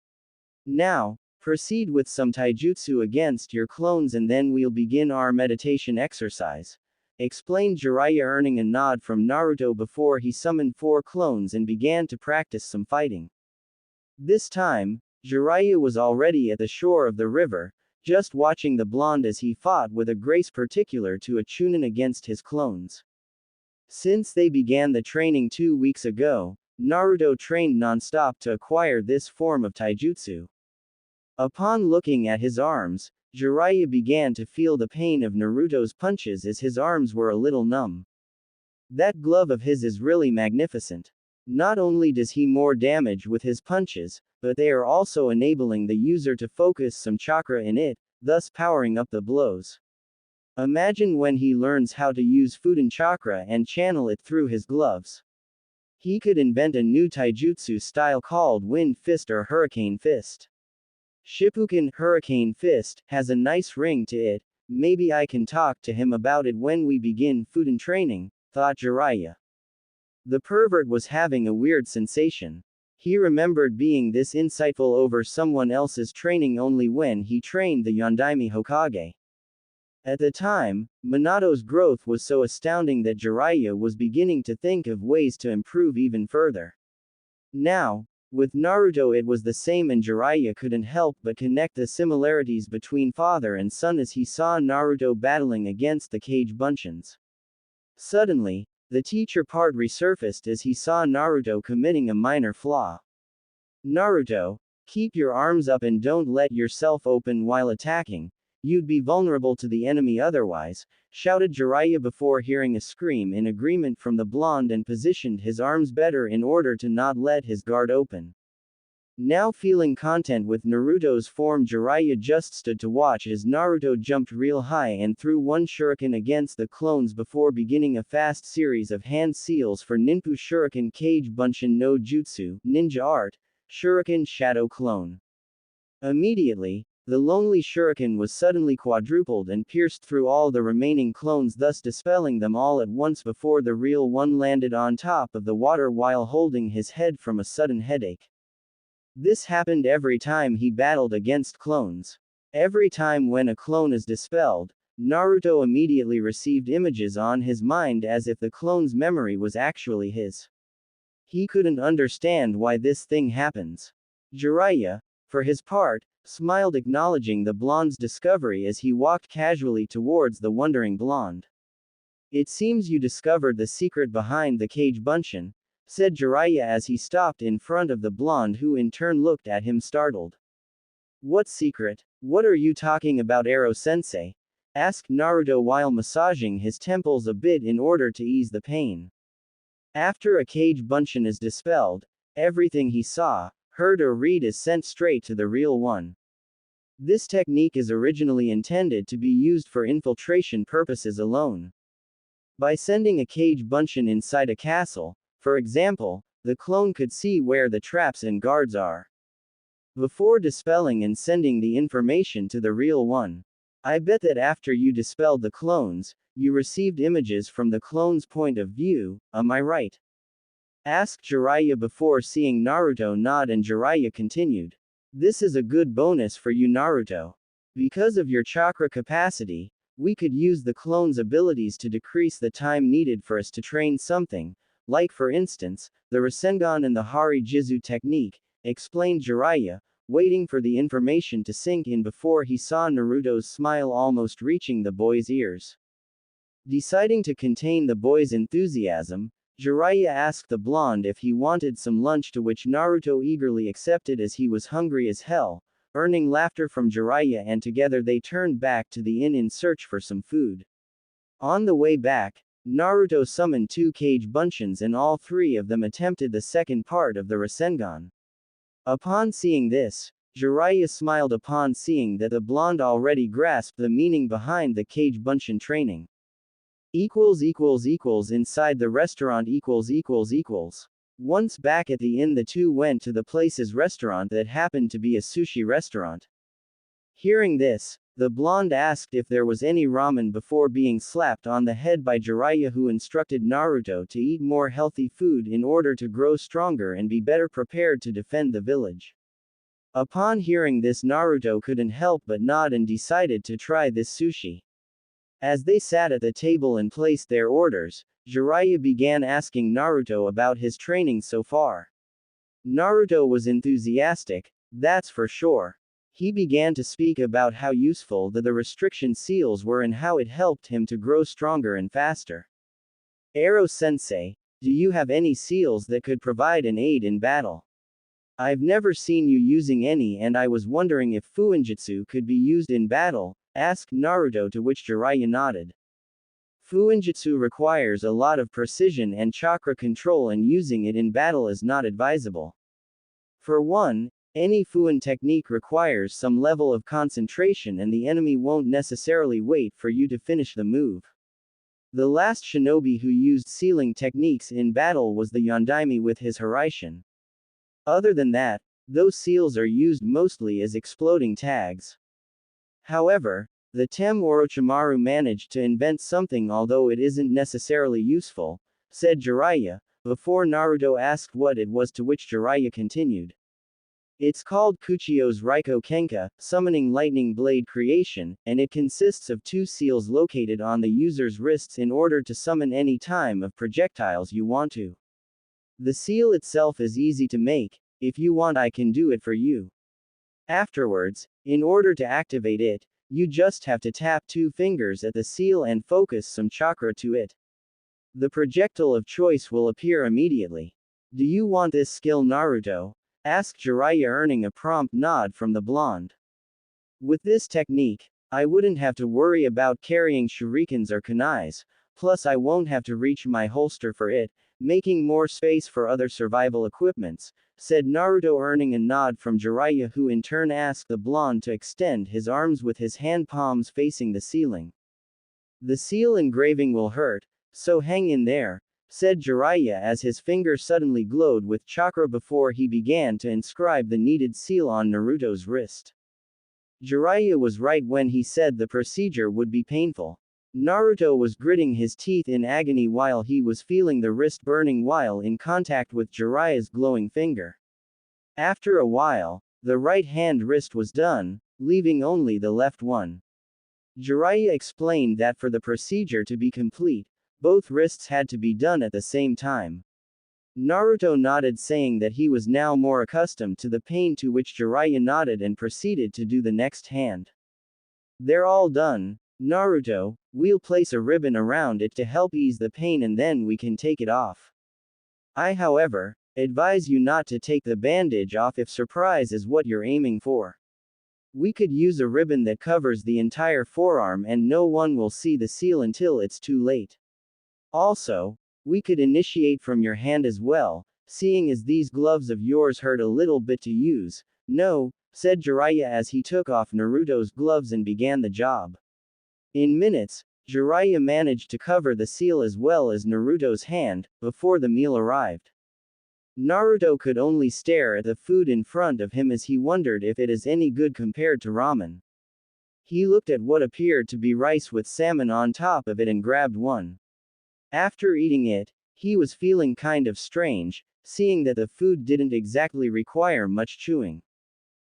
Now, proceed with some taijutsu against your clones and then we'll begin our meditation exercise, explained Jiraiya, earning a nod from Naruto before he summoned 4 clones and began to practice some fighting. This time, Jiraiya was already at the shore of the river, just watching the blonde as he fought with a grace particular to a chunin against his clones. Since they began the training 2 weeks ago, Naruto trained non-stop to acquire this form of taijutsu. Upon looking at his arms, Jiraiya began to feel the pain of Naruto's punches as his arms were a little numb. That glove of his is really magnificent. Not only does he more damage with his punches, but they are also enabling the user to focus some chakra in it, thus powering up the blows. Imagine when he learns how to use Fuuinjutsu chakra and channel it through his gloves. He could invent a new taijutsu style called Wind Fist or Hurricane Fist. Shippuken Hurricane Fist has a nice ring to it. Maybe I can talk to him about it when we begin Fuuinjutsu training, thought Jiraiya. The pervert was having a weird sensation. He remembered being this insightful over someone else's training only when he trained the Yondaime Hokage. At the time, Minato's growth was so astounding that Jiraiya was beginning to think of ways to improve even further. Now, with Naruto it was the same, and Jiraiya couldn't help but connect the similarities between father and son as he saw Naruto battling against the Cage Bunshins. Suddenly, the teacher part resurfaced as he saw Naruto committing a minor flaw. Naruto, keep your arms up and don't let yourself open while attacking. You'd be vulnerable to the enemy otherwise, shouted Jiraiya before hearing a scream in agreement from the blonde and positioned his arms better in order to not let his guard open. Now feeling content with Naruto's form, Jiraiya just stood to watch as Naruto jumped real high and threw one shuriken against the clones before beginning a fast series of hand seals for Ninpu Shuriken Cage Bunshin no Jutsu, Ninja Art, Shuriken Shadow Clone. Immediately, the lonely shuriken was suddenly quadrupled and pierced through all the remaining clones, thus dispelling them all at once before the real one landed on top of the water while holding his head from a sudden headache. This happened every time he battled against clones. Every time when a clone is dispelled, Naruto immediately received images on his mind as if the clone's memory was actually his. He couldn't understand why this thing happens. Jiraiya, for his part, smiled, acknowledging the blonde's discovery as he walked casually towards the wondering blonde. It seems you discovered the secret behind the Cage Bunshin, said Jiraiya as he stopped in front of the blonde, who in turn looked at him startled. What secret? What are you talking about, Ero-sensei? Asked Naruto while massaging his temples a bit in order to ease the pain. After a Cage Bunshin is dispelled, everything he saw, heard or read is sent straight to the real one. This technique is originally intended to be used for infiltration purposes alone. By sending a Cage Bunshin inside a castle, for example, the clone could see where the traps and guards are. before dispelling and sending the information to the real one. I bet that after you dispelled the clones, you received images from the clone's point of view, am I right? Asked Jiraiya before seeing Naruto nod, and Jiraiya continued. This is a good bonus for you, Naruto. Because of your chakra capacity, we could use the clone's abilities to decrease the time needed for us to train something, like for instance, the Rasengan and the Hari Jizu technique, explained Jiraiya, waiting for the information to sink in before he saw Naruto's smile almost reaching the boy's ears. Deciding to contain the boy's enthusiasm, Jiraiya asked the blonde if he wanted some lunch, to which Naruto eagerly accepted as he was hungry as hell, earning laughter from Jiraiya, and together they turned back to the inn in search for some food. On the way back, Naruto summoned 2 Kage Bunshins and all 3 of them attempted the second part of the Rasengan. Upon seeing this, Jiraiya smiled upon seeing that the blonde already grasped the meaning behind the Kage Bunshin training. Inside the restaurant Once back at the inn, the two went to the place's restaurant that happened to be a sushi restaurant. Hearing this, the blonde asked if there was any ramen before being slapped on the head by Jiraiya, who instructed Naruto to eat more healthy food in order to grow stronger and be better prepared to defend the village. Upon hearing this, Naruto couldn't help but nod and decided to try this sushi. As they sat at the table and placed their orders, Jiraiya began asking Naruto about his training so far. Naruto was enthusiastic, that's for sure. He began to speak about how useful the restriction seals were and how it helped him to grow stronger and faster. Ero-sensei, do you have any seals that could provide an aid in battle? I've never seen you using any, and I was wondering if Fuuinjutsu could be used in battle, asked Naruto, to which Jiraiya nodded. Fuuinjutsu requires a lot of precision and chakra control, and using it in battle is not advisable. For one, any Fuin technique requires some level of concentration, and the enemy won't necessarily wait for you to finish the move. The last shinobi who used sealing techniques in battle was the Yondaime with his Hiraishin. Other than that, those seals are used mostly as exploding tags. However, the Tem Orochimaru managed to invent something, although it isn't necessarily useful, said Jiraiya, before Naruto asked what it was, to which Jiraiya continued. It's called Kuchio's Raiko Kenka, summoning lightning blade creation, and it consists of 2 seals located on the user's wrists in order to summon any time of projectiles you want to. The seal itself is easy to make, if you want I can do it for you. Afterwards, in order to activate it, you just have to tap 2 fingers at the seal and focus some chakra to it. The projectile of choice will appear immediately. Do you want this skill, Naruto? Asked Jiraiya, earning a prompt nod from the blonde. With this technique, I wouldn't have to worry about carrying shurikens or kunais, plus I won't have to reach my holster for it, making more space for other survival equipments, said Naruto, earning a nod from Jiraiya, who in turn asked the blonde to extend his arms with his hand palms facing the ceiling. The seal engraving will hurt, so hang in there, said Jiraiya as his finger suddenly glowed with chakra before he began to inscribe the needed seal on Naruto's wrist. Jiraiya was right when he said the procedure would be painful. Naruto was gritting his teeth in agony while he was feeling the wrist burning while in contact with Jiraiya's glowing finger. After a while, the right hand wrist was done, leaving only the left one. Jiraiya explained that for the procedure to be complete, both wrists had to be done at the same time. Naruto nodded, saying that he was now more accustomed to the pain, to which Jiraiya nodded and proceeded to do the next hand. They're all done, Naruto, we'll place a ribbon around it to help ease the pain and then we can take it off. I, however, advise you not to take the bandage off if surprise is what you're aiming for. We could use a ribbon that covers the entire forearm and no one will see the seal until it's too late. Also, we could initiate from your hand as well, seeing as these gloves of yours hurt a little bit to use. No, said Jiraiya as he took off Naruto's gloves and began the job. In minutes, Jiraiya managed to cover the seal as well as Naruto's hand, before the meal arrived. Naruto could only stare at the food in front of him as he wondered if it is any good compared to ramen. He looked at what appeared to be rice with salmon on top of it and grabbed one. After eating it, he was feeling kind of strange, seeing that the food didn't exactly require much chewing.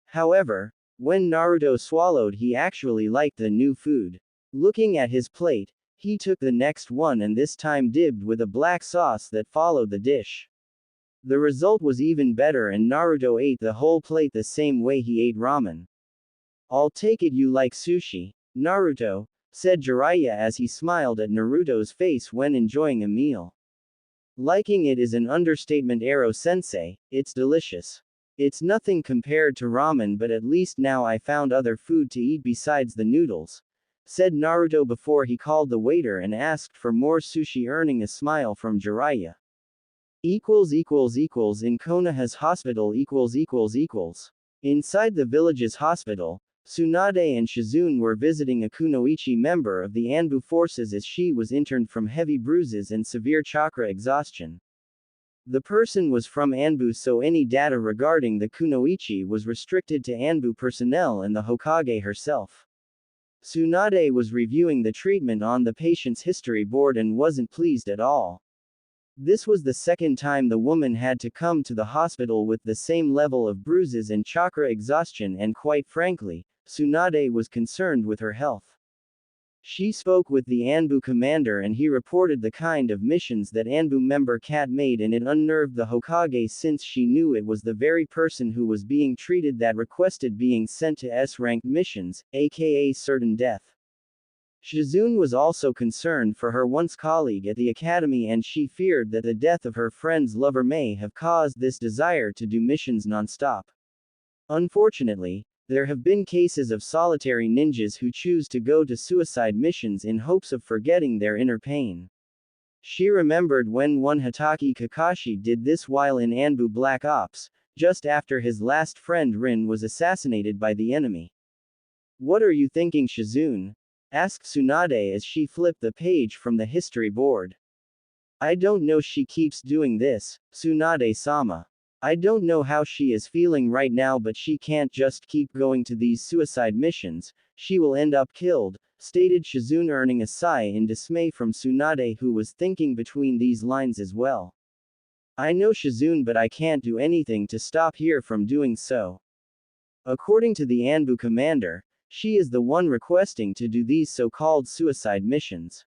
However, when Naruto swallowed, he actually liked the new food. Looking at his plate, he took the next one and this time dipped with a black sauce that followed the dish. The result was even better and Naruto ate the whole plate the same way he ate ramen. "I'll take it you like sushi, Naruto," said Jiraiya as he smiled at Naruto's face when enjoying a meal. "Liking it is an understatement, Ero-sensei, it's delicious. It's nothing compared to ramen, but at least now I found other food to eat besides the noodles," said Naruto before he called the waiter and asked for more sushi, earning a smile from Jiraiya. In Konoha's hospital. Inside the village's hospital, Tsunade and Shizune were visiting a kunoichi member of the Anbu forces as she was interned from heavy bruises and severe chakra exhaustion. The person was from Anbu, so any data regarding the kunoichi was restricted to Anbu personnel and the Hokage herself. Tsunade was reviewing the treatment on the patient's history board and wasn't pleased at all. This was the second time the woman had to come to the hospital with the same level of bruises and chakra exhaustion, and quite frankly, Tsunade was concerned with her health. She spoke with the Anbu commander and he reported the kind of missions that Anbu member Kat made, and it unnerved the Hokage since she knew it was the very person who was being treated that requested being sent to S-ranked missions, aka certain death. Shizune was also concerned for her once colleague at the academy, and she feared that the death of her friend's lover may have caused this desire to do missions non-stop. Unfortunately, there have been cases of solitary ninjas who choose to go to suicide missions in hopes of forgetting their inner pain. She remembered when one Hatake Kakashi did this while in Anbu Black Ops, just after his last friend Rin was assassinated by the enemy. "What are you thinking, Shizune?" asked Tsunade as she flipped the page from the history board. "I don't know, she keeps doing this, Tsunade-sama. I don't know how she is feeling right now, but she can't just keep going to these suicide missions, she will end up killed," stated Shizune, earning a sigh in dismay from Tsunade, who was thinking between these lines as well. "I know, Shizune, but I can't do anything to stop her from doing so. According to the Anbu commander, she is the one requesting to do these so-called suicide missions.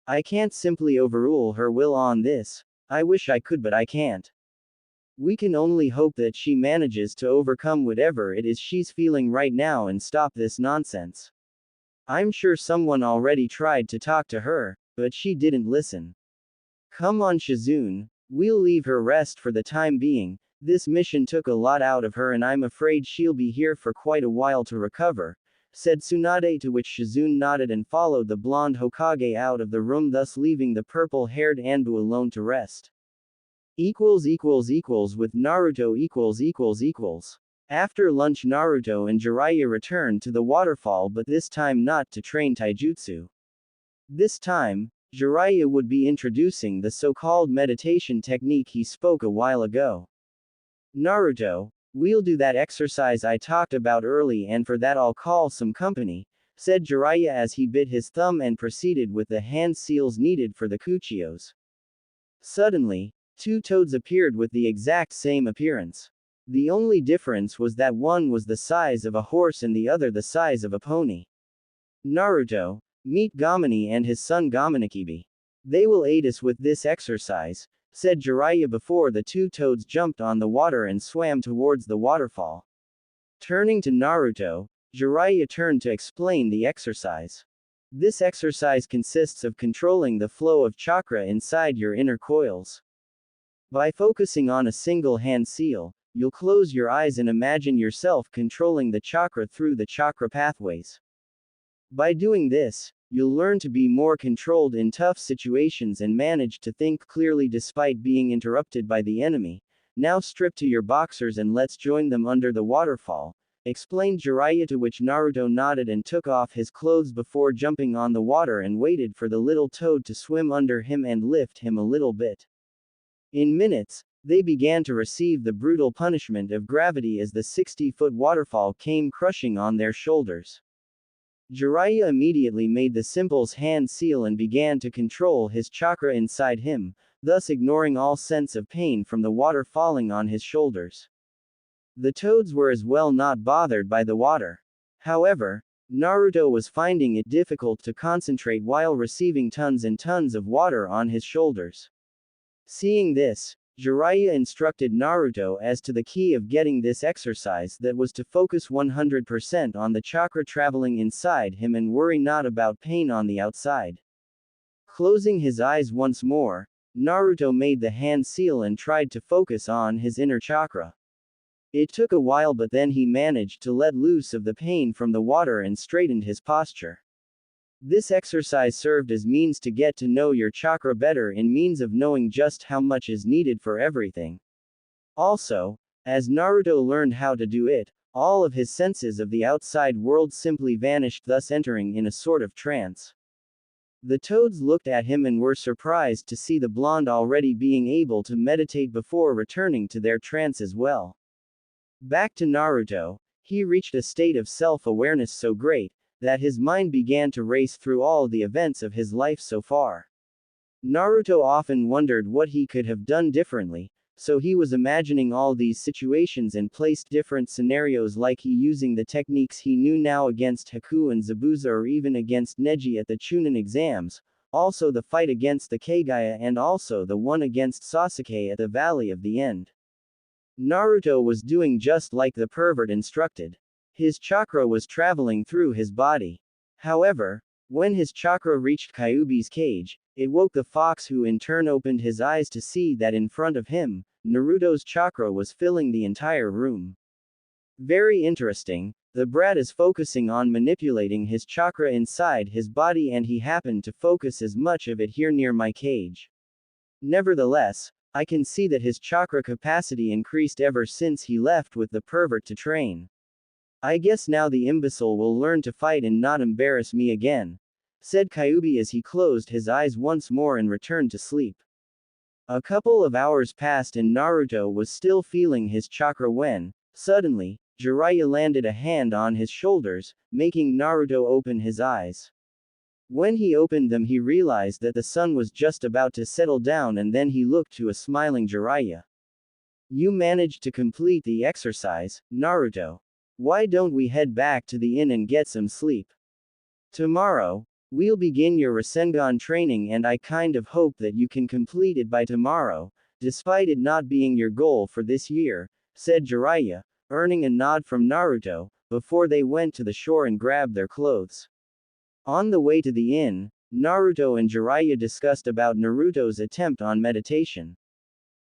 I can't simply overrule her will on this. I wish I could, but I can't. We can only hope that she manages to overcome whatever it is she's feeling right now and stop this nonsense. I'm sure someone already tried to talk to her, but she didn't listen. Come on, Shizune, we'll leave her rest for the time being. This mission took a lot out of her and I'm afraid she'll be here for quite a while to recover," said Tsunade, to which Shizune nodded and followed the blonde Hokage out of the room, thus leaving the purple-haired Anbu alone to rest. With Naruto. After lunch, Naruto and Jiraiya returned to the waterfall, but this time not to train taijutsu. This time, Jiraiya would be introducing the so-called meditation technique he spoke a while ago. "Naruto, we'll do that exercise I talked about early, and for that I'll call some company," said Jiraiya as he bit his thumb and proceeded with the hand seals needed for the Kuchios. Suddenly, two toads appeared with the exact same appearance. The only difference was that one was the size of a horse and the other the size of a pony. "Naruto, meet Gamini and his son Gaminikibi. They will aid us with this exercise," said Jiraiya before the two toads jumped on the water and swam towards the waterfall. Turning to Naruto, Jiraiya turned to explain the exercise. This exercise consists of controlling the flow of chakra inside your inner coils. By focusing on a single hand seal, you'll close your eyes and imagine yourself controlling the chakra through the chakra pathways. By doing this, you'll learn to be more controlled in tough situations and manage to think clearly despite being interrupted by the enemy. Now strip to your boxers and let's join them under the waterfall, explained Jiraiya, to which Naruto nodded and took off his clothes before jumping on the water and waited for the little toad to swim under him and lift him a little bit. In minutes, They began to receive the brutal punishment of gravity as the 60-foot waterfall came crushing on their shoulders. Jiraiya immediately made the Simple's hand seal and began to control his chakra inside him, thus ignoring all sense of pain from the water falling on his shoulders. The toads were as well not bothered by the water. However, Naruto was finding it difficult to concentrate while receiving tons and tons of water on his shoulders. Seeing this, Jiraiya instructed Naruto as to the key of getting this exercise, that was to focus 100% on the chakra traveling inside him and worry not about pain on the outside. Closing his eyes once more, Naruto made the hand seal and tried to focus on his inner chakra. It took a while, but then he managed to let loose of the pain from the water and straightened his posture. This exercise served as means to get to know your chakra better, in means of knowing just how much is needed for everything. Also, as Naruto learned how to do it, all of his senses of the outside world simply vanished, thus entering in a sort of trance. The toads looked at him and were surprised to see the blonde already being able to meditate before returning to their trance as well. Back to Naruto, he reached a state of self-awareness so great that his mind began to race through all the events of his life so far. Naruto often wondered what he could have done differently, so he was imagining all these situations and placed different scenarios, like he using the techniques he knew now against Haku and Zabuza, or even against Neji at the Chunin exams, also the fight against the Kagaya, and also the one against Sasuke at the Valley of the End. Naruto was doing just like the pervert instructed. His chakra was traveling through his body. However, when his chakra reached Kyuubi's cage, it woke the fox, who in turn opened his eyes to see that in front of him, Naruto's chakra was filling the entire room. Very interesting, the brat is focusing on manipulating his chakra inside his body, and he happened to focus as much of it here near my cage. Nevertheless, I can see that his chakra capacity increased ever since he left with the pervert to train. I guess now the imbecile will learn to fight and not embarrass me again, said Kyuubi as he closed his eyes once more and returned to sleep. A couple of hours passed and Naruto was still feeling his chakra when, suddenly, Jiraiya landed a hand on his shoulders, making Naruto open his eyes. When he opened them, he realized that the sun was just about to settle down, and then he looked to a smiling Jiraiya. You managed to complete the exercise, Naruto. Why don't we head back to the inn and get some sleep? Tomorrow, we'll begin your Rasengan training, and I kind of hope that you can complete it by tomorrow, despite it not being your goal for this year, said Jiraiya, earning a nod from Naruto, before they went to the shore and grabbed their clothes. On the way to the inn, Naruto and Jiraiya discussed about Naruto's attempt on meditation.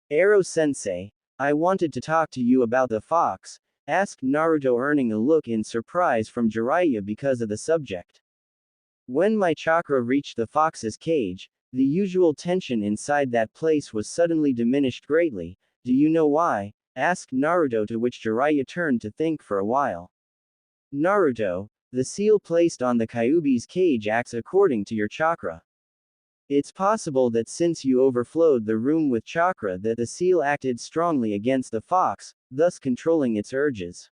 Ero-sensei, I wanted to talk to you about the fox, asked Naruto, earning a look in surprise from Jiraiya because of the subject. When my chakra reached the fox's cage, the usual tension inside that place was suddenly diminished greatly. Do you know why? Asked Naruto, to which Jiraiya turned to think for a while. Naruto, the seal placed on the Kyuubi's cage acts according to your chakra. It's possible that since you overflowed the room with chakra, that the seal acted strongly against the fox, thus controlling its urges.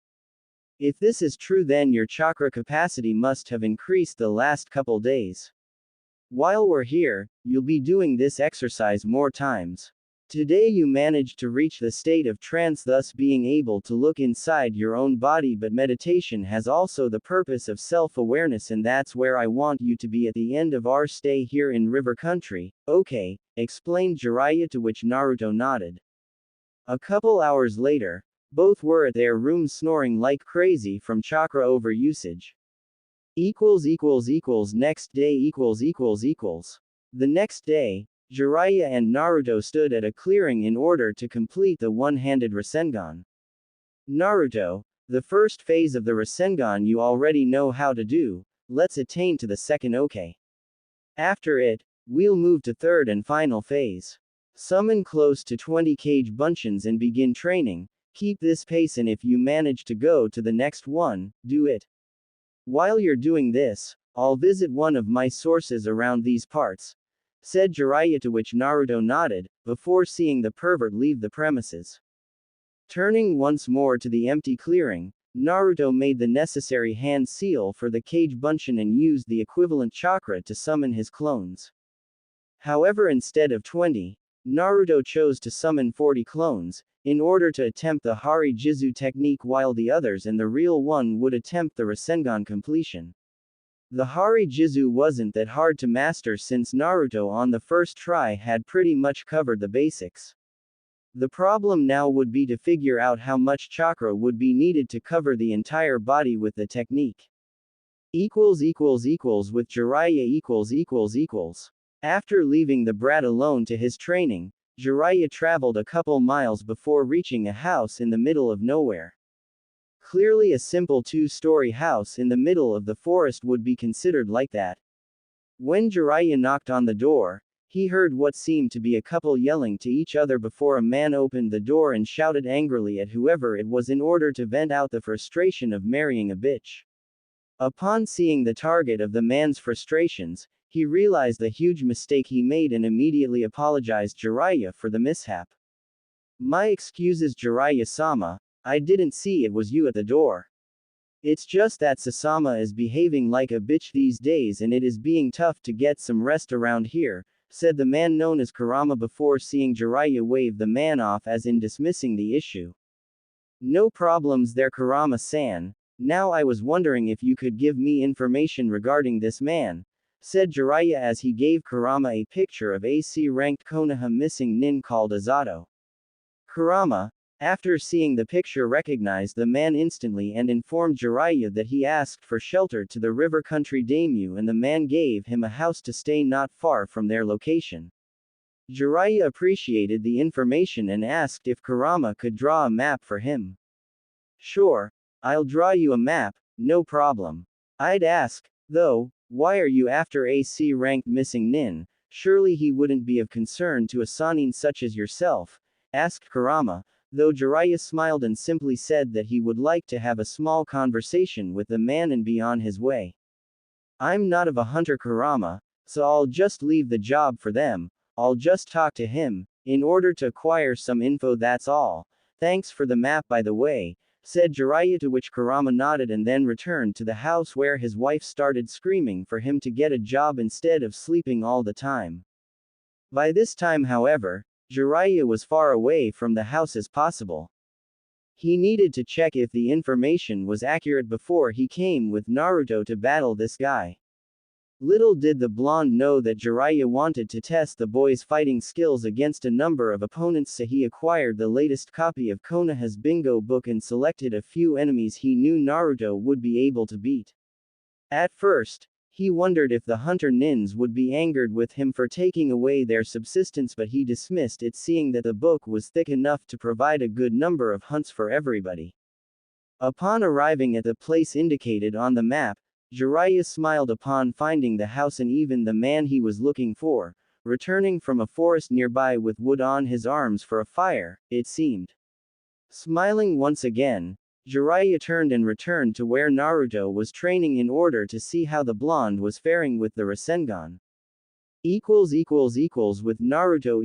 If this is true, then your chakra capacity must have increased the last couple days. While we're here, you'll be doing this exercise more times. Today you managed to reach the state of trance, thus being able to look inside your own body, but meditation has also the purpose of self-awareness, and that's where I want you to be at the end of our stay here in River Country. Okay, explained Jiraiya, to which Naruto nodded. A couple hours later, both were at their rooms snoring like crazy from chakra overusage. Next day. The next day, Jiraiya and Naruto stood at a clearing in order to complete the one-handed Rasengan. Naruto, the first phase of the Rasengan you already know how to do, let's attain to the second, okay? After it, we'll move to third and final phase. Summon close to 20 cage bunchins and begin training. Keep this pace, and if you manage to go to the next one, do it. While you're doing this, I'll visit one of my sources around these parts. said Jiraiya, to which Naruto nodded, before seeing the pervert leave the premises. Turning once more to the empty clearing, Naruto made the necessary hand seal for the cage bunshin and used the equivalent chakra to summon his clones. However, instead of 20, Naruto chose to summon 40 clones, in order to attempt the Hari Jizu technique, while the others and the real one would attempt the Rasengan completion. The Hari Jizu wasn't that hard to master, since Naruto on the first try had pretty much covered the basics. The problem now would be to figure out how much chakra would be needed to cover the entire body with the technique. With Jiraiya . After leaving the brat alone to his training, Jiraiya traveled a couple miles before reaching a house in the middle of nowhere. Clearly a simple two-story house in the middle of the forest would be considered like that. When Jiraiya knocked on the door, he heard what seemed to be a couple yelling to each other before a man opened the door and shouted angrily at whoever it was in order to vent out the frustration of marrying a bitch. Upon seeing the target of the man's frustrations, he realized the huge mistake he made and immediately apologized Jiraiya for the mishap. My excuses, Jiraiya-sama, I didn't see it was you at the door. It's just that Sasama is behaving like a bitch these days and it is being tough to get some rest around here, said the man known as Kurama before seeing Jiraiya wave the man off as in dismissing the issue. No problems there, Kurama-san. Now I was wondering if you could give me information regarding this man, said Jiraiya as he gave Kurama a picture of AC-ranked Konoha missing nin called Azato. Kurama, after seeing the picture, recognized the man instantly and informed Jiraiya that he asked for shelter to the river country daimyo and the man gave him a house to stay not far from their location. Jiraiya appreciated the information and asked if Kurama could draw a map for him. Sure, I'll draw you a map, no problem. I'd ask, though, why are you after AC ranked missing nin? Surely he wouldn't be of concern to a sannin such as yourself, asked Kurama, though Jiraiya smiled and simply said that he would like to have a small conversation with the man and be on his way. I'm not of a hunter, Kurama, so I'll just leave the job for them. I'll just talk to him, in order to acquire some info, that's all. Thanks for the map, by the way, said Jiraiya, to which Kurama nodded and then returned to the house where his wife started screaming for him to get a job instead of sleeping all the time. By this time, however, Jiraiya was far away from the house as possible. He needed to check if the information was accurate before he came with Naruto to battle this guy. Little did the blonde know that Jiraiya wanted to test the boy's fighting skills against a number of opponents, so he acquired the latest copy of Konoha's bingo book and selected a few enemies he knew Naruto would be able to beat. At first, he wondered if the hunter nins would be angered with him for taking away their subsistence, but he dismissed it, seeing that the book was thick enough to provide a good number of hunts for everybody. Upon arriving at the place indicated on the map, Jiraiya smiled upon finding the house and even the man he was looking for, returning from a forest nearby with wood on his arms for a fire, it seemed. Smiling once again, Jiraiya turned and returned to where Naruto was training in order to see how the blonde was faring with the Rasengan. With Naruto .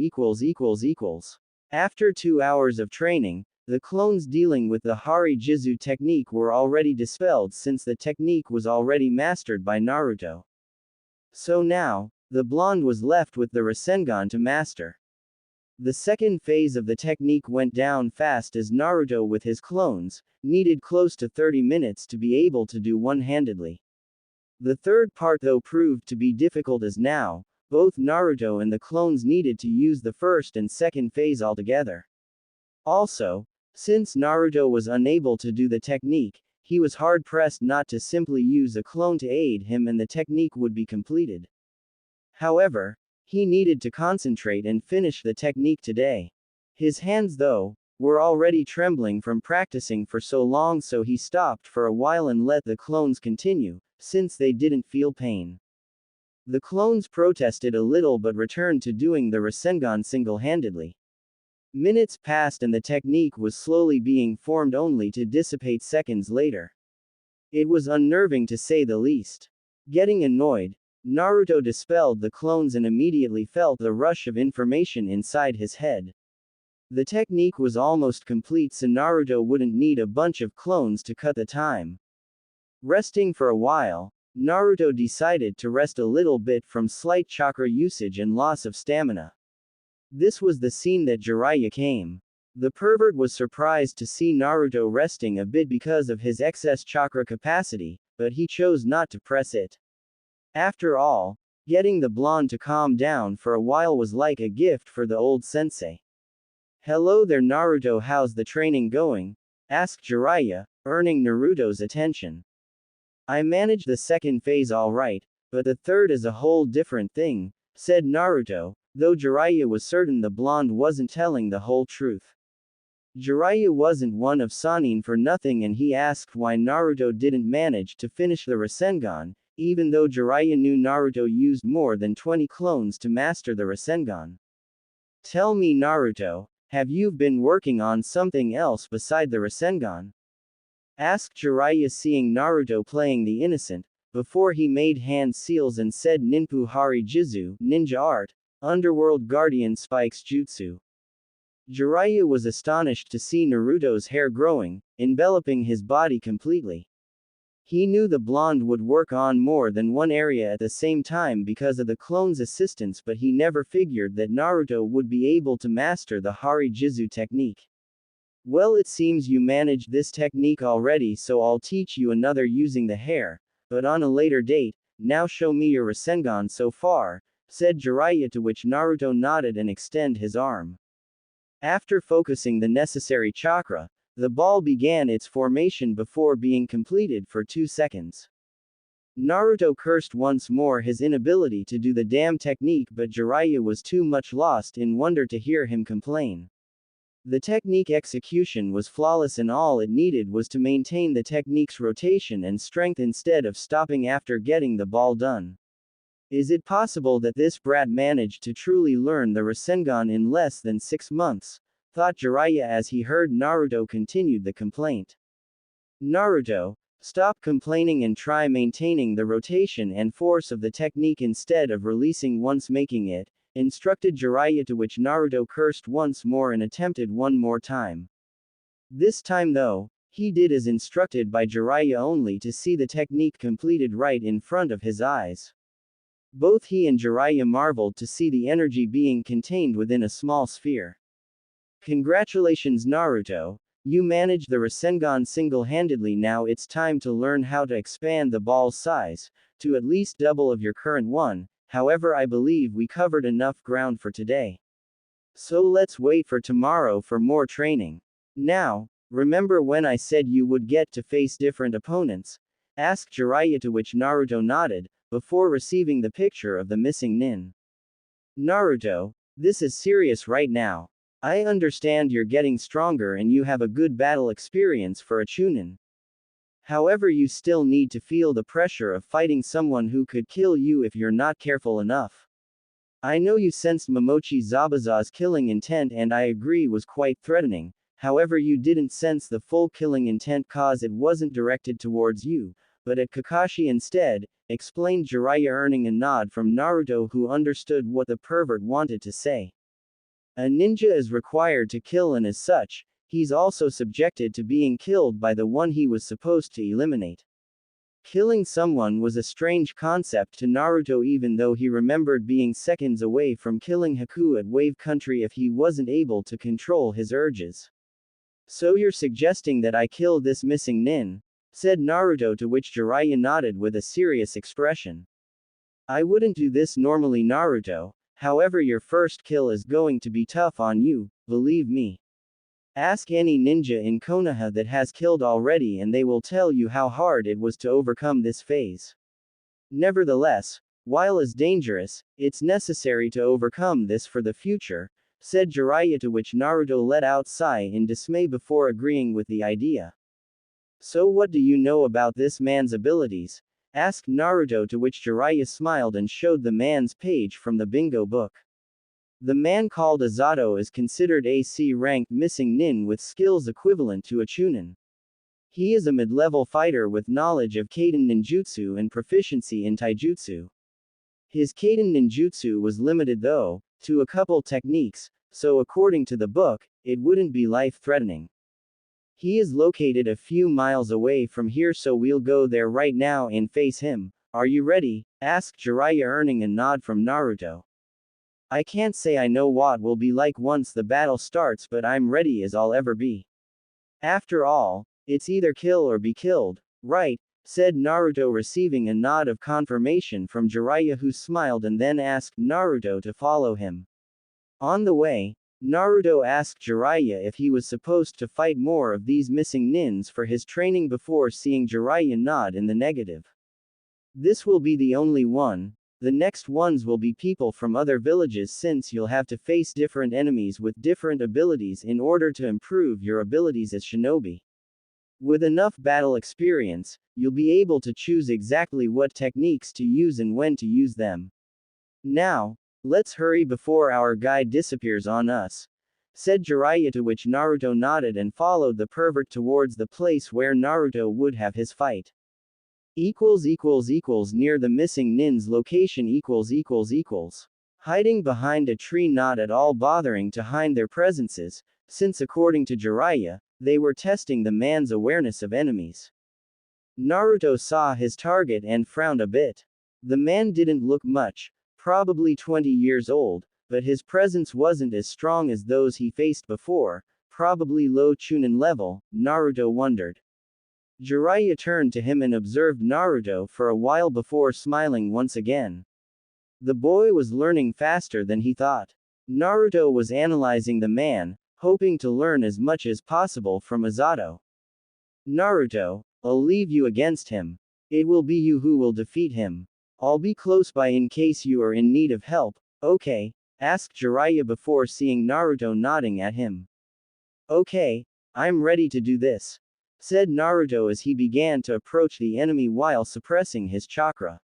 After 2 hours of training, the clones dealing with the Hari Jizu technique were already dispelled since the technique was already mastered by Naruto. So now, the blonde was left with the Rasengan to master. The second phase of the technique went down fast as Naruto with his clones needed close to 30 minutes to be able to do one-handedly. The third part though proved to be difficult, as now, both Naruto and the clones needed to use the first and second phase altogether. Also, since Naruto was unable to do the technique, he was hard-pressed not to simply use a clone to aid him and the technique would be completed. However, he needed to concentrate and finish the technique today. His hands, though, were already trembling from practicing for so long, so he stopped for a while and let the clones continue, since they didn't feel pain. The clones protested a little but returned to doing the Rasengan single-handedly. Minutes passed and the technique was slowly being formed, only to dissipate seconds later. It was unnerving to say the least. Getting annoyed, Naruto dispelled the clones and immediately felt the rush of information inside his head. The technique was almost complete, so Naruto wouldn't need a bunch of clones to cut the time. Resting for a while, Naruto decided to rest a little bit from slight chakra usage and loss of stamina. This was the scene that Jiraiya came. The pervert was surprised to see Naruto resting a bit because of his excess chakra capacity, but he chose not to press it. After all, getting the blonde to calm down for a while was like a gift for the old sensei. "Hello there Naruto, how's the training going?" asked Jiraiya, earning Naruto's attention. "I managed the second phase alright, but the third is a whole different thing," said Naruto, though Jiraiya was certain the blonde wasn't telling the whole truth. Jiraiya wasn't one of Sannin for nothing, and he asked why Naruto didn't manage to finish the Rasengan, even though Jiraiya knew Naruto used more than 20 clones to master the Rasengan. "Tell me Naruto, have you been working on something else beside the Rasengan?" asked Jiraiya, seeing Naruto playing the innocent, before he made hand seals and said Ninpu Hari Jizu, ninja art, underworld guardian spikes jutsu. Jiraiya was astonished to see Naruto's hair growing, enveloping his body completely. He knew the blonde would work on more than one area at the same time because of the clone's assistance, but he never figured that Naruto would be able to master the Hari Jizu technique. "Well, it seems you managed this technique already, so I'll teach you another using the hair, but on a later date. Now show me your Rasengan so far," said Jiraiya, to which Naruto nodded and extended his arm. After focusing the necessary chakra, the ball began its formation before being completed for 2 seconds. Naruto cursed once more his inability to do the damn technique, but Jiraiya was too much lost in wonder to hear him complain. The technique execution was flawless, and all it needed was to maintain the technique's rotation and strength instead of stopping after getting the ball done. Is it possible that this brat managed to truly learn the Rasengan in less than 6 months? Thought Jiraiya as he heard Naruto continued the complaint. "Naruto, stop complaining and try maintaining the rotation and force of the technique instead of releasing once making it," instructed Jiraiya, to which Naruto cursed once more and attempted one more time. This time though, he did as instructed by Jiraiya, only to see the technique completed right in front of his eyes. Both he and Jiraiya marveled to see the energy being contained within a small sphere. "Congratulations Naruto, you managed the Rasengan single-handedly. Now it's time to learn how to expand the ball's size, to at least double of your current one. However, I believe we covered enough ground for today. So let's wait for tomorrow for more training. Now, remember when I said you would get to face different opponents?" asked Jiraiya, to which Naruto nodded, before receiving the picture of the missing nin. "Naruto, this is serious right now. I understand you're getting stronger and you have a good battle experience for a chunin. However, you still need to feel the pressure of fighting someone who could kill you if you're not careful enough. I know you sensed Momochi Zabuza's killing intent, and I agree was quite threatening. However, you didn't sense the full killing intent cause it wasn't directed towards you, but at Kakashi instead," explained Jiraiya, earning a nod from Naruto, who understood what the pervert wanted to say. "A ninja is required to kill, and as such, he's also subjected to being killed by the one he was supposed to eliminate." Killing someone was a strange concept to Naruto, even though he remembered being seconds away from killing Haku at Wave Country if he wasn't able to control his urges. "So you're suggesting that I kill this missing nin?" said Naruto, to which Jiraiya nodded with a serious expression. "I wouldn't do this normally Naruto, however your first kill is going to be tough on you, believe me. Ask any ninja in Konoha that has killed already and they will tell you how hard it was to overcome this phase. Nevertheless, while as dangerous, it's necessary to overcome this for the future," said Jiraiya, to which Naruto let out a sigh in dismay before agreeing with the idea. "So what do you know about this man's abilities?" asked Naruto, to which Jiraiya smiled and showed the man's page from the bingo book. The man called Azato is considered a C-ranked missing nin with skills equivalent to a chunin. He is a mid-level fighter with knowledge of Kaden ninjutsu and proficiency in taijutsu. His Kaiden ninjutsu was limited though, to a couple techniques, so according to the book, it wouldn't be life-threatening. He is located a few miles away from here, so we'll go there right now and face him. Are you ready? Asked Jiraiya, earning a nod from Naruto. I can't say I know what will be like once the battle starts, but I'm ready as I'll ever be. After all, it's either kill or be killed, right? Said Naruto, receiving a nod of confirmation from Jiraiya, who smiled and then asked Naruto to follow him. On the way, Naruto asked Jiraiya if he was supposed to fight more of these missing nins for his training before seeing Jiraiya nod in the negative. This will be the only one. The next ones will be people from other villages, since you'll have to face different enemies with different abilities in order to improve your abilities as shinobi. With enough battle experience, you'll be able to choose exactly what techniques to use and when to use them. Now, let's hurry before our guide disappears on us, said Jiraiya, to which Naruto nodded and followed the pervert towards the place where Naruto would have his fight. Near the missing nin's location hiding behind a tree, not at all bothering to hide their presences, since according to Jiraiya, they were testing the man's awareness of enemies. Naruto saw his target and frowned a bit. The man didn't look much, probably 20 years old, but his presence wasn't as strong as those he faced before, probably low Chunin level, Naruto wondered. Jiraiya turned to him and observed Naruto for a while before smiling once again. The boy was learning faster than he thought. Naruto was analyzing the man, hoping to learn as much as possible from Azato. Naruto, I'll leave you against him. It will be you who will defeat him. I'll be close by in case you are in need of help, okay? Asked Jiraiya before seeing Naruto nodding at him. Okay, I'm ready to do this, said Naruto as he began to approach the enemy while suppressing his chakra.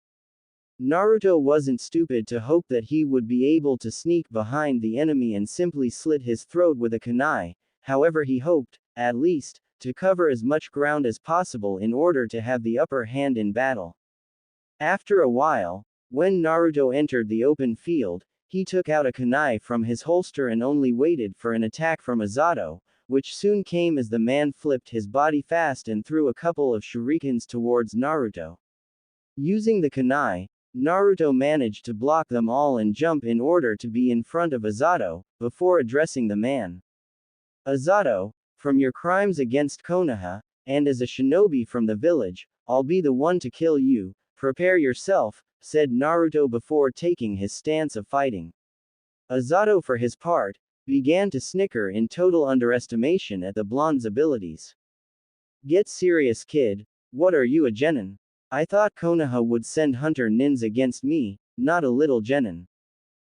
Naruto wasn't stupid to hope that he would be able to sneak behind the enemy and simply slit his throat with a kunai. However, he hoped, at least, to cover as much ground as possible in order to have the upper hand in battle. After a while, when Naruto entered the open field, he took out a kunai from his holster and only waited for an attack from Azato, which soon came as the man flipped his body fast and threw a couple of shurikens towards Naruto. Using the kunai, Naruto managed to block them all and jump in order to be in front of Azato, before addressing the man. Azato, from your crimes against Konoha, and as a shinobi from the village, I'll be the one to kill you. Prepare yourself, said Naruto before taking his stance of fighting. Azato, for his part, began to snicker in total underestimation at the blonde's abilities. Get serious, kid. What are you, a genin? I thought Konoha would send hunter nins against me, not a little genin.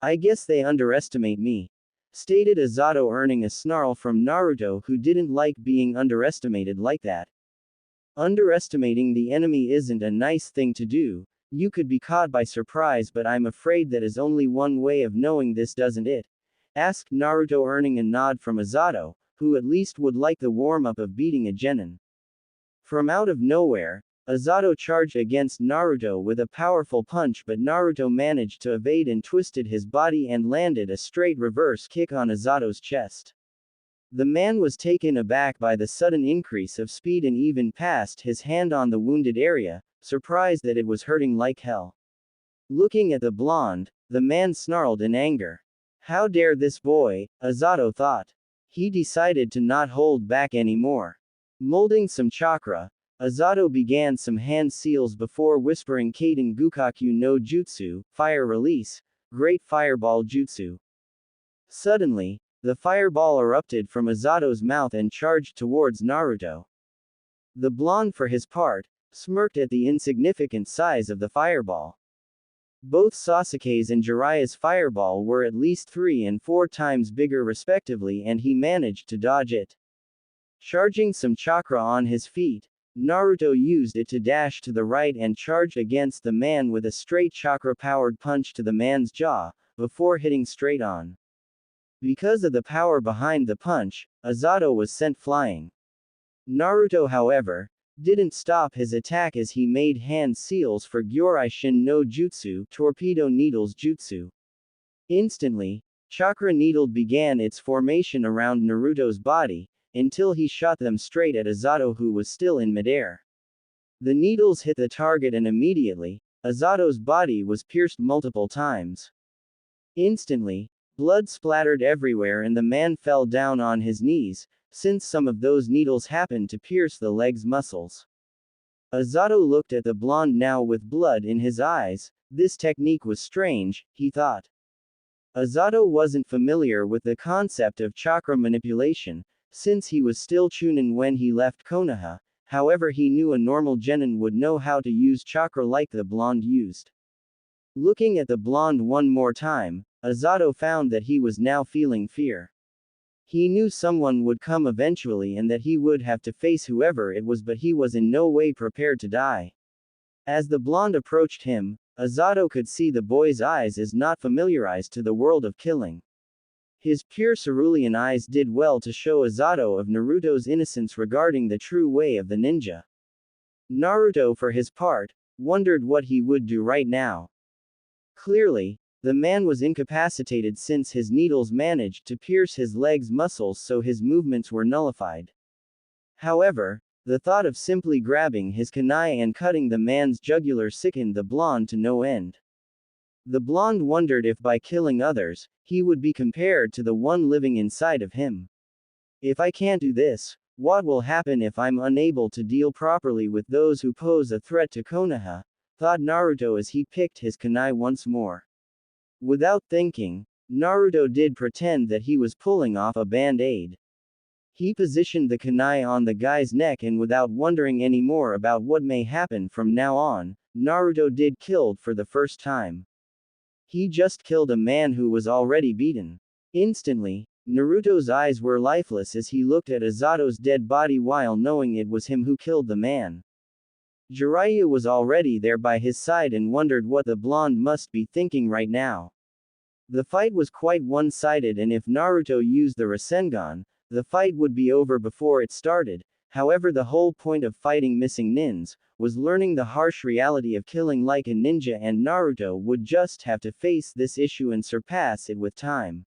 I guess they underestimate me, stated Azato, earning a snarl from Naruto, who didn't like being underestimated like that. Underestimating the enemy isn't a nice thing to do. You could be caught by surprise, but I'm afraid that is only one way of knowing this, doesn't it? Asked Naruto, earning a nod from Azato, who at least would like the warm-up of beating a genin. From out of nowhere, Azato charged against Naruto with a powerful punch, but Naruto managed to evade and twisted his body and landed a straight reverse kick on Azato's chest. The man was taken aback by the sudden increase of speed and even passed his hand on the wounded area, surprised that it was hurting like hell. Looking at the blonde, the man snarled in anger. How dare this boy, Azato thought. He decided to not hold back anymore. Molding some chakra, Azato began some hand seals before whispering Kaden Gukaku no Jutsu, Fire Release, Great Fireball Jutsu. Suddenly, the fireball erupted from Azato's mouth and charged towards Naruto. The blonde, for his part, smirked at the insignificant size of the fireball. Both Sasuke's and Jiraiya's fireball were at least 3 and 4 times bigger respectively, and he managed to dodge it. Charging some chakra on his feet, Naruto used it to dash to the right and charged against the man with a straight chakra-powered punch to the man's jaw, before hitting straight on. Because of the power behind the punch, Azato was sent flying. Naruto, however, didn't stop his attack as he made hand seals for Gyorai Shin no Jutsu, Torpedo Needles Jutsu. Instantly, chakra needle began its formation around Naruto's body, until he shot them straight at Azato, who was still in midair. The needles hit the target and immediately, Azato's body was pierced multiple times. Instantly, blood splattered everywhere and the man fell down on his knees, since some of those needles happened to pierce the leg's muscles. Azato looked at the blonde now with blood in his eyes. This technique was strange, he thought. Azato wasn't familiar with the concept of chakra manipulation, since he was still Chunin when he left Konoha. However, he knew a normal genin would know how to use chakra like the blonde used. Looking at the blonde one more time, Azato found that he was now feeling fear. He knew someone would come eventually and that he would have to face whoever it was, but he was in no way prepared to die. As the blonde approached him, Azato could see the boy's eyes as not familiarized to the world of killing. His pure cerulean eyes did well to show Azato of Naruto's innocence regarding the true way of the ninja. Naruto, for his part, wondered what he would do right now. Clearly, the man was incapacitated since his needles managed to pierce his leg's muscles, so his movements were nullified. However, the thought of simply grabbing his kunai and cutting the man's jugular sickened the blonde to no end. The blonde wondered if by killing others, he would be compared to the one living inside of him. If I can't do this, what will happen if I'm unable to deal properly with those who pose a threat to Konoha? Thought Naruto as he picked his kunai once more. Without thinking, Naruto did pretend that he was pulling off a band-aid. He positioned the kunai on the guy's neck and without wondering any more about what may happen from now on, Naruto did killed for the first time. He just killed a man who was already beaten. Instantly, Naruto's eyes were lifeless as he looked at Azato's dead body while knowing it was him who killed the man. Jiraiya was already there by his side and wondered what the blonde must be thinking right now. The fight was quite one-sided, and if Naruto used the Rasengan, the fight would be over before it started. However, the whole point of fighting missing nins was learning the harsh reality of killing like a ninja, and Naruto would just have to face this issue and surpass it with time.